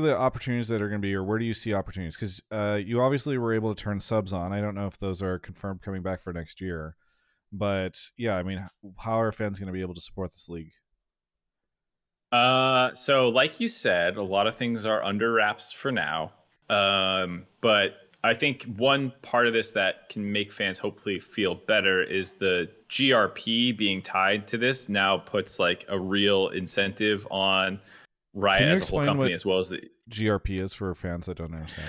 the opportunities that are going to be, or where do you see opportunities? Because you obviously were able to turn subs on. I don't know if those are confirmed coming back for next year, but yeah, I mean, how are fans going to be able to support this league? So like you said, a lot of things are under wraps for now. But I think one part of this that can make fans hopefully feel better is the GRP being tied to this now puts like a real incentive on Riot as a whole company, as well as the GRP is for fans that don't understand.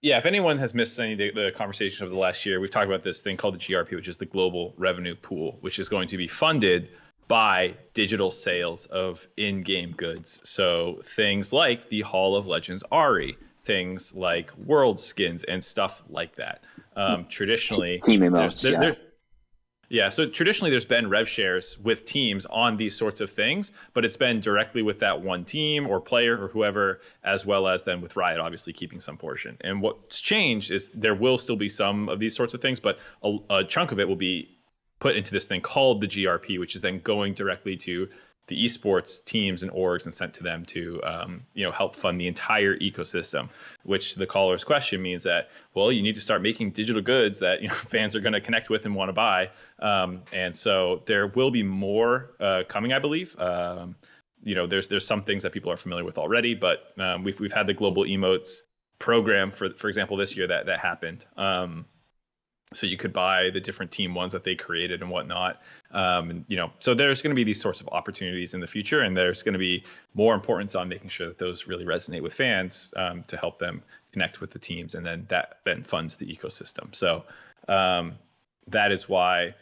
Yeah, if anyone has missed any of the conversations over the last year, we've talked about this thing called the GRP, which is the Global Revenue Pool, which is going to be funded by digital sales of in-game goods. So things like the Hall of Legends Ari, things like world skins and stuff like that. Traditionally, team emotes, yeah, so traditionally there's been rev shares with teams on these sorts of things, but it's been directly with that one team or player or whoever, as well as then with Riot obviously keeping some portion. And what's changed is there will still be some of these sorts of things, but a chunk of it will be put into this thing called the GRP, which is then going directly to the esports teams and orgs and sent to them to help fund the entire ecosystem. Which the caller's question means that, well, you need to start making digital goods that fans are going to connect with and want to buy. And so there will be more coming, I believe. There's some things that people are familiar with already, but we've had the global emotes program for example this year that happened. So you could buy the different team ones that they created and whatnot. So there's going to be these sorts of opportunities in the future, and there's going to be more importance on making sure that those really resonate with fans to help them connect with the teams, and then that then funds the ecosystem. So that is why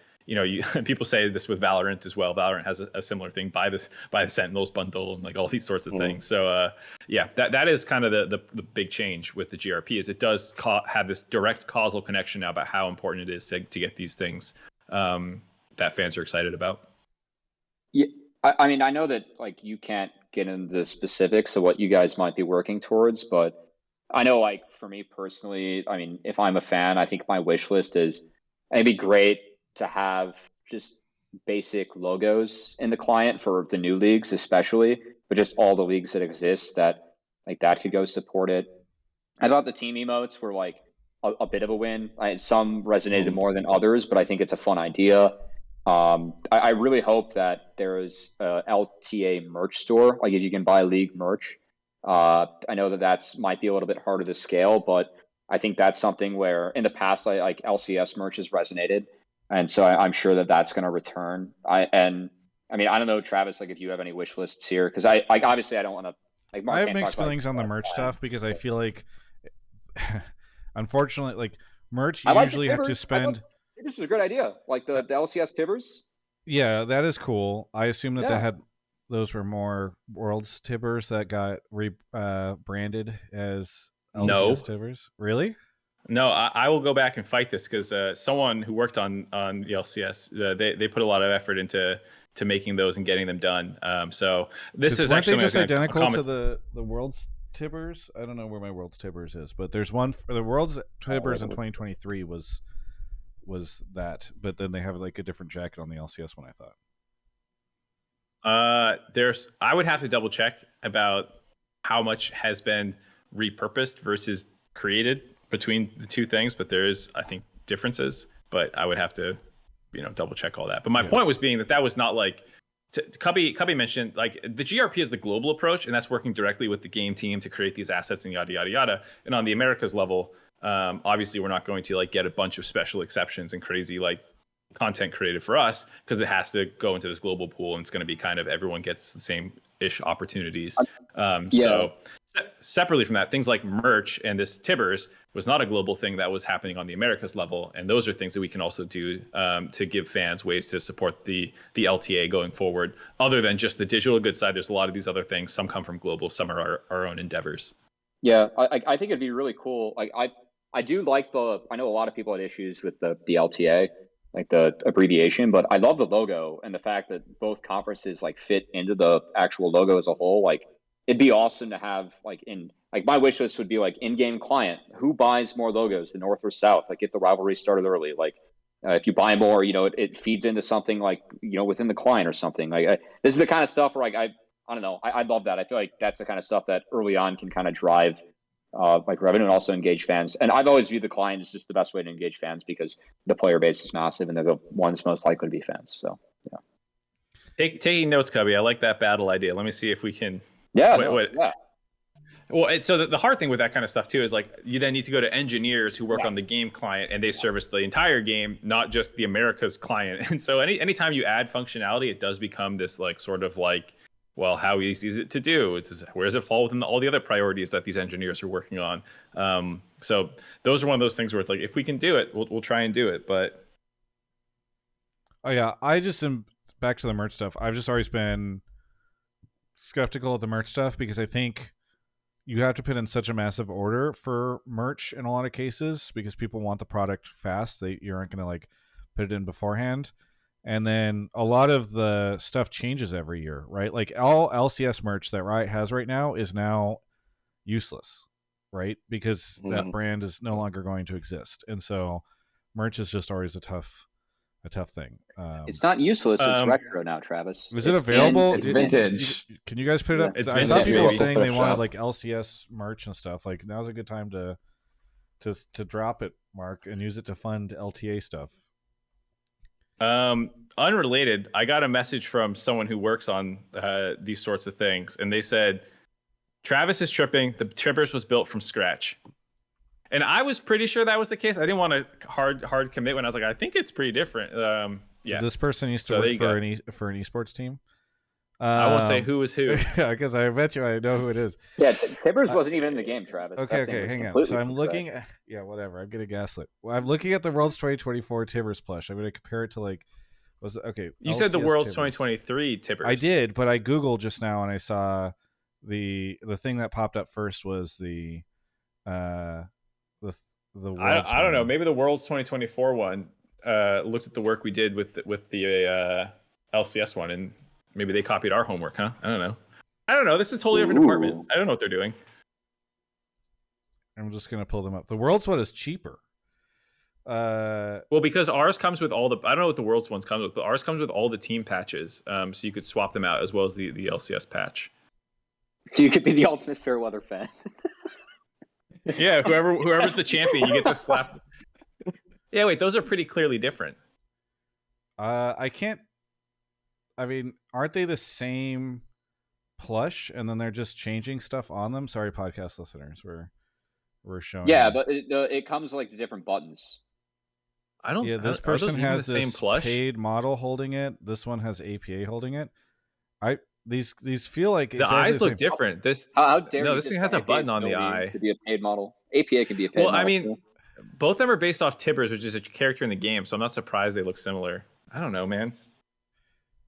people say this with Valorant as well. Valorant has a similar thing, buy the Sentinels bundle and like all these sorts of things. So that is kind of the big change with the GRP is it does have this direct causal connection now about how important it is to get these things that fans are excited about. Yeah, I mean, I know that like you can't get into the specifics of what you guys might be working towards, but I know like for me personally, I mean, if I'm a fan, I think my wish list is it'd be great to have just basic logos in the client for the new leagues, especially, but just all the leagues that exist that like that could go support it. I thought the team emotes were like a bit of a win. Some resonated more than others, but I think it's a fun idea. I really hope that there's a LTA merch store, like if you can buy league merch. I know that might be a little bit harder to scale, but I think that's something where in the past, like LCS merch has resonated. And so I'm sure that that's going to return. I mean, I don't know, Travis, like if you have any wish lists here, because I obviously I don't want to like. Mark I have can't mixed talk feelings on the merch stuff because I feel like, unfortunately, like merch you I like usually have to spend. This was a great idea, like the LCS Tibbers. Yeah, that is cool. I assume that Yeah. those were more Worlds Tibbers that got branded as LCS No. Tibbers. Really? No, I will go back and fight this because someone who worked on the LCS, they put a lot of effort into to making those and getting them done. So this is weren't actually they just identical to comment. the World's Tibbers? I don't know where my World's Tibbers is, but there's one for the World's Tibbers in 2023 was that, but then they have like a different jacket on the LCS one, I thought. I would have to double check about how much has been repurposed versus created between the two things, but there is, I think, differences, but I would have to, double check all that. But my point was being that was not like, Cubby mentioned, like, the GRP is the global approach, and that's working directly with the game team to create these assets and yada, yada, yada. And on the Americas level, obviously we're not going to like get a bunch of special exceptions and crazy like content created for us, because it has to go into this global pool, and it's going to be kind of everyone gets the same ish opportunities. So separately from that, things like merch and this Tibbers was not a global thing that was happening on the Americas level, and those are things that we can also do to give fans ways to support the LTA going forward. Other than just the digital goods side, there's a lot of these other things. Some come from global, some are our own endeavors. Yeah, I think it'd be really cool. Like I do like I know a lot of people had issues with the LTA, like the abbreviation, but I love the logo and the fact that both conferences like fit into the actual logo as a whole. Like, it'd be awesome to have like my wish list would be like in-game client. Who buys more logos, the North or South? Like, get the rivalry started early. Like, if you buy more, it feeds into something like within the client or something. Like, this is the kind of stuff where like I don't know. I love that. I feel like that's the kind of stuff that early on can kind of drive like revenue and also engage fans. And I've always viewed the client as just the best way to engage fans, because the player base is massive and they're the ones most likely to be fans. So yeah. Taking notes, Cubby. I like that battle idea. Let me see if we can. Yeah. Well, so the hard thing with that kind of stuff too is like you then need to go to engineers who work on the game client, and they service the entire game, not just the Americas client. And so anytime you add functionality, it does become this like sort of like, well, how easy is it to do? Where does it fall within all the other priorities that these engineers are working on? So those are one of those things where it's like, if we can do it, we'll try and do it. But oh yeah, I just am back to the merch stuff. I've just always been skeptical of the merch stuff, because I think you have to put in such a massive order for merch in a lot of cases, because people want the product fast. You aren't going to like put it in beforehand. And then a lot of the stuff changes every year, right? Like, all LCS merch that Riot has right now is now useless, right? Because that brand is no longer going to exist. And so merch is just always a tough thing. It's not useless. It's retro now, Travis. Is it available? It's vintage. Can you guys put it up? It's I saw vintage, people baby. saying they Thrift wanted shop. like LCS merch and stuff. Like, now's a good time to drop it, Mark, and use it to fund LTA stuff. Unrelated, I got a message from someone who works on these sorts of things, and they said Travis is tripping. The Tibbers was built from scratch, and I was pretty sure that was the case. I didn't want to hard commit when I was like, I think it's pretty different. Yeah. So this person used to work for an esports team. I won't say who is who. Yeah, because I bet you I know who it is. Yeah, Tibbers wasn't even in the game, Travis. Okay, hang on. So I'm looking. Yeah, whatever. I'm getting gaslit. Well, I'm looking at the World's 2024 Tibbers plush. I'm going to compare it to like. You said the LCS World's Tibbers. 2023 Tibbers. I did, but I googled just now and I saw the thing that popped up first was the I don't know. Maybe the World's 2024 one looked at the work we did with the LCS one, and maybe they copied our homework, huh? I don't know. This is a totally different department. I don't know what they're doing. I'm just gonna pull them up. The World's one is cheaper. Well, because ours comes with all the, I don't know what the World's ones comes with, but ours comes with all the team patches, so you could swap them out as well as the LCS patch. You could be the ultimate Fairweather fan. Yeah, whoever's the champion, you get to slap. Yeah, wait, those are pretty clearly different. I mean, aren't they the same plush, and then they're just changing stuff on them? Sorry, podcast listeners, we're showing. Yeah, but it comes like the different buttons. I don't. Yeah, this are those person even has the same this plush? paid model holding it. This one has APA holding it. These feel like The exactly eyes the look same. different. How dare No, you this thing discount has a APA's button on the ability eye. to be a paid model. APA can be a paid model. Well, I mean, too. both of them are based off Tibbers, which is a character in the game, so I'm not surprised they look similar. I don't know, man.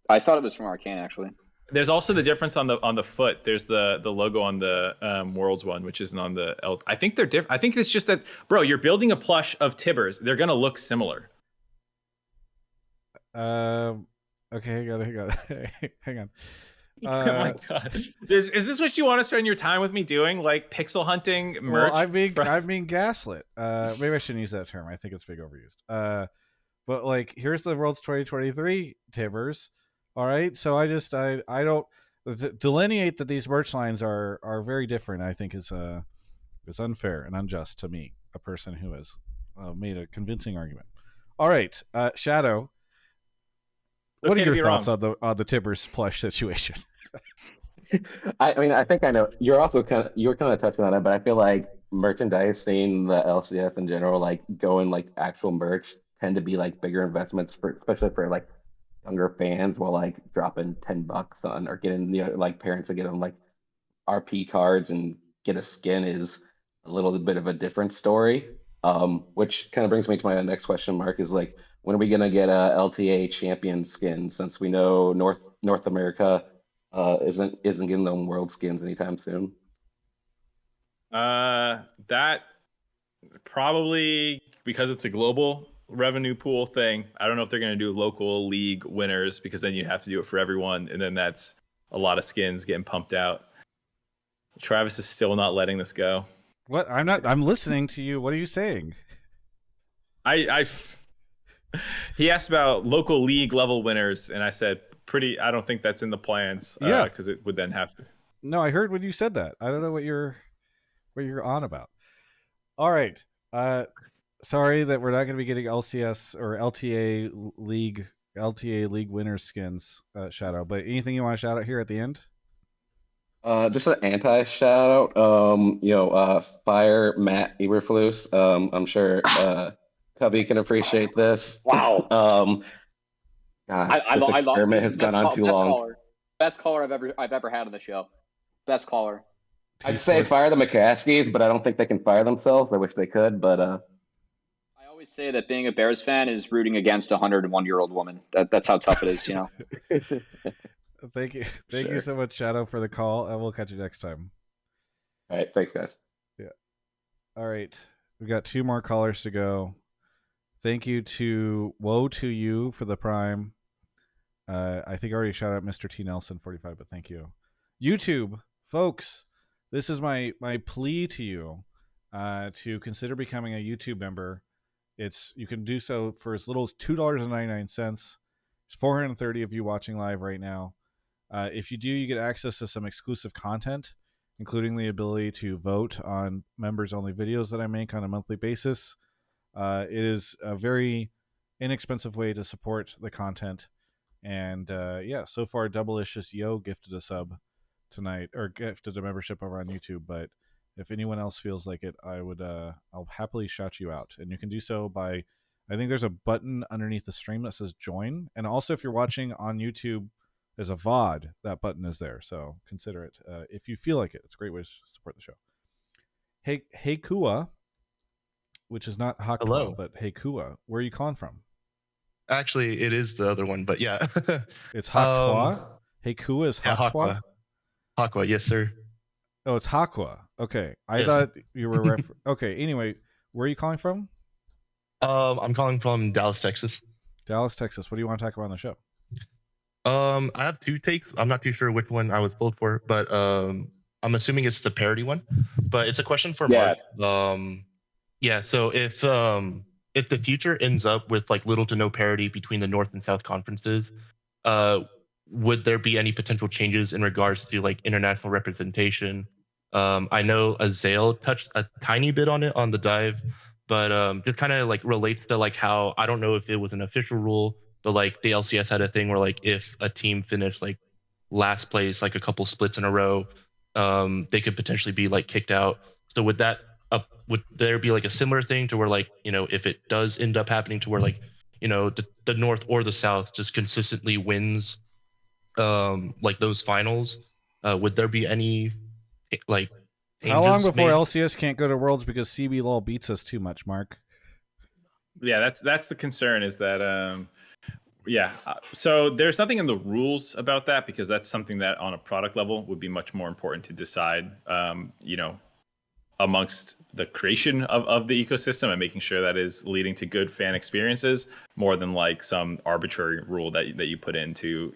I thought it was from Arcane, actually. There's also the difference on the foot. There's the logo on the Worlds one, which isn't on the L. I think they're different. I think it's just that, bro, you're building a plush of Tibbers. They're gonna look similar. Okay, hang on. Hang on. Oh my god! Is this what you want to spend your time with me doing? Like pixel hunting merch? Well, I'm being gaslit. Maybe I shouldn't use that term. I think it's big overused. But like, here's the World's 2023 Tibbers. All right, so I don't delineate that these merch lines are very different. I think is unfair and unjust to me, a person who has made a convincing argument. All right, Shadow. What are your thoughts on the Tibbers plush situation? I mean, I think I know. You're kind of touching on it, but I feel like merchandise, seeing the LCS in general, like going like actual merch, tend to be like bigger investments for, especially for like younger fans, while like dropping $10 on or getting like parents to get them like RP cards and get a skin is a little bit of a different story. Which kind of brings me to my next question, Mark, is like, when are we gonna get a LTA champion skin? Since we know North America isn't getting them world skins anytime soon. That probably because it's a global revenue pool thing. I don't know if they're going to do local league winners, because then you have to do it for everyone, and then that's a lot of skins getting pumped out. Travis is still not letting this go. What? I'm not. I'm listening to you. What are you saying? He asked about local league level winners, and I said, I don't think that's in the plans. Yeah, because it would then have to. No, I heard when you said that. I don't know what you're on about. All right. Sorry that we're not going to be getting LCS or LTA league winner skins, Shadow. But anything you want to shout out here at the end? Just an anti shout out. Fire Matt Eberflus. I'm sure Cubby can appreciate this. Wow. God, this experiment has gone on too long. Best caller I've ever had on the show. Best caller. I'd say fire the McCaskies, but I don't think they can fire themselves. I wish they could, but I always say that being a Bears fan is rooting against a 101-year-old woman. That's how tough it is, you know. Thank you so much, Shadow, for the call, and we'll catch you next time. All right, thanks, guys. Yeah. All right, we got 2 more callers to go. Thank you to Woe to You for the Prime. I think I already shouted out Mr. T Nelson 45, but thank you. YouTube folks, this is my plea to you to consider becoming a YouTube member. You can do so for as little as $2.99. There's 430 of you watching live right now. If you do, you get access to some exclusive content, including the ability to vote on members-only videos that I make on a monthly basis. It is a very inexpensive way to support the content. And so far, Double-Licious Yo gifted a sub tonight, or gifted a membership over on YouTube. But if anyone else feels like it, I'll happily shout you out. And you can do so by, I think there's a button underneath the stream that says join. And also, if you're watching on YouTube as a VOD, that button is there. So consider it if you feel like it. It's a great way to support the show. haekua, which is not haekua, but haekua. Where are you calling from? Actually, it is the other one, but yeah. It's haekua? Haekua is haekua? Haekua, yes, sir. Oh, it's haekua. Okay. I thought you were okay, anyway, where are you calling from? I'm calling from Dallas, Texas. Dallas, Texas. What do you want to talk about on the show? I have 2 takes. I'm not too sure which one I was pulled for, but I'm assuming it's the parody one. But it's a question for Mark. So if the future ends up with like little to no parity between the North and South conferences, would there be any potential changes in regards to like international representation? I know Azale touched a tiny bit on it on the dive, but just kind of like relates to like how, I don't know if it was an official rule, but like the LCS had a thing where like if a team finished like last place like a couple splits in a row, they could potentially be like kicked out. So would there be like a similar thing to where like, if it does end up happening to where like, the North or the South just consistently wins like those finals, would there be any like how long before LCS can't go to Worlds because CBLOL beats us too much, Mark? Yeah, that's the concern, is that so there's nothing in the rules about that, because that's something that on a product level would be much more important to decide amongst the creation of the ecosystem and making sure that is leading to good fan experiences more than like some arbitrary rule that you put in to,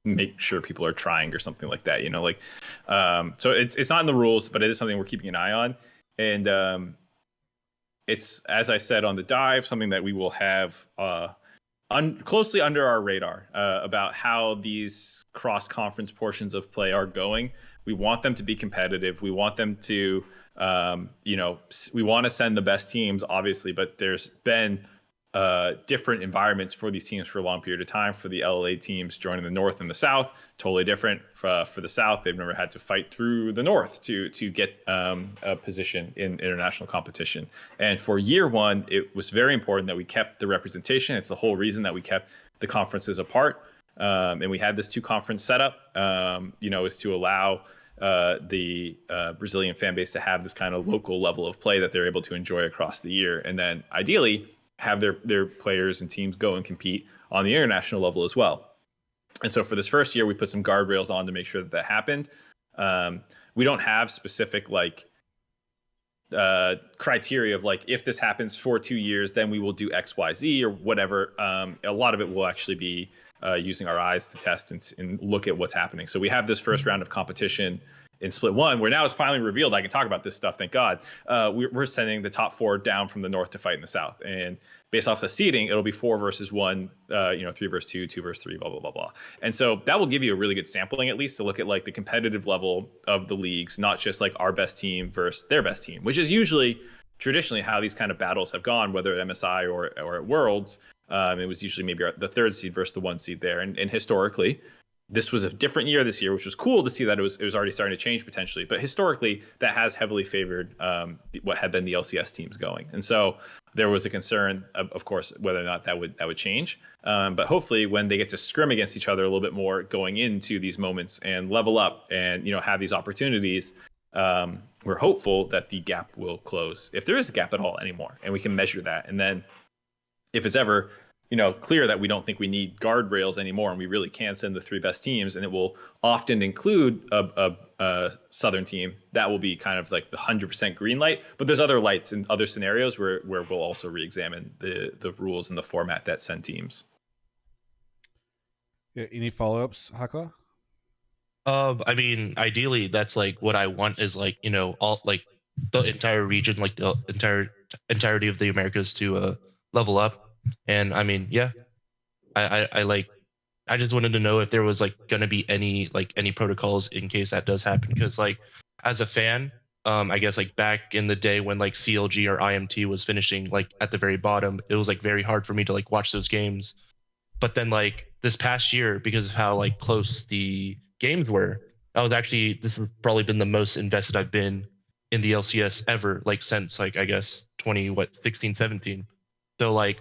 make sure people are trying or something like that, like, so it's not in the rules, but it is something we're keeping an eye on. And it's, as I said on the dive, something that we will have closely under our radar about how these cross-conference portions of play are going. We want them to be competitive. We want them to, we want to send the best teams, obviously, but there's been different environments for these teams for a long period of time. For the LA teams joining the North and the South, totally different. For the South, they've never had to fight through the North to get a position in international competition. And for year one, it was very important that we kept the representation. It's the whole reason that we kept the conferences apart. And we had this 2-conference setup, is to allow the Brazilian fan base to have this kind of local level of play that they're able to enjoy across the year. And then ideally have their players and teams go and compete on the international level as well. And so for this first year, we put some guardrails on to make sure that happened. We don't have specific criteria of like, if this happens for 2 years, then we will do X, Y, Z or whatever. A lot of it will actually be using our eyes to test and look at what's happening. So we have this first round of competition in Split 1, where now it's finally revealed I can talk about this stuff, thank God. We're sending the top 4 down from the North to fight in the South. And based off the seeding, it'll be 4 versus 1, 3 versus 2, 2 versus 3, blah, blah, blah, blah. And so that will give you a really good sampling, at least, to look at like the competitive level of the leagues, not just like our best team versus their best team, which is usually traditionally how these kind of battles have gone, whether at MSI or at Worlds. It was usually maybe the 3rd seed versus the 1 seed there. And historically, this was a different year this year, which was cool to see that it was already starting to change potentially. But historically, that has heavily favored what had been the LCS teams going. And so there was a concern, of course, whether or not that would change. But hopefully, when they get to scrim against each other a little bit more going into these moments and level up and have these opportunities, we're hopeful that the gap will close, if there is a gap at all anymore, and we can measure that. And then if it's ever clear that we don't think we need guardrails anymore and we really can send the 3 best teams, and it will often include a Southern team, that will be kind of like the 100% green light. But there's other lights in other scenarios where we'll also re-examine the rules and the format that send teams. Yeah, any follow-ups, Haekua? I mean, ideally, that's like what I want is like, all like the entire region, like the entirety of the Americas to level up. And I mean, yeah, I just wanted to know if there was like going to be any protocols in case that does happen. Because like as a fan, I guess like back in the day when like CLG or IMT was finishing like at the very bottom, it was like very hard for me to like watch those games. But then like this past year, because of how like close the games were, this has probably been the most invested I've been in the LCS ever, like since like I guess 16, 17. So like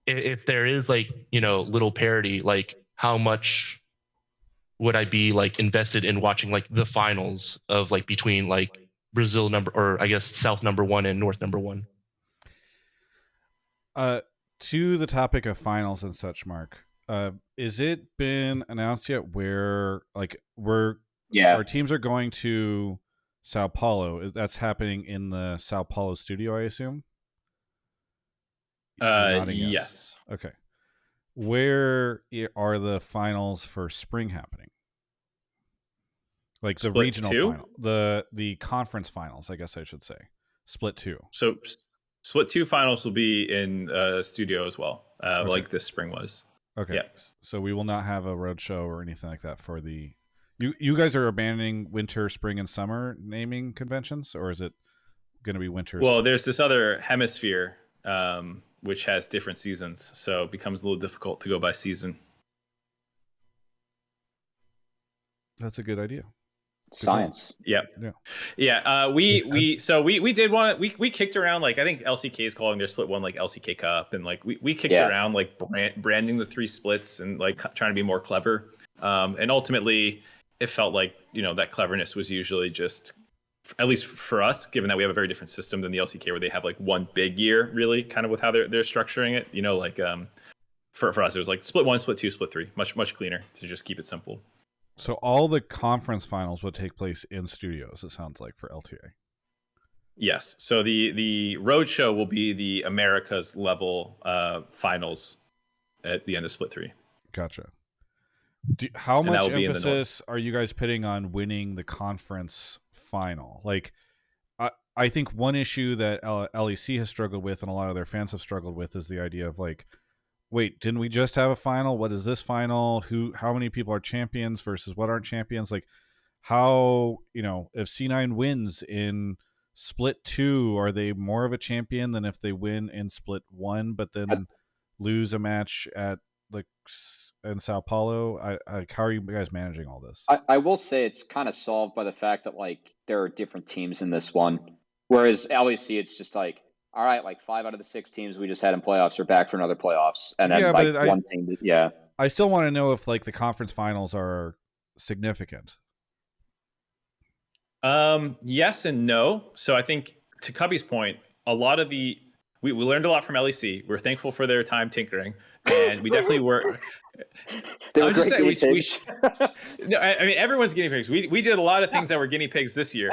if there is like little parity, like how much would I be like invested in watching like the finals of like between like Brazil or I guess South number 1 and North number 1? To the topic of finals and such, Mark, is it been announced yet where our teams are going to Sao Paulo? That's happening in the Sao Paulo studio, I assume. Yes. Okay. Where are the finals for spring happening? Like the Split regional 2? final, the conference finals, I guess I should say. Split 2. So Split 2 finals will be in studio as well, Okay. like this spring was. Okay. Yeah. So we will not have a road show or anything like that for the. You guys are abandoning winter, spring, and summer naming conventions, or is it going to be winter? Well, there's this other hemisphere, which has different seasons, so it becomes a little difficult to go by season. That's a good idea. Science. Yeah. We did one. We kicked around, like, I think LCK is calling their split 1 like LCK Cup, and like we kicked around like branding the 3 splits and like trying to be more clever. And ultimately, it felt like that cleverness was usually just, at least for us, given that we have a very different system than the LCK, where they have like one big year, really, kind of with how they're structuring it. For us, it was like split 1, split 2, split 3, much cleaner to just keep it simple. So all the conference finals would take place in studios, it sounds like, for LTA. Yes. So the road show will be the Americas level finals at the end of Split 3. Gotcha. How And that much will be in the North. emphasis are you guys putting on winning the conference final? Like, I think one issue that LEC has struggled with, and a lot of their fans have struggled with, is the idea of like, wait, didn't we just have a final? What is this final? How many people are champions versus what aren't champions? Like, how, you know, if C9 wins in Split 2, are they more of a champion than if they win in Split 1, but then lose a match at like in Sao Paulo? How are you guys managing all this? I will say it's kind of solved by the fact that like there are different teams in this one, whereas LEC it's just like, all right, like 5 out of the 6 teams we just had in playoffs are back for another playoffs, and then one team. Yeah, I still want to know if like the conference finals are significant. Yes and no. So I think to Cubby's point, a lot of we learned a lot from LEC. We're thankful for their time tinkering, and we definitely were. They were great guinea pigs. No, I mean everyone's guinea pigs. We did a lot of things that were guinea pigs this year.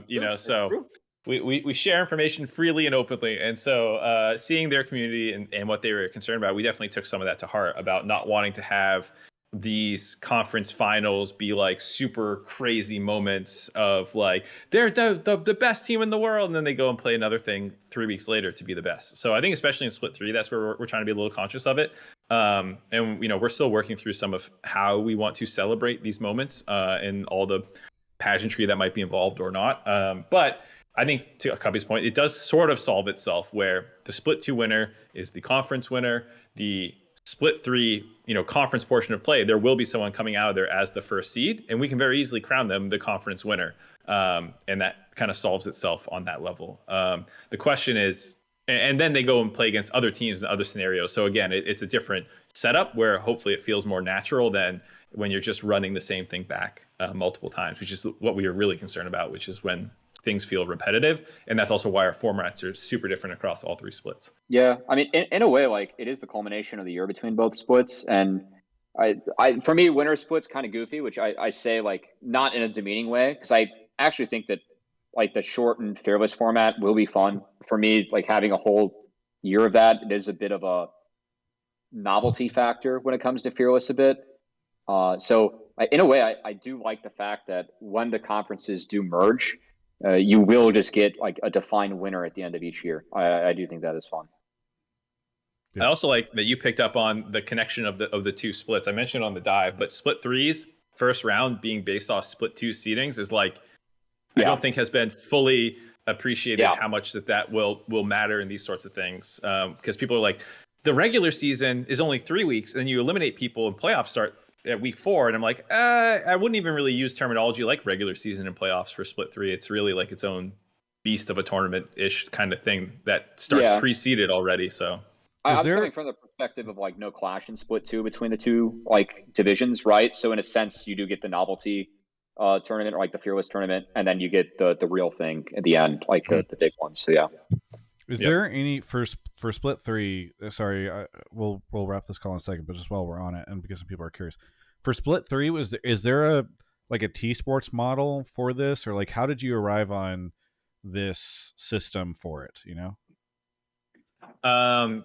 You know, so we share information freely and openly, and so seeing their community and what they were concerned about, we definitely took some of that to heart about not wanting to have these conference finals be like super crazy moments of like they're the best team in the world, and then they go and play another thing 3 weeks later to be the best. So I think especially in Split 3, that's where we're trying to be a little conscious of it. And you know, we're still working through some of how we want to celebrate these moments and all the pageantry that might be involved or not. But I think to Cubby's point, it does sort of solve itself where the Split 2 winner is the conference winner. The Split 3, you know, conference portion of play, there will be someone coming out of there as the first seed, and we can very easily crown them the conference winner. And that kind of solves itself on that level. The question is, and then they go and play against other teams in other scenarios. So again, it's a different setup where hopefully it feels more natural than when you're just running the same thing back multiple times, which is what we are really concerned about, which is when things feel repetitive. And that's also why our formats are super different across all 3 splits. Yeah, I mean, in a way, like it is the culmination of the year between both splits, and I for me, winter split's kind of goofy, which I say like not in a demeaning way, because I actually think that like the shortened fearless format will be fun for me. Like having a whole year of that, it is a bit of a novelty factor when it comes to fearless a bit. So in a way, I do like the fact that when the conferences do merge, you will just get like a defined winner at the end of each year. I do think that is fun. I also like that you picked up on the connection of the 2 splits. I mentioned on the dive, but Split 3's first round being based off Split 2 seedings is like, I don't think has been fully appreciated how much that will matter in these sorts of things. Because people are like, the regular season is only 3 weeks, and then you eliminate people and playoffs start at week 4, and I'm like, I wouldn't even really use terminology like regular season and playoffs for Split 3. It's really like its own beast of a tournament-ish kind of thing that starts pre-seeded already. So I was coming from the perspective of like no clash in Split 2 between the 2 like divisions, right? So in a sense, you do get the novelty tournament or like the fearless tournament, and then you get the real thing at the end, like the big one. So yeah. Is there any for Split 3? Sorry, we'll wrap this call in a second, but just while we're on it, and because some people are curious, for Split 3, is there a like a T Sports model for this, or like how did you arrive on this system for it? You know,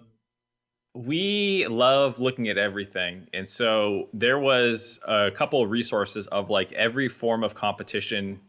we love looking at everything, and so there was a couple of resources of like every form of competition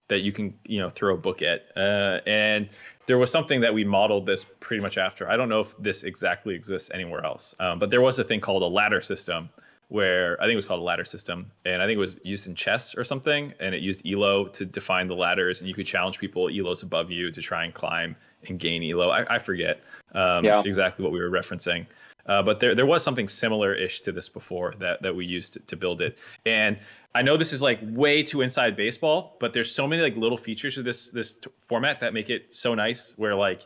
that you can, you know, throw a book at. And there was something that we modeled this pretty much after. I don't know if this exactly exists anywhere else, but there was a thing called a ladder system where I think it was called a ladder system. And I think it was used in chess or something. And it used ELO to define the ladders. And you could challenge people ELOs above you to try and climb and gain ELO. I forget exactly what we were referencing. But there was something similar-ish to this before that we used to build it. And I know this is like way too inside baseball, but there's so many like little features of this format that make it so nice where like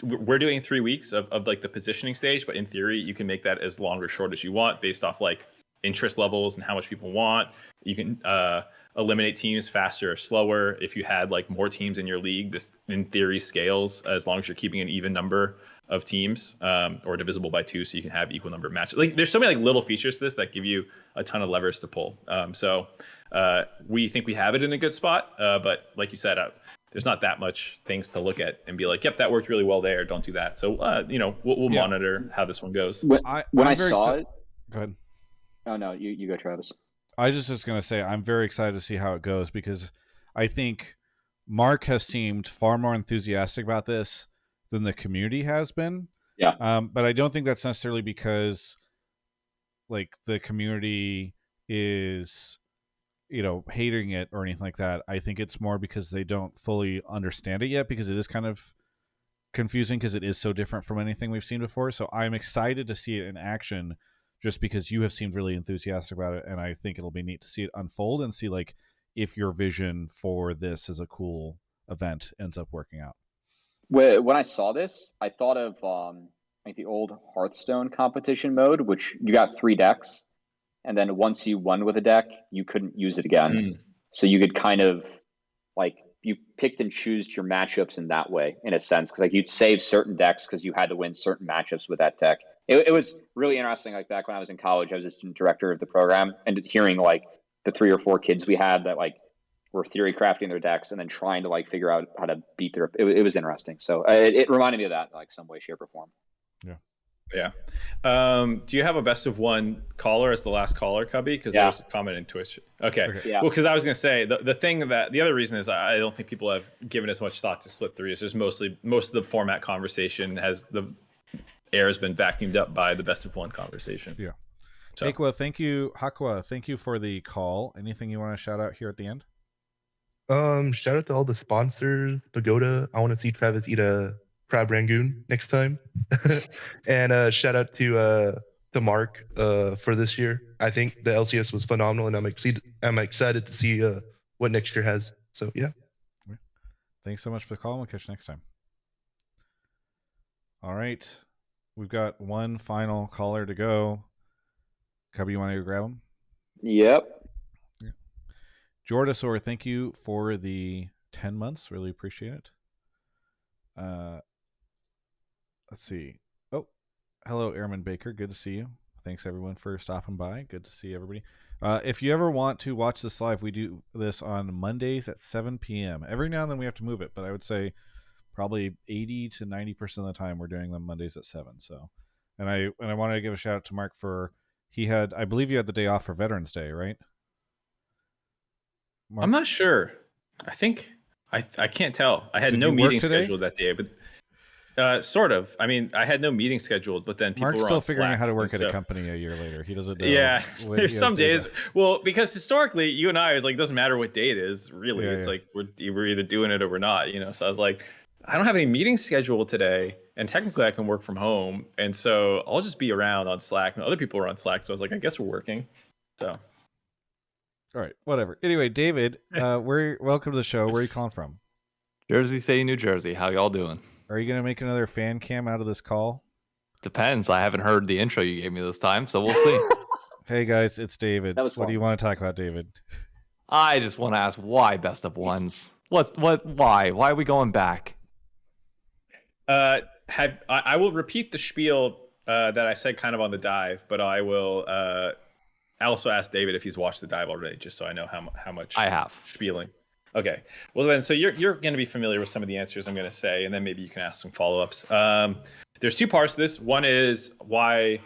we're doing 3 weeks of like the positioning stage, but in theory, you can make that as long or short as you want based off like interest levels and how much people want. You can eliminate teams faster or slower. If you had like more teams in your league, this in theory scales as long as you're keeping an even number of teams or divisible by 2, so you can have equal number of matches. Like there's so many like little features to this that give you a ton of levers to pull. So we think we have it in a good spot, but like you said, there's not that much things to look at and be like, yep, that worked really well there. Don't do that. So, we'll monitor how this one goes. When I saw it, go ahead. Oh no, you go, Travis. I was just going to say I'm very excited to see how it goes because I think Mark has seemed far more enthusiastic about this than the community has been. Yeah. But I don't think that's necessarily because like the community is, hating it or anything like that. I think it's more because they don't fully understand it yet because it is kind of confusing because it is so different from anything we've seen before. So I'm excited to see it in action just because you have seemed really enthusiastic about it, and I think it'll be neat to see it unfold and see like if your vision for this as a cool event ends up working out. When I saw this, I thought of like the old Hearthstone competition mode, which you got 3 decks, and then once you won with a deck, you couldn't use it again. So you could kind of like you picked and choose your matchups in that way, in a sense, because like you'd save certain decks because you had to win certain matchups with that deck. It was really interesting. Like back when I was in college, I was assistant director of the program, and hearing like the 3 or 4 kids we had that like were theory crafting their decks and then trying to like figure out how to beat their. It was interesting. So it reminded me of that, like some way, shape, or form. Yeah. Do you have a best of one caller as the last caller, Cubby? Because there's a comment in Twitch. Okay. Yeah. Well, because I was going to say the other reason is I don't think people have given as much thought to split 3. Is there's most of the format conversation has been vacuumed up by the best of one conversation. Yeah. So. Haekua, thank you for the call. Anything you want to shout out here at the end? Shout out to all the sponsors. Pagoda. I want to see Travis eat a crab rangoon next time. And shout out to Mark for this year. I think the LCS was phenomenal, and I'm excited to see what next year has. So yeah. Thanks so much for the call. We'll catch you next time. All right, we've got one final caller to go. Cubby, you want to go grab him? Yep. Jordasaur, thank you for the 10 months. Really appreciate it. Let's see. Oh, hello, Airman Baker. Good to see you. Thanks, everyone, for stopping by. Good to see everybody. If you ever want to watch this live, we do this on Mondays at 7 p.m. Every now and then we have to move it, but I would say probably 80 to 90% of the time we're doing them Mondays at 7. So, and I wanted to give a shout out to Mark for I believe you had the day off for Veterans Day, right? Mark? I'm not sure. I think I can't tell. I had no meeting scheduled that day, but sort of. I mean, I had no meeting scheduled, but then people Mark's were still on figuring Slack, out how to work at a company a year later. He doesn't know. Yeah, there's some days. Well, because historically, you and I was like, it doesn't matter what day it is. Really, it's like we're either doing it or we're not. So I was like, I don't have any meetings scheduled today, and technically I can work from home, and so I'll just be around on Slack, and other people are on Slack. So I was like, I guess we're working. So, all right, whatever. Anyway, David, welcome to the show. Where are you calling from? Jersey City, New Jersey. How y'all doing? Are you gonna make another fan cam out of this call? Depends. I haven't heard the intro you gave me this time, so we'll see. Hey guys, it's David. That was fun. What do you want to talk about, David? I just want to ask why best of ones. Why? Why are we going back? I will repeat the spiel that I said kind of on the dive, but I will also ask David if he's watched the dive already, just so I know how much I have spieling. Okay. Well then, so you're going to be familiar with some of the answers I'm going to say, and then maybe you can ask some follow-ups. There's 2 parts to this. One is why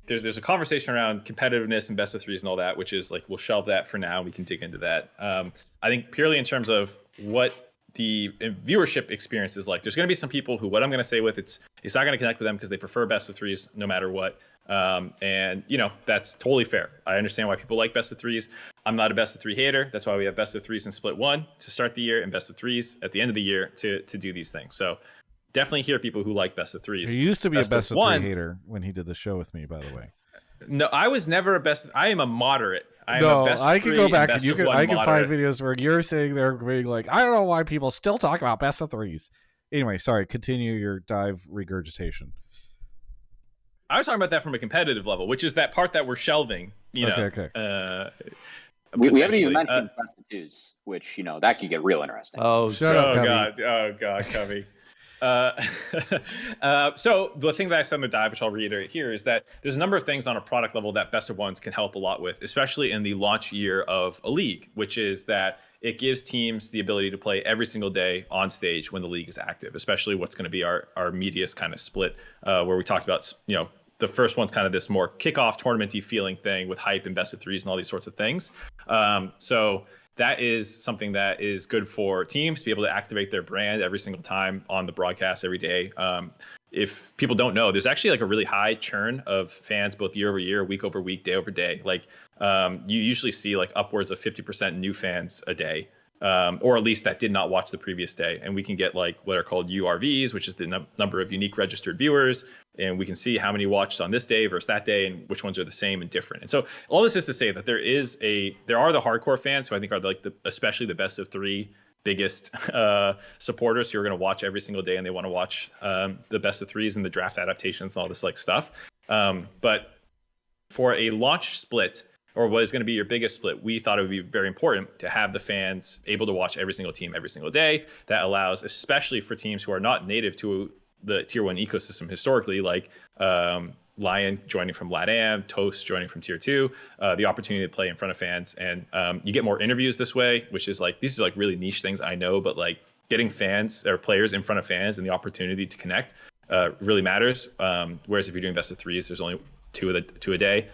there's a conversation around competitiveness and best of 3s and all that, which is like we'll shelve that for now. We can dig into that. I think purely in terms of what the viewership experience is like. There's going to be some people who what I'm going to say with it's not going to connect with them because they prefer best of 3s no matter what. And that's totally fair. I understand why people like best of 3s. I'm not a best of 3 hater. That's why we have best of 3s and split 1 to start the year and best of 3s at the end of the year to do these things. So definitely hear people who like best of 3s. He used to be a best of 3 hater when he did the show with me, by the way. No, I was never a best. I am a moderate. I can go back and I can find videos where you're sitting there being like, I don't know why people still talk about best of 3s. Anyway, sorry, continue your dive regurgitation. I was talking about that from a competitive level, which is that part that we're shelving. Okay. We haven't even mentioned best of 2s, which that could get real interesting. Oh, shut up, Cubby. Oh God, Cubby. So the thing that I said in the dive, which I'll reiterate here, is that there's a number of things on a product level that best of ones can help a lot with, especially in the launch year of a league, which is that it gives teams the ability to play every single day on stage when the league is active, especially what's going to be our medius kind of split, where we talked about, the first one's kind of this more kickoff tournament-y feeling thing with hype and best of threes and all these sorts of things. So that is something that is good for teams to be able to activate their brand every single time on the broadcast every day. If people don't know, there's actually like a really high churn of fans both year over year, week over week, day over day. Like you usually see like upwards of 50% new fans a day, or at least that did not watch the previous day. And we can get like what are called URVs, which is the number of unique registered viewers. And we can see how many watched on this day versus that day and which ones are the same and different. And so all this is to say that there are the hardcore fans who I think are like especially the best of three biggest supporters who are going to watch every single day, and they want to watch the best of threes and the draft adaptations and all this like stuff. But for a launch split, or what is going to be your biggest split, we thought it would be very important to have the fans able to watch every single team every single day. That allows, especially for teams who are not native to the tier 1 ecosystem historically, like Lion joining from LATAM, Toast joining from tier 2, the opportunity to play in front of fans. And you get more interviews this way, which is like, these are like really niche things, I know, but like getting fans or players in front of fans and the opportunity to connect really matters. Whereas if you're doing best of threes, there's only two a day.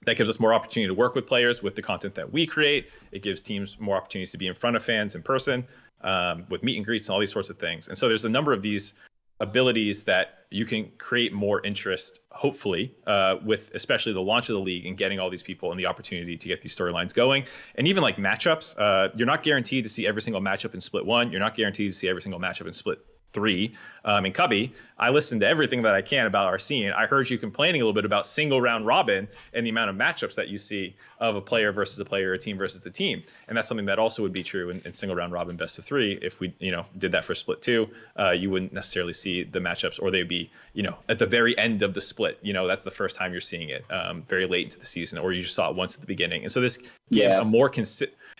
That gives us more opportunity to work with players with the content that we create. It gives teams more opportunities to be in front of fans in person, with meet and greets and all these sorts of things. And so there's a number of these abilities that you can create more interest, hopefully, with especially the launch of the league and getting all these people and the opportunity to get these storylines going. And even like matchups, you're not guaranteed to see every single matchup in split 1. You're not guaranteed to see every single matchup in split 3. In Cubby, I listened to everything that I can about our scene. I heard you complaining a little bit about single round robin and the amount of matchups that you see of a player versus a player, a team versus a team. And that's something that also would be true in single round robin best of 3. If we, did that for split 2, you wouldn't necessarily see the matchups, or they'd be, at the very end of the split. That's the first time you're seeing it, very late into the season, or you just saw it once at the beginning. And so this gives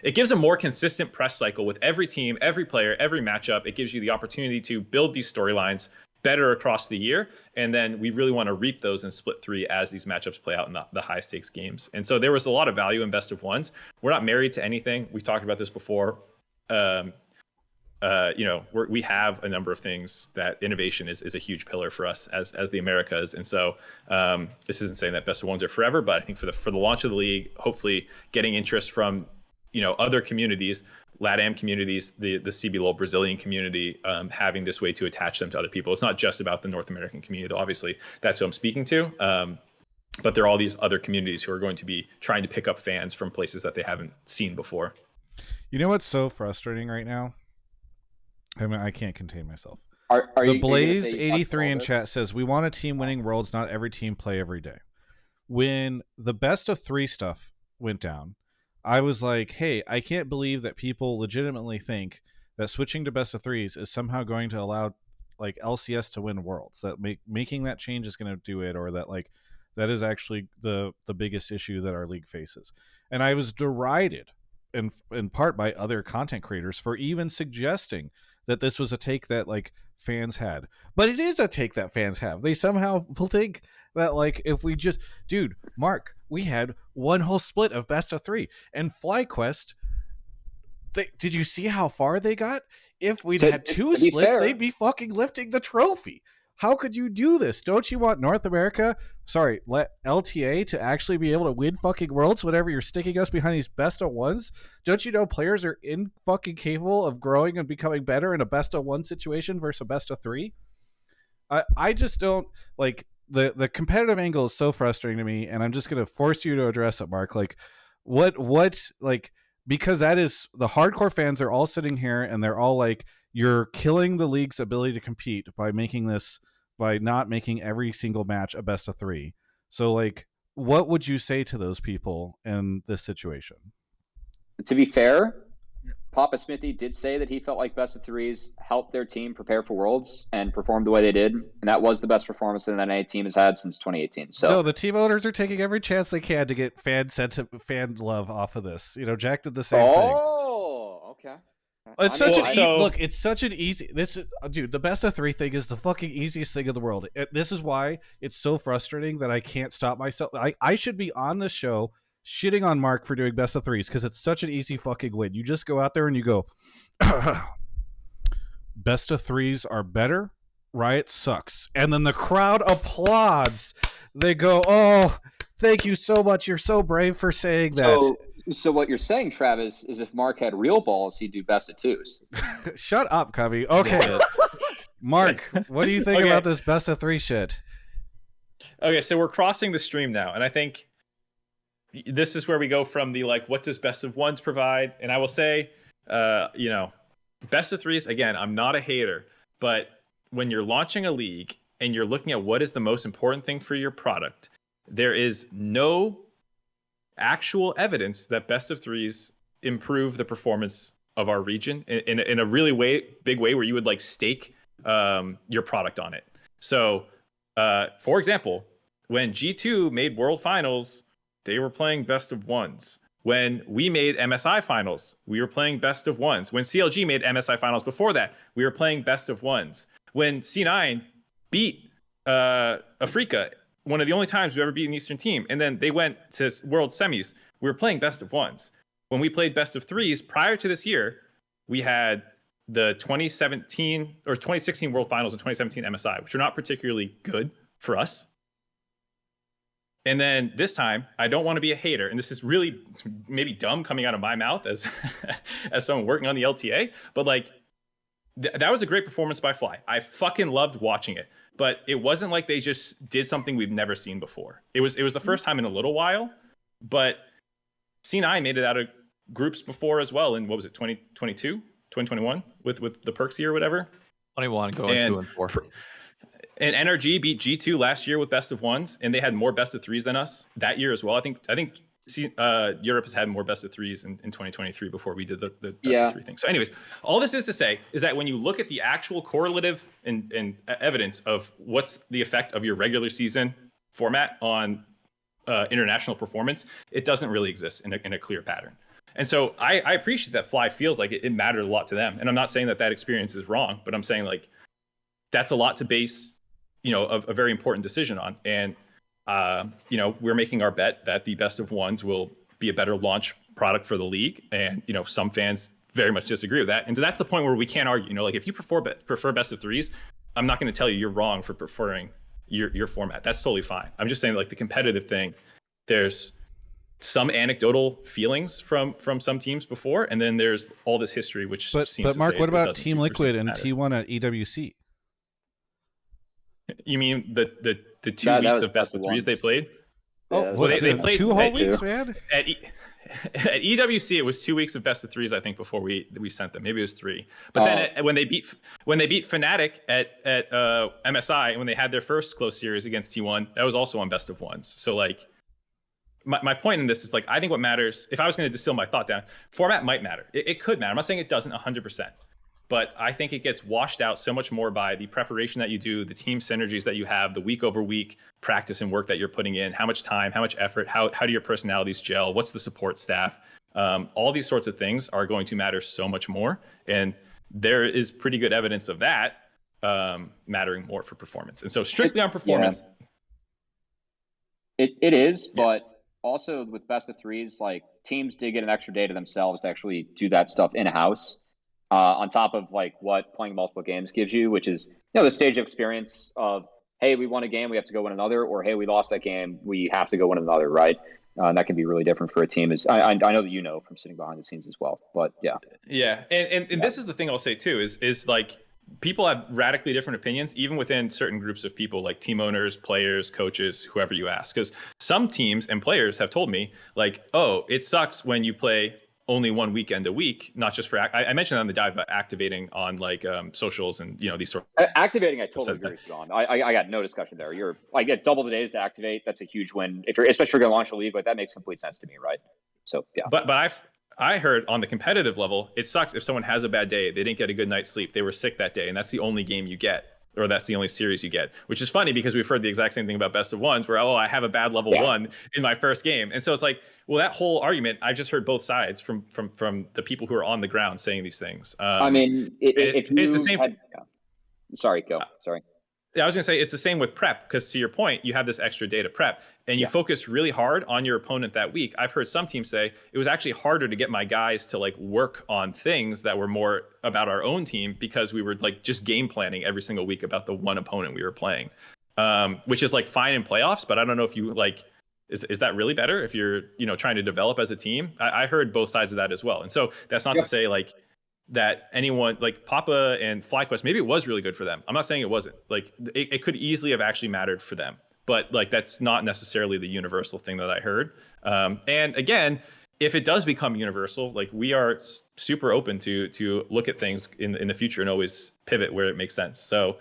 it gives a more consistent press cycle with every team, every player, every matchup. It gives you the opportunity to build these storylines better across the year. And then we really want to reap those in split 3 as these matchups play out in the high stakes games. And so there was a lot of value in best of 1s. We're not married to anything. We've talked about this before. We have a number of things that innovation is a huge pillar for us as the Americas. And so this isn't saying that best of 1s are forever, but I think for the launch of the league, hopefully getting interest from other communities, LATAM communities, the CBLOL Brazilian community, having this way to attach them to other people. It's not just about the North American community, though obviously that's who I'm speaking to. But there are all these other communities who are going to be trying to pick up fans from places that they haven't seen before. You know what's so frustrating right now? I mean, I can't contain myself. Are the Blaze 83 in chat says, we want a team winning worlds, not every team play every day. When the best of 3 stuff went down, I was like, hey, I can't believe that people legitimately think that switching to best of 3s is somehow going to allow like LCS to win worlds, that making that change is going to do it, or that like that is actually the biggest issue that our league faces. And I was derided in part by other content creators for even suggesting that this was a take that like fans had. But it is a take that fans have. They somehow will think that like if we just, dude, Mark, we had one whole split of best of 3, and FlyQuest, did you see how far they got? If we'd had 2 splits, they'd be fucking lifting the trophy. How could you do this? Don't you want North America, let LTA to actually be able to win fucking worlds whenever you're sticking us behind these best of 1s? Don't you know players are fucking capable of growing and becoming better in a best of 1 situation versus a best of 3? I just don't like the competitive angle is so frustrating to me, and I'm just gonna force you to address it, Mark. Like, what like, because that is the hardcore fans are all sitting here and they're all like, you're killing the league's ability to compete by not making every single match a best of 3. So like, what would you say to those people in this situation? To be fair, Papa Smithy did say that he felt like best of 3s helped their team prepare for Worlds and perform the way they did, and that was the best performance that any team has had since 2018. So no, the team owners are taking every chance they can to get fan love off of this. Jack did the same thing. Oh, okay. It's such an easy. Dude, the best of 3 thing is the fucking easiest thing in the world. This is why it's so frustrating that I can't stop myself. I should be on this show shitting on Mark for doing best of threes because it's such an easy fucking win. You just go out there and you go, best of threes are better. Riot sucks. And then the crowd applauds. They go, oh, thank you so much. You're so brave for saying that. So what you're saying, Travis, is if Mark had real balls, he'd do best of twos. Shut up, Cubby. Okay. Mark, what do you think about this best of three shit? Okay, so we're crossing the stream now, and I think this is where we go from the like, what does best of ones provide? And I will say, best of threes, again, I'm not a hater, but when you're launching a league and you're looking at what is the most important thing for your product, there is no actual evidence that best of threes improve the performance of our region in a really big way where you would like stake your product on it. So, for example, when G2 made World Finals, they were playing best of ones. When we made MSI Finals, we were playing best of ones. When CLG made MSI Finals before that, we were playing best of ones. When C9 beat Afrika, one of the only times we ever beat an Eastern team, and then they went to World Semis, we were playing best of ones. When we played best of threes prior to this year, we had the 2017 or 2016 World Finals and 2017 MSI, which are not particularly good for us. And then this time, I don't want to be a hater, and this is really maybe dumb coming out of my mouth as as someone working on the LTA, but like that was a great performance by Fly. I fucking loved watching it, but it wasn't like they just did something we've never seen before. It was the first time in a little while, but C9 made it out of groups before as well in, what was it, 2022, 2021 with the Perksy or whatever. 21 going 2 and 4. And NRG beat G2 last year with best of ones, and they had more best of threes than us that year as well. I think Europe has had more best of threes in 2023 before we did the best of three thing. So anyways, all this is to say is that when you look at the actual correlative and evidence of what's the effect of your regular season format on international performance, it doesn't really exist in a clear pattern. And so I appreciate that Fly feels like it mattered a lot to them. And I'm not saying that experience is wrong, but I'm saying like that's a lot to base, a very important decision on. And we're making our bet that the best of ones will be a better launch product for the league. And, some fans very much disagree with that. And so that's the point where we can't argue, like if you prefer best of threes, I'm not going to tell you you're wrong for preferring your format. That's totally fine. I'm just saying like the competitive thing, there's some anecdotal feelings from some teams before. And then there's all this history, which seems but to Mark, say what it about doesn't Team Liquid and matter. T1 at EWC? You mean the 2 weeks of best of threes they played? Oh, well, they played 2 whole weeks, man. At EWC, it was 2 weeks of best of threes, I think, before we sent them. Maybe it was 3. But then when they beat Fnatic at MSI, and when they had their first close series against T1, that was also on best of ones. So like, my point in this is like, I think what matters, if I was going to distill my thought down, format might matter. It could matter. I'm not saying it doesn't 100%. But I think it gets washed out so much more by the preparation that you do, the team synergies that you have, the week over week practice and work that you're putting in, how much time, how much effort, how do your personalities gel, what's the support staff? All these sorts of things are going to matter so much more. And there is pretty good evidence of that mattering more for performance. And so strictly on performance. Yeah. It is, but also with best of threes, like teams did get an extra day to themselves to actually do that stuff in-house. On top of like what playing multiple games gives you, which is the stage of experience of, hey, we won a game, we have to go win another, or hey, we lost that game, we have to go win another, right? That can be really different for a team. I know that from sitting behind the scenes as well, but and this is the thing I'll say too is like people have radically different opinions even within certain groups of people, like team owners, players, coaches, whoever you ask, because some teams and players have told me like, oh, it sucks when you play only one weekend a week, not just for I mentioned on the dive about activating on like socials and these sort of activating. I totally agree with you on. I got no discussion there. I get double the days to activate. That's a huge win if you're especially going to launch a league. Like that makes complete sense to me, right? So yeah. But I heard on the competitive level, it sucks if someone has a bad day, they didn't get a good night's sleep, they were sick that day, and that's the only game you get. Or that's the only series you get, which is funny because we've heard the exact same thing about best of ones where, I have a bad level 1 in my first game. And so it's like, well, that whole argument, I just heard both sides from the people who are on the ground saying these things. I mean, it's the same. Sorry, go. Sorry. I was gonna say it's the same with prep, because to your point, you have this extra day to prep and you focus really hard on your opponent that week. I've heard some teams say it was actually harder to get my guys to like work on things that were more about our own team, because we were like just game planning every single week about the one opponent we were playing, which is like fine in playoffs. But I don't know if you like, is that really better if you're, you know, trying to develop as a team? I heard both sides of that as well. And so that's not to say like that anyone like Papa and FlyQuest, maybe it was really good for them. I'm not saying it wasn't. Like it could easily have actually mattered for them, but like that's not necessarily the universal thing that I heard. And again, if it does become universal, like we are super open to look at things in the future and always pivot where it makes sense. So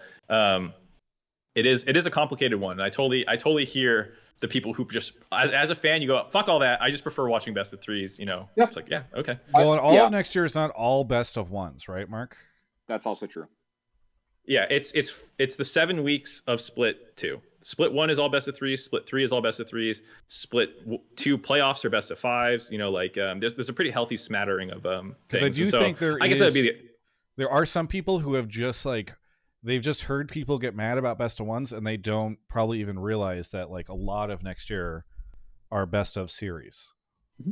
it is a complicated one. I totally hear the people who just, as a fan, you go, fuck all that. I just prefer watching best of threes, you know? It's like, yeah, okay. Well, and all of next year is not all best of ones, right, Mark? That's also true. Yeah, it's the 7 weeks of split 2. Split 1 is all best of threes. Split 3 is all best of threes. Split 2 playoffs are best of fives. You know, like there's a pretty healthy smattering of things. I do think there are some people who have just like, they've just heard people get mad about best of ones, and they don't probably even realize that like a lot of next year are best of series. Mm-hmm.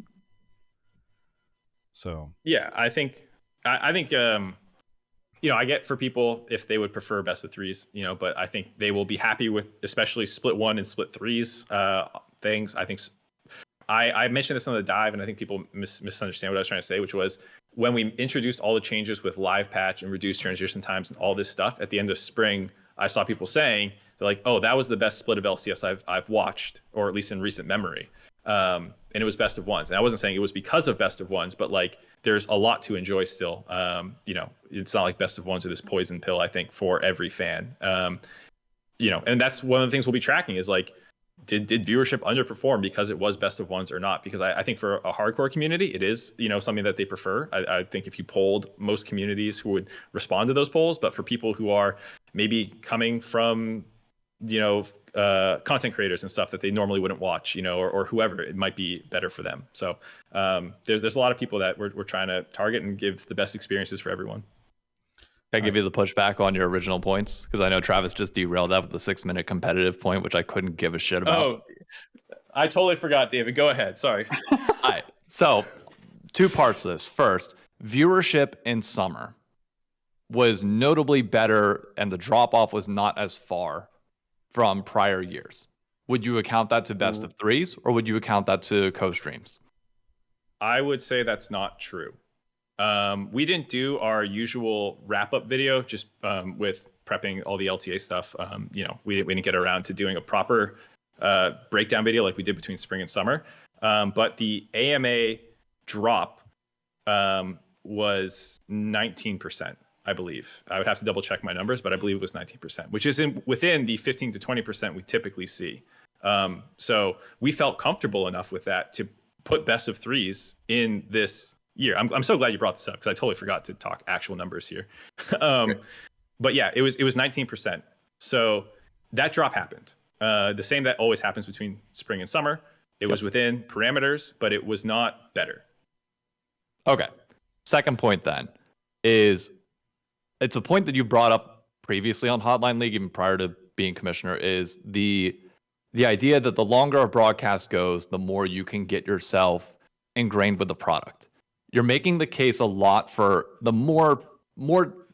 So yeah, I think you know, I get for people if they would prefer best of threes, you know, but I think they will be happy with especially split 1 and split 3s things. I think I mentioned this on the dive, and I think people misunderstand what I was trying to say, which was when we introduced all the changes with live patch and reduced transition times and all this stuff at the end of spring, I saw people saying, they're like, oh, that was the best split of LCS I've watched, or at least in recent memory. And it was best of ones. And I wasn't saying it was because of best of ones, but like there's a lot to enjoy still. You know, it's not like best of ones are this poison pill, I think, for every fan. You know, and that's one of the things we'll be tracking is like, did viewership underperform because it was best of ones or not? Because I think for a hardcore community, it is, you know, something that they prefer. I think if you polled most communities who would respond to those polls, but for people who are maybe coming from, you know, content creators and stuff that they normally wouldn't watch, you know, or whoever, it might be better for them. So there's a lot of people that we're trying to target and give the best experiences for everyone. Can I give you the pushback on your original points? Because I know Travis just derailed that with the 6-minute competitive point, which I couldn't give a shit about. Oh, I totally forgot, David. Go ahead. Sorry. All right. So 2 parts to this. First, viewership in summer was notably better, and the drop-off was not as far from prior years. Would you account that to best of threes, or would you account that to co-streams? I would say that's not true. We didn't do our usual wrap-up video just with prepping all the LTA stuff. You know, we didn't get around to doing a proper breakdown video like we did between spring and summer. But the AMA drop was 19%, I believe. I would have to double check my numbers, but I believe it was 19%, which is within the 15 to 20% we typically see. So we felt comfortable enough with that to put best of threes in this year. I'm so glad you brought this up, because I totally forgot to talk actual numbers here. But yeah, it was 19%. So that drop happened. The same that always happens between spring and summer. It was within parameters, but it was not better. Okay. Second point then is, it's a point that you brought up previously on Hotline League, even prior to being commissioner, is the idea that the longer a broadcast goes, the more you can get yourself ingrained with the product. You're making the case a lot for the more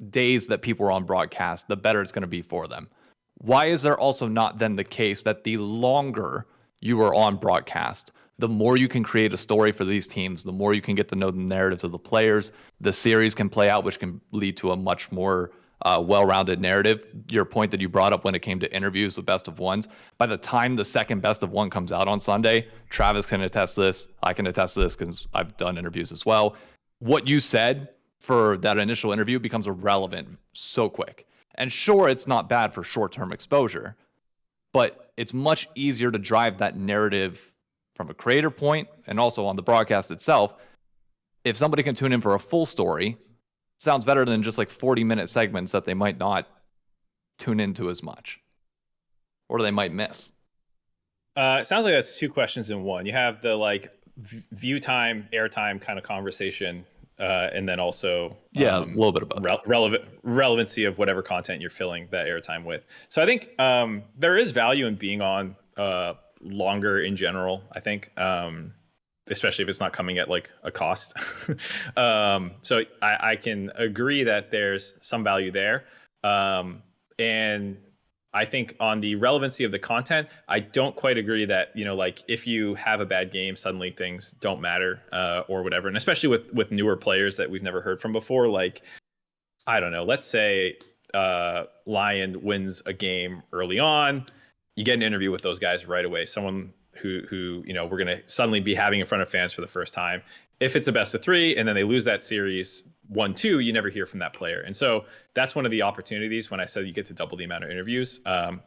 days that people are on broadcast, the better it's going to be for them. Why is there also not then the case that the longer you are on broadcast, the more you can create a story for these teams, the more you can get to know the narratives of the players, the series can play out, which can lead to a much more well-rounded narrative. Your point that you brought up when it came to interviews with best of ones, by the time the second best of one comes out on Sunday, Travis can attest to this, I can attest to this because I've done interviews as well. What you said for that initial interview becomes irrelevant so quick. And sure, it's not bad for short-term exposure, but it's much easier to drive that narrative from a creator point and also on the broadcast itself. If somebody can tune in for a full story, sounds better than just like 40-minute segments that they might not tune into as much, or they might miss. It sounds like that's 2 questions in one. You have the like view time, airtime kind of conversation and then also a little bit of both. Relevancy of whatever content you're filling that airtime with. So I think there is value in being on longer in general. I think, especially if it's not coming at like a cost. So I can agree that there's some value there, and I think on the relevancy of the content, I don't quite agree that, like if you have a bad game, suddenly things don't matter or whatever. And especially with newer players that we've never heard from before, like, I don't know, let's say Lion wins a game early on, you get an interview with those guys right away. Someone who we're going to suddenly be having in front of fans for the first time. If it's a best of 3 and then they lose that series 1-2, you never hear from that player. And so that's one of the opportunities when I said you get to double the amount of interviews.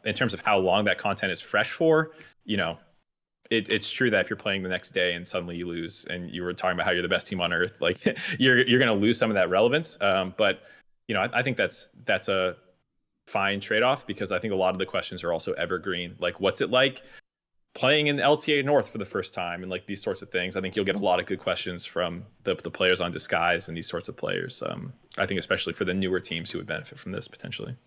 In terms of how long that content is fresh for, it's true that if you're playing the next day and suddenly you lose, and you were talking about how you're the best team on earth, like you're going to lose some of that relevance. But I think that's a fine trade-off, because I think a lot of the questions are also evergreen. Like, what's it like playing in LTA North for the first time, and like these sorts of things. I think you'll get a lot of good questions from the players on Disguise and these sorts of players. I think especially for the newer teams who would benefit from this potentially.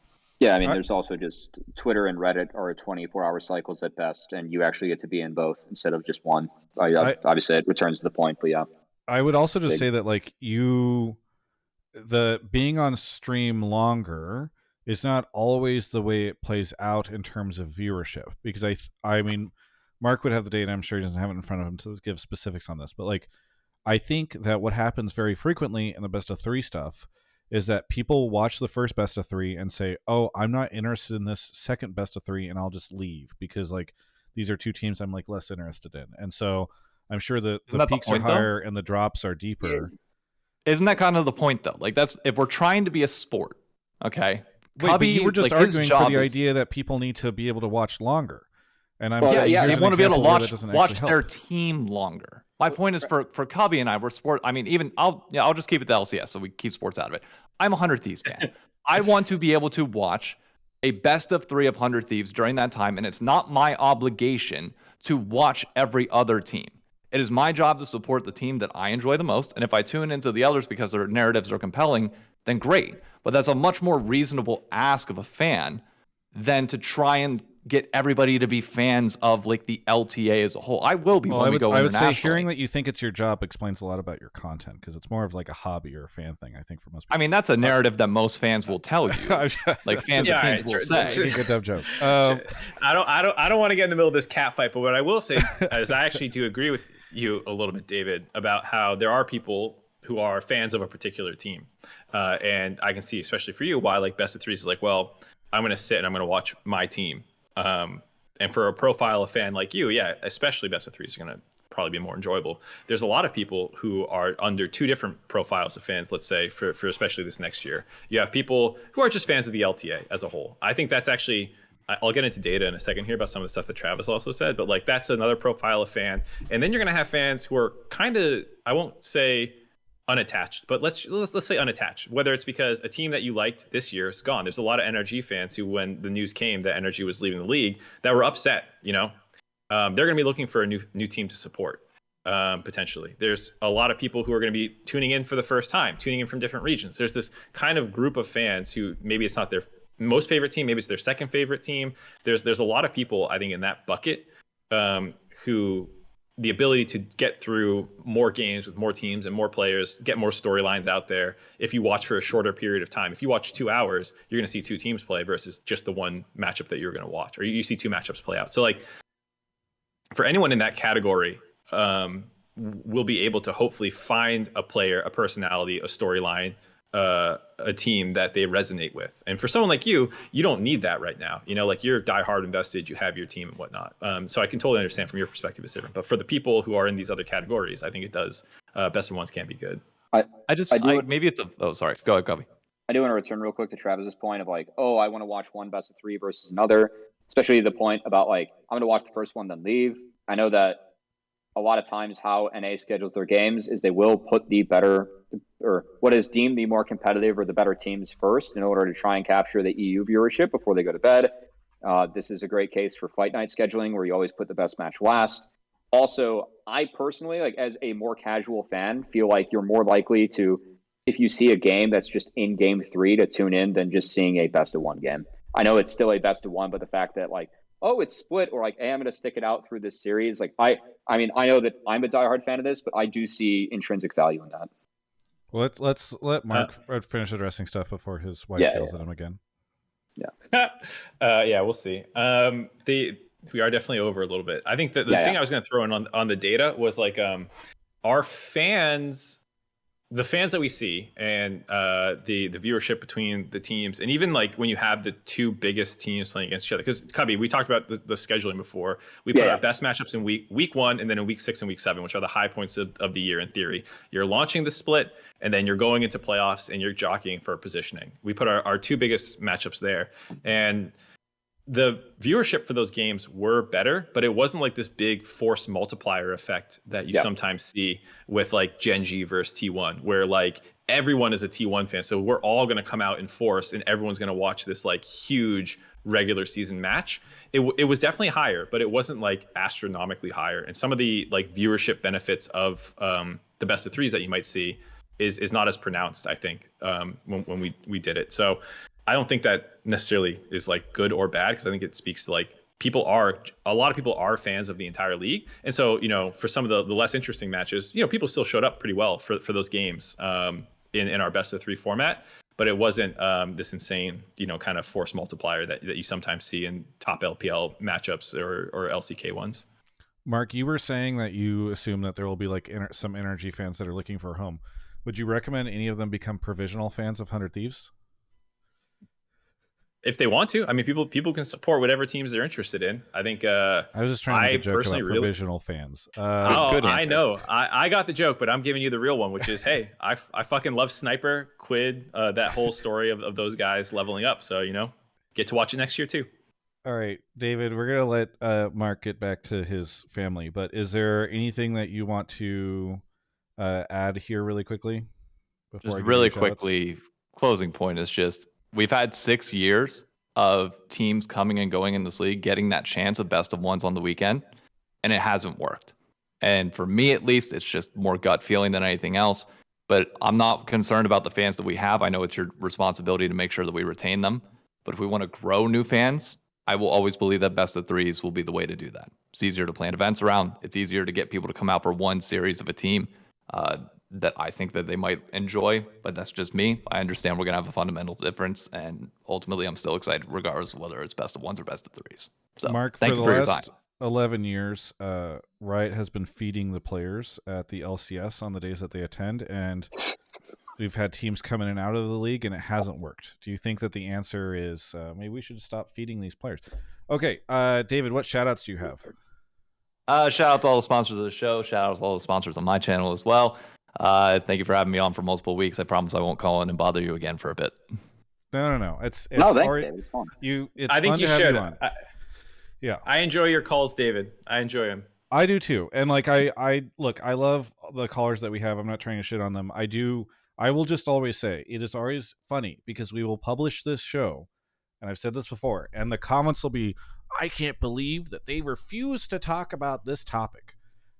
Yeah, I mean, there's also just Twitter and Reddit are 24-hour cycles at best, and you actually get to be in both instead of just one. Obviously, it returns to the point, but yeah. I would also just say that like the being on stream longer is not always the way it plays out in terms of viewership, because I mean, Mark would have the data. I'm sure he doesn't have it in front of him to give specifics on this, but like, I think that what happens very frequently in the best of 3 stuff is that people watch the first best of 3 and say, "Oh, I'm not interested in this second best of 3, and I'll just leave because like these are 2 teams I'm like less interested in." And so I'm sure the peaks are higher and the drops are deeper. Isn't that kind of the point though? Like, that's if we're trying to be a sport, okay? Wait, but you were just arguing for the idea that people need to be able to watch longer. And I'm they want to be able to watch their team longer. My point is for Cubby and I, we're sport. I mean, even I'll just keep it to LCS so we keep sports out of it. I'm a 100 Thieves fan. I want to be able to watch a best of 3 of 100 Thieves during that time, and it's not my obligation to watch every other team. It is my job to support the team that I enjoy the most, and if I tune into the others because their narratives are compelling, then great. But that's a much more reasonable ask of a fan than to try and get everybody to be fans of like the LTA as a whole. I will be when we go internationally. I would say hearing that you think it's your job explains a lot about your content, because it's more of like a hobby or a fan thing, I think, for most people. I mean, that's a narrative that most fans will tell you. Like fans of teams will say. Good dumb joke. I don't want to get in the middle of this cat fight, but what I will say is I actually do agree with you a little bit, David, about how there are people who are fans of a particular team. And I can see, especially for you, why like best of 3s is like, well, I'm going to sit and I'm going to watch my team. And for a profile of fan like you, yeah, especially best of 3s are going to probably be more enjoyable. There's a lot of people who are under 2 different profiles of fans, let's say, for especially this next year. You have people who are just fans of the LTA as a whole. I think that's actually, I'll get into data in a second here about some of the stuff that Travis also said, but like that's another profile of fan. And then you're going to have fans who are kind of, I won't say unattached, but let's say unattached, whether it's because a team that you liked this year is gone. There's a lot of NRG fans who, when the news came that NRG was leaving the league, that were upset. They're going to be looking for a new team to support, potentially. There's a lot of people who are going to be tuning in for the first time, tuning in from different regions. There's this kind of group of fans who maybe it's not their most favorite team, maybe it's their second favorite team. There's a lot of people, I think, in that bucket who the ability to get through more games with more teams and more players, get more storylines out there. If you watch for a shorter period of time, if you watch 2 hours, you're going to see 2 teams play versus just the one matchup that you're going to watch, or you see 2 matchups play out. So like for anyone in that category, we'll be able to hopefully find a player, a personality, a storyline, a team that they resonate with. And for someone like you don't need that right now. Like you're diehard invested, you have your team and whatnot. So I can totally understand from your perspective it's different. But for the people who are in these other categories, I think it does. Best of 1s can be good. Maybe it's sorry. Go ahead, Covey. I do want to return real quick to Travis's point of like, oh, I want to watch one best of 3 versus another, especially the point about like, I'm going to watch the first one, then leave. I know that a lot of times how NA schedules their games is they will put the better, or what is deemed the more competitive or the better teams first in order to try and capture the EU viewership before they go to bed. This is a great case for fight night scheduling where you always put the best match last. also, I personally, like as a more casual fan, feel like you're more likely to, if you see a game that's just in game 3, to tune in than just seeing a best of 1 game. I know it's still a best of 1, but the fact that like, oh, it's split, or like, hey, I'm going to stick it out through this series. Like, I mean, I know that I'm a diehard fan of this, but I do see intrinsic value in that. Well, let's let Mark finish addressing stuff before his wife yells at him again. Yeah. Yeah, we'll see. We are definitely over a little bit. I think that the thing I was going to throw in on the data was like, our fans, the fans that we see, and the viewership between the teams, and even like when you have the 2 biggest teams playing against each other. Because Cubby, we talked about the scheduling before. We put our best matchups in week 1, and then in week 6 and week 7, which are the high points of the year in theory. You're launching the split, and then you're going into playoffs, and you're jockeying for positioning. We put our 2 biggest matchups there, and the viewership for those games were better, but it wasn't like this big force multiplier effect that you sometimes see with like Gen G versus T1, where like everyone is a T1 fan. So we're all going to come out in force and everyone's going to watch this like huge regular season match. It was definitely higher, but it wasn't like astronomically higher. And some of the like viewership benefits of the best of 3s that you might see is not as pronounced, I think, when we did it. So I don't think that necessarily is like good or bad, because I think it speaks to like a lot of people are fans of the entire league. And so, you know, for some of the less interesting matches, you know, people still showed up pretty well for those games in our best of 3 format, but it wasn't this insane, you know, kind of force multiplier that you sometimes see in top LPL matchups or LCK ones. Mark, you were saying that you assume that there will be like some energy fans that are looking for a home. Would you recommend any of them become provisional fans of 100 Thieves? If they want to, I mean, people can support whatever teams they're interested in. I think. I was just trying to make a joke about provisional fans. Good answer. I know. I got the joke, but I'm giving you the real one, which is, hey, I fucking love Sniper, Quid, that whole story of those guys leveling up. So, you know, get to watch it next year too. All right, David, we're gonna let Mark get back to his family, but is there anything that you want to add here really quickly? Just really quickly, closing point is just, we've had 6 years of teams coming and going in this league, getting that chance of best of 1s on the weekend, and it hasn't worked. And for me, at least, it's just more gut feeling than anything else. But I'm not concerned about the fans that we have. I know it's your responsibility to make sure that we retain them. But if we want to grow new fans, I will always believe that best of 3s will be the way to do that. It's easier to plan events around. It's easier to get people to come out for one series of a team that I think that they might enjoy, but that's just me. I understand we're going to have a fundamental difference, and ultimately I'm still excited regardless of whether it's best of 1s or best of 3s. So, Mark, thank you for your time. 11 years, Riot has been feeding the players at the LCS on the days that they attend, and we've had teams come in and out of the league, and it hasn't worked. Do you think that the answer is maybe we should stop feeding these players? Okay, David, what shout-outs do you have? Shout out to all the sponsors of the show. Shout out to all the sponsors on my channel as well. Thank you for having me on for multiple weeks. I promise I won't call in and bother you again for a bit. No. It's no, thanks, already, David. It's fun. I think you should. Yeah, I enjoy your calls, David. I enjoy them. I do too. And like I love the callers that we have. I'm not trying to shit on them. I will just always say it is always funny because we will publish this show, and I've said this before, and the comments will be, I can't believe that they refuse to talk about this topic.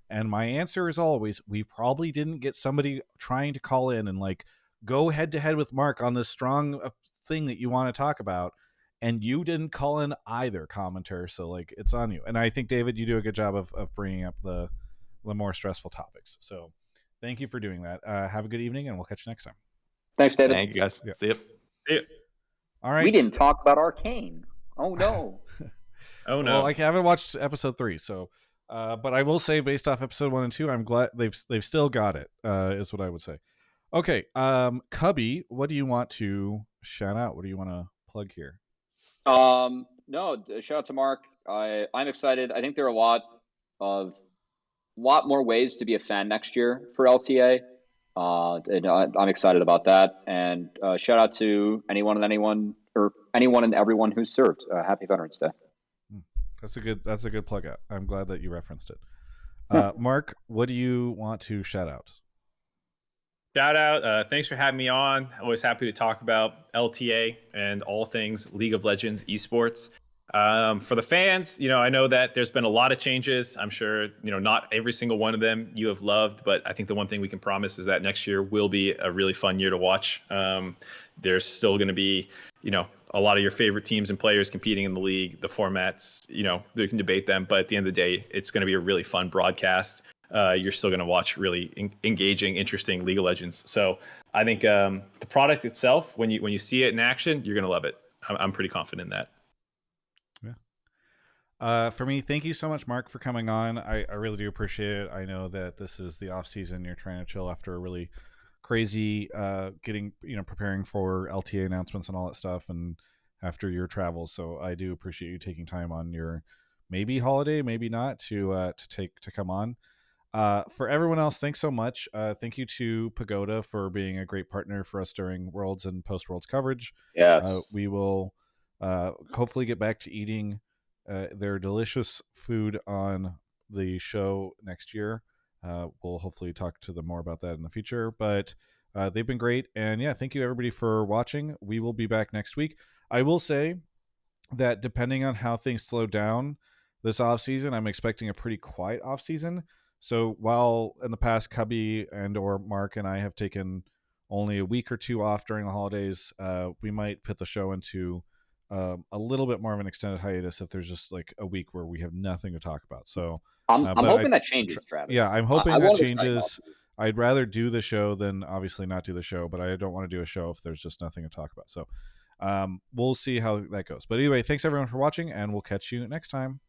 And my answer is always, we probably didn't get somebody trying to call in and like go head to head with Mark on this strong thing that you want to talk about. And you didn't call in either, commenter. So like, it's on you. And I think, David, you do a good job of bringing up the more stressful topics. So thank you for doing that. Have a good evening, and we'll catch you next time. Thanks, David. Thank you, guys. Yeah. See you. All right. We didn't talk about Arcane. Oh, no. Oh, no. Well, I haven't watched episode 3, so... but I will say, based off episode 1 and 2, I'm glad they've still got it. Is what I would say. Okay, Cubby, what do you want to shout out? What do you want to plug here? No, shout out to Mark. I'm excited. I think there are a lot more ways to be a fan next year for LTA. And I'm excited about that. And shout out to anyone and everyone who's served. Happy Veterans Day. That's a good plug out. I'm glad that you referenced it. Mark, what do you want to shout out? Shout out. Thanks for having me on. Always happy to talk about LTA and all things League of Legends esports. For the fans, I know that there's been a lot of changes. I'm sure, not every single one of them you have loved, but I think the one thing we can promise is that next year will be a really fun year to watch. There's still going to be, a lot of your favorite teams and players competing in the league. The formats, they can debate them, but at the end of the day, it's going to be a really fun broadcast. You're still going to watch really engaging, interesting League of Legends. So I think the product itself, when you see it in action, you're going to love it. I'm pretty confident in that. For me, thank you so much, Mark, for coming on. I really do appreciate it. I know that this is the off season. You're trying to chill after a really crazy preparing for LTA announcements and all that stuff, and after your travels. So I do appreciate you taking time on your maybe holiday, maybe not, to come on. For everyone else, thanks so much. Thank you to Pagoda for being a great partner for us during Worlds and post Worlds coverage. Yes. We will hopefully get back to eating their delicious food on the show next year. We'll hopefully talk to them more about that in the future, but they've been great. And yeah, thank you everybody for watching. We will be back next week. I will say that depending on how things slow down this off season, I'm expecting a pretty quiet off season. So while in the past Cubby and or Mark and I have taken only a week or two off during the holidays, we might put the show into a little bit more of an extended hiatus if there's just like a week where we have nothing to talk about. So I'm hoping that changes, Travis. Yeah, I'm hoping that changes. I'd rather do the show than obviously not do the show, but I don't want to do a show if there's just nothing to talk about. So we'll see how that goes. But anyway, thanks everyone for watching, and we'll catch you next time.